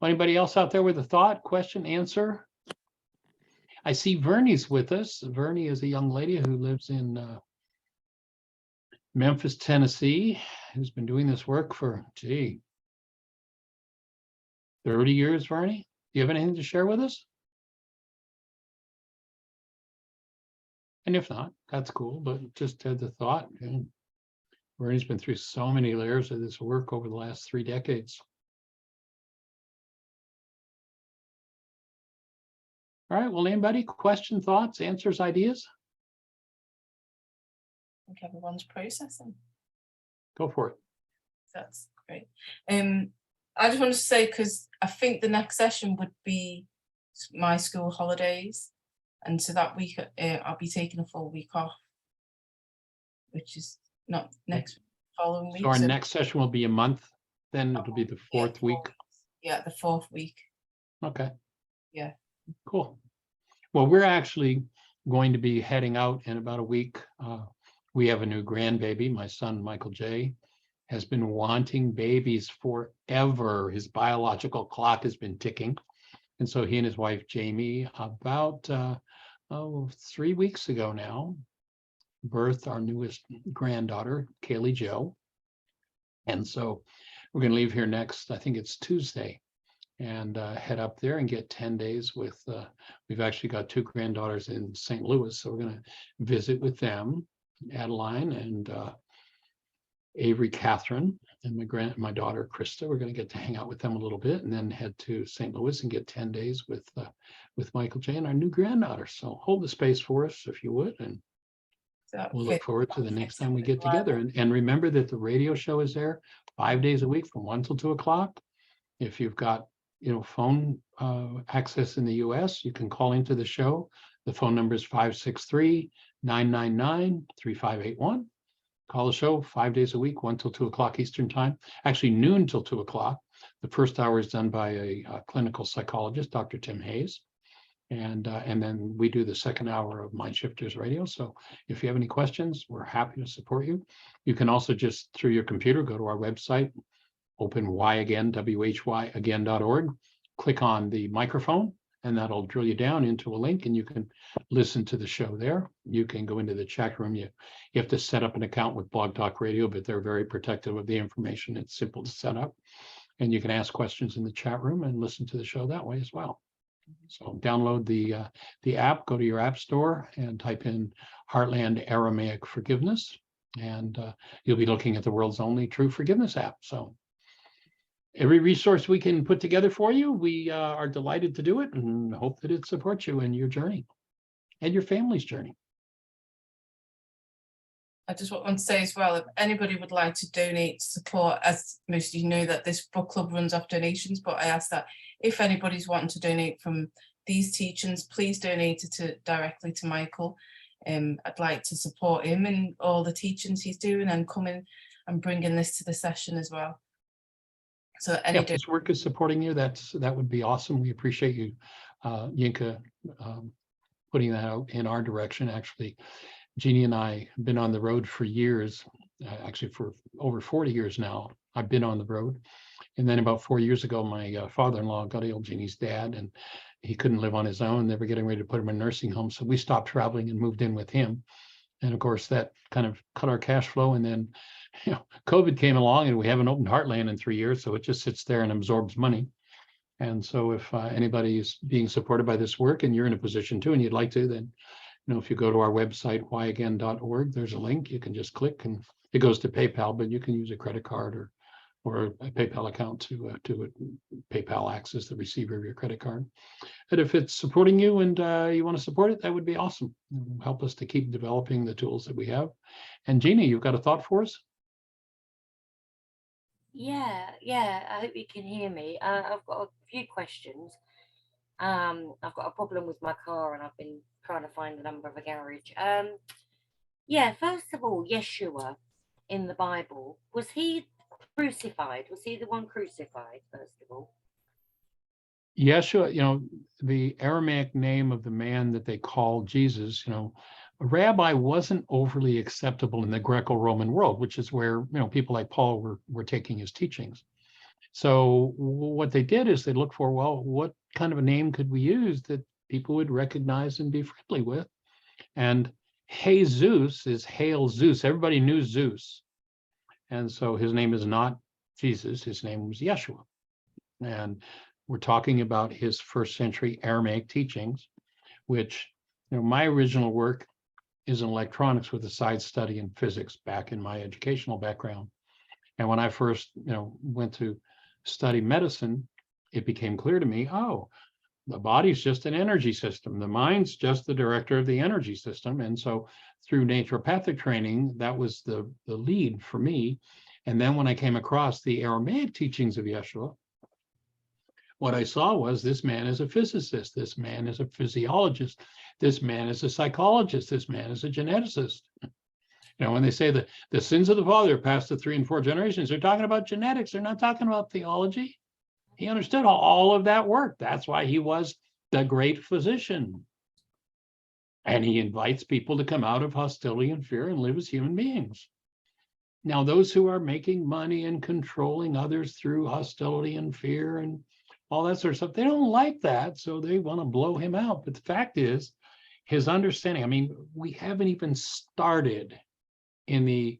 Well, anybody else out there with a thought, question, answer? I see Vernie's with us. Vernie is a young lady who lives in Memphis, Tennessee, who's been doing this work for, 30 years, Vernie. Do you have anything to share with us? And if not, that's cool, but just had the thought. Vernie's been through so many layers of this work over the last 3 decades. All right, well, anybody, question, thoughts, answers, ideas? I think everyone's processing. Go for it. That's great. I just wanted to say, because I think the next session would be my school holidays, and so that week I'll be taking a full week off, which is not next following week. So our so next session will be a month, then it'll be the yeah, fourth week. Yeah, the 4th week. Okay. Yeah. Cool. Well, we're actually going to be heading out in about a week. We have a new grandbaby. My son, Michael J, has been wanting babies forever. His biological clock has been ticking. And so he and his wife, Jamie, about 3 weeks ago now, birthed our newest granddaughter, Kaylee Jo. And so we're going to leave here next, I think it's Tuesday, and head up there and get 10 days with, we've actually got 2 granddaughters in St. Louis. So we're going to visit with them, Adeline and Avery Catherine, and my daughter Krista. We're going to get to hang out with them a little bit, and then head to St. Louis and get 10 days with Michael J and our new granddaughter. So hold the space for us if you would, and we'll look forward to the next time we get together. And remember that the radio show is there 5 days a week from 1 till 2 o'clock. If you've got phone access in the US, you can call into the show. The phone number is 563-999-3581. Call the show 5 days a week, 1 till 2 o'clock Eastern time, actually noon till 2 o'clock. The first hour is done by a clinical psychologist, Dr. Tim Hayes. And then we do the second hour of Mind Shifters Radio. So if you have any questions, we're happy to support you. You can also just through your computer, go to our website, open whyagain.org, click on the microphone, and that'll drill you down into a link, and you can listen to the show there. You can go into the chat room. You have to set up an account with Blog Talk Radio, but they're very protective of the information. It's simple to set up, and you can ask questions in the chat room and listen to the show that way as well. So download the app, go to your app store and type in Heartland Aramaic Forgiveness, and you'll be looking at the world's only true forgiveness app. So every resource we can put together for you, we are delighted to do it, and hope that it supports you in your journey and your family's journey. I just want to say as well, if anybody would like to donate support, as most of you know that this book club runs off donations, but I ask that if anybody's wanting to donate from these teachings, please donate it directly to Michael. I'd like to support him in all the teachings he's doing and coming and bringing this to the session as well. So if this work is supporting you, that would be awesome. We appreciate you, Yinka, putting that out in our direction. Actually, Jeannie and I have been on the road for years, actually for over 40 years now. I've been on the road. And then about 4 years ago, my father-in-law got ill, Jeannie's dad, and he couldn't live on his own. They were getting ready to put him in a nursing home. So we stopped traveling and moved in with him. And of course, that kind of cut our cash flow. And then, COVID came along, and we haven't opened Heartland in 3 years. So it just sits there and absorbs money. And so if anybody is being supported by this work and you're in a position to, and you'd like to, then if you go to our website, whyagain.org, there's a link. You can just click and it goes to PayPal, but you can use a credit card or a PayPal account to PayPal acts as the receiver of your credit card. And if it's supporting you and you want to support it, that would be awesome. It will help us to keep developing the tools that we have. And Jeannie, you've got a thought for us? Yeah, I hope you can hear me. I've got a few questions. I've got a problem with my car and I've been trying to find the number of a garage. First of all, Yeshua in the Bible, was he crucified? Was he the one crucified, first of all? Yeshua, the Aramaic name of the man that they call Jesus, a rabbi wasn't overly acceptable in the Greco-Roman world, which is where, people like Paul were taking his teachings. So what they did is they looked for, well, what kind of a name could we use that people would recognize and be friendly with? And Jesus is Hail Zeus. Everybody knew Zeus. And so his name is not Jesus. His name was Yeshua. And we're talking about his first century Aramaic teachings, which, my original work is in electronics with a side study in physics back in my educational background. And when I first, went to study medicine, it became clear to me, the body's just an energy system. The mind's just the director of the energy system. And so through naturopathic training, that was the lead for me. And then when I came across the Aramaic teachings of Yeshua, What I saw was this man is a physicist, this man is a physiologist, this man is a psychologist, this man is a geneticist. You know, when they say that the sins of the father are passed to 3 and 4 generations, they're talking about genetics. They're not talking about theology. He understood all of that work. That's why he was the great physician. And he invites people to come out of hostility and fear and live as human beings. Now, those who are making money and controlling others through hostility and fear and all that sort of stuff, they don't like that, so they want to blow him out. But the fact is, his understanding, I mean, we haven't even started in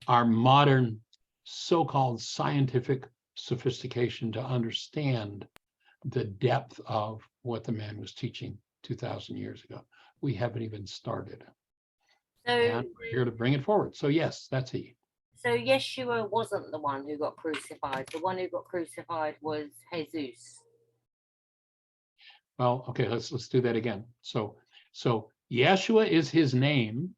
our modern so-called scientific sophistication to understand the depth of what the man was teaching 2,000 years ago. We haven't even started. So, And we're here to bring it forward. So yes, that's he. so Yeshua wasn't the one who got crucified. The one who got crucified was Jesus. Well, okay, let's do that again. So Yeshua is his name,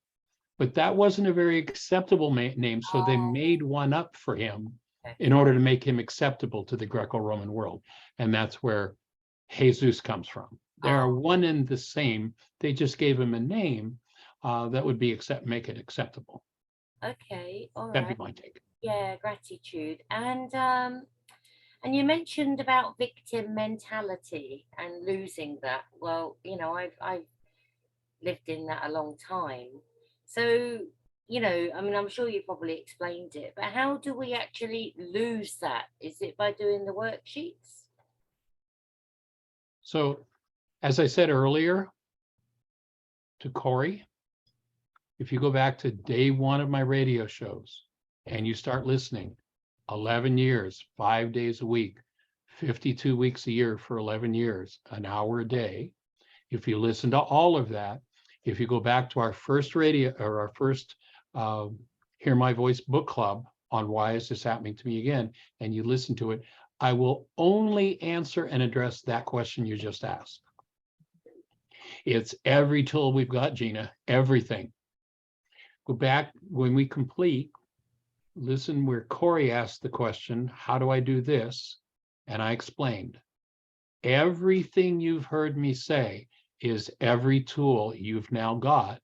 but that wasn't a very acceptable name. So they made one up for him in order to make him acceptable to the Greco-Roman world. And that's where Jesus comes from. They are one and the same. They just gave him a name that would be make it acceptable. Okay, all right. That'd be my take. Yeah, gratitude. And you mentioned about victim mentality and losing that. Well, you know, I've lived in that a long time. So, you know, I mean, I'm sure you probably explained it, but how do we actually lose that? Is it by doing the worksheets? So, as I said earlier to Corey, if you go back to day 1 of my radio shows and you start listening, 11 years, 5 days a week, 52 weeks a year for 11 years, an hour a day. If you listen to all of that, if you go back to our first radio or our first Hear My Voice book club on Why Is This Happening to Me Again, and you listen to it, I will only answer and address that question you just asked. It's every tool we've got, Gina, everything. Go back when we complete, listen where Corey asked the question, how do I do this? And I explained. Everything you've heard me say is every tool you've now got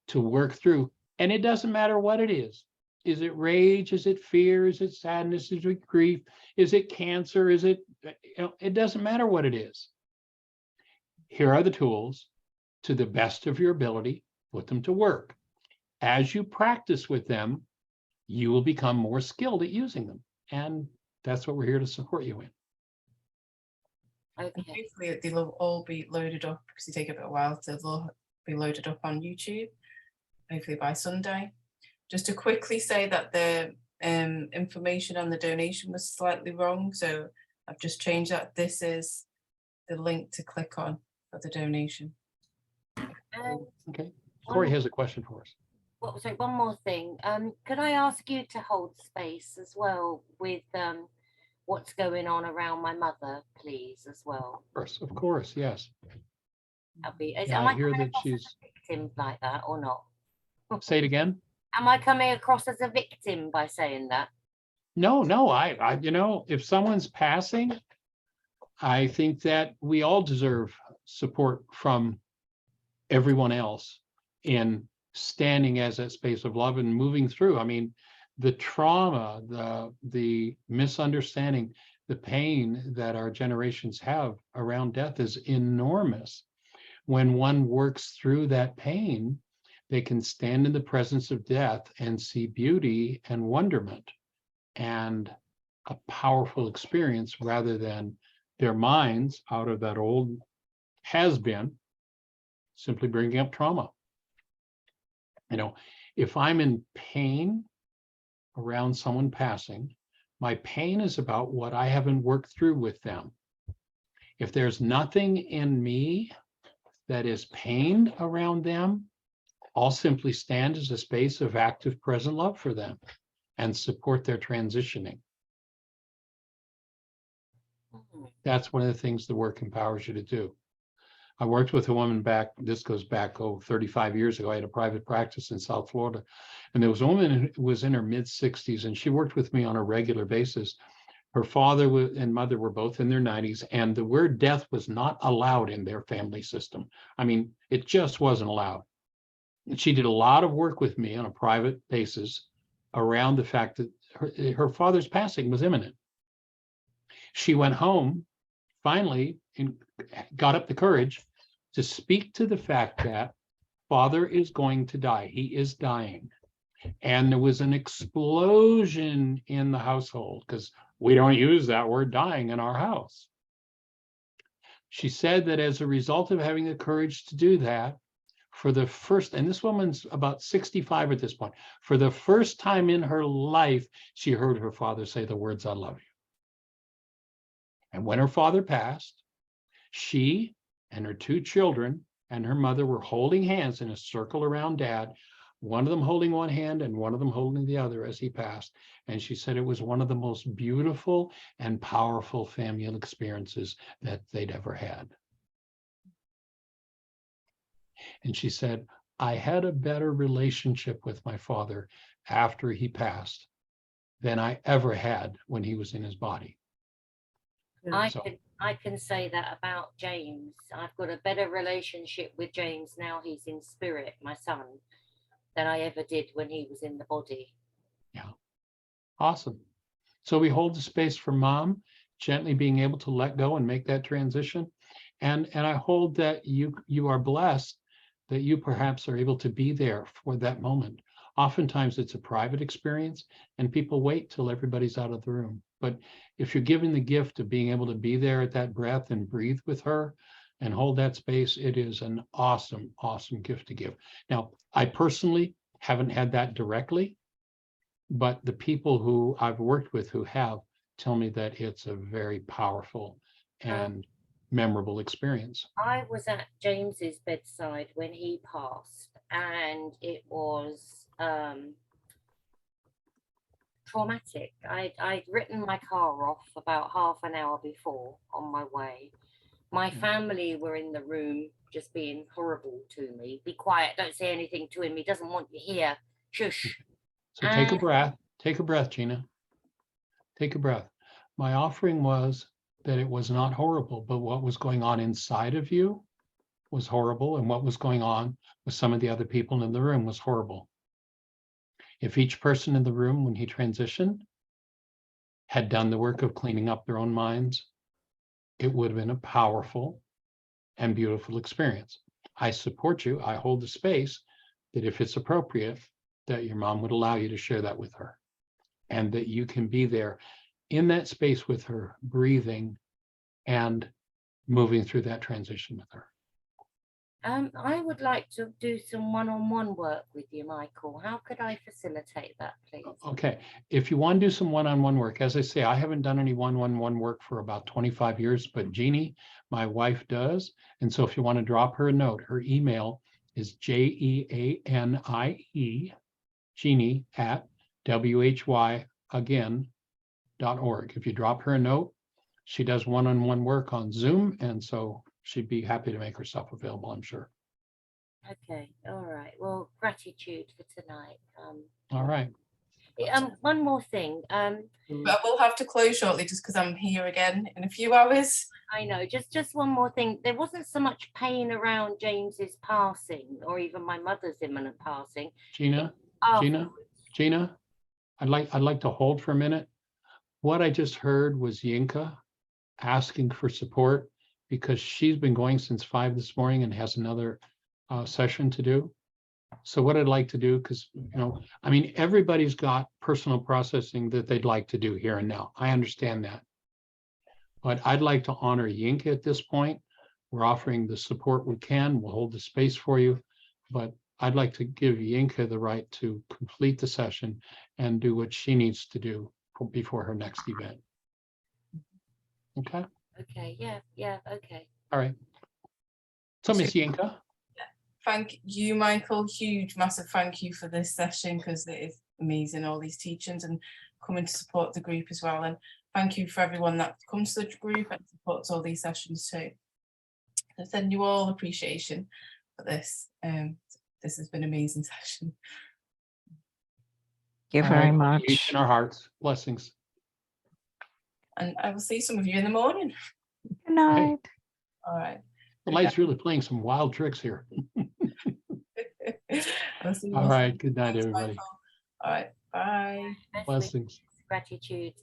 to work through. And it doesn't matter what it is. Is it rage? Is it fear? Is it sadness? Is it grief? Is it cancer? Is it, it doesn't matter what it is. Here are the tools. To the best of your ability, put them to work. As you practice with them, you will become more skilled at using them. And that's what we're here to support you in. Okay. And hopefully they'll all be loaded up, because they take a bit of a while, so they'll be loaded up on YouTube, hopefully by Sunday. Just to quickly say that the information on the donation was slightly wrong, so I've just changed that. This is the link to click on for the donation. Okay. Corey has a question for us. Well, so one more thing. Could I ask you to hold space as well with what's going on around my mother, please, as well? Of course, yes. Am I hear coming that across she's. as a victim like that or not? Say it again. Am I coming across as a victim by saying that? No, I you know, if someone's passing, I think that we all deserve support from everyone else in standing as that space of love and moving through. I mean, the trauma, the misunderstanding, the pain that our generations have around death is enormous. When one works through that pain, they can stand in the presence of death and see beauty and wonderment and a powerful experience, rather than their minds out of that old has-been simply bringing up trauma. You know, if I'm in pain around someone passing, my pain is about what I haven't worked through with them. If there's nothing in me that is pain around them, I'll simply stand as a space of active present love for them and support their transitioning. That's one of the things the work empowers you to do. I worked with a woman back, this goes back 35 years ago. I had a private practice in South Florida, and there was a woman who was in her mid-60s, and she worked with me on a regular basis Her father and mother were both in their 90s, and the word death was not allowed in their family system. I mean, it just wasn't allowed. And she did a lot of work with me on a private basis around the fact that her father's passing was imminent. She went home finally and got up the courage to speak to the fact that father is going to die. He is dying. And there was an explosion in the household because we don't use that word dying in our house. She said that as a result of having the courage to do that, for the first, and this woman's about 65 at this point, for the first time in her life, she heard her father say the words, "I love you." And when her father passed, she and her two children and her mother were holding hands in a circle around dad, one of them holding one hand and one of them holding the other as he passed. And she said it was one of the most beautiful and powerful family experiences that they'd ever had. And she said, I had a better relationship with my father after he passed than I ever had when he was in his body. Yeah. I can say that about James. I've got a better relationship with James now he's in spirit, my son, than I ever did when he was in the body. Yeah. Awesome. So we hold the space for mom, gently being able to let go and make that transition. And I hold that you are blessed that you perhaps are able to be there for that moment. Oftentimes it's a private experience and people wait till everybody's out of the room. But if you're given the gift of being able to be there at that breath and breathe with her and hold that space, it is an awesome, awesome gift to give. Now, I personally haven't had that directly, but the people who I've worked with who have tell me that it's a very powerful and memorable experience. I was at James's bedside when he passed, and it was traumatic. I'd written my car off about half an hour before on my way. My family were in the room just being horrible to me. Be quiet, don't say anything to him. He doesn't want you here. Shush. So take a breath. Take a breath, Gina. Take a breath. My offering was that it was not horrible, but what was going on inside of you was horrible, and what was going on with some of the other people in the room was horrible. If each person in the room, when he transitioned, had done the work of cleaning up their own minds, it would have been a powerful and beautiful experience. I support you. I hold the space that if it's appropriate, that your mom would allow you to share that with her, and that you can be there in that space with her, breathing and moving through that transition with her. I would like to do some one-on-one work with you, Michael. How could I facilitate that, please? Okay, if you want to do some one-on-one work, as I say, I haven't done any one-on-one work for about 25 years, but Jeannie, my wife, does. And so if you want to drop her a note, her email is JEANIE, Jeannie at WHYagain.org. If you drop her a note, she does one-on-one work on Zoom, and so she'd be happy to make herself available, I'm sure. Okay, all right. Well, gratitude for tonight. All right. One more thing. But I will have to close shortly just because I'm here again in a few hours. I know, just one more thing. There wasn't so much pain around James's passing or even my mother's imminent passing. Gina, I'd like to hold for a minute. What I just heard was Yinka asking for support because she's been going since 5 this morning and has another session to do. So what I'd like to do, because, I mean, everybody's got personal processing that they'd like to do here and now. I understand that. But I'd like to honor Yinka at this point. We're offering the support we can. We'll hold the space for you. But I'd like to give Yinka the right to complete the session and do what she needs to do before her next event. Okay? Okay, yeah, okay. All right. So, Miss Yinka. Thank you, Michael. Huge, massive thank you for this session because it is amazing, all these teachings and coming to support the group as well. And thank you for everyone that comes to the group and supports all these sessions too. I send you all appreciation for this. This has been an amazing session. Thank you very much. Each in our hearts. Blessings. and I will see some of you in the morning. Good night. All right. The light's really playing some wild tricks here. I'll see you All all right. soon. Good night, Thanks, everybody. Michael. All right. Bye. Best wishes, Blessings. gratitude.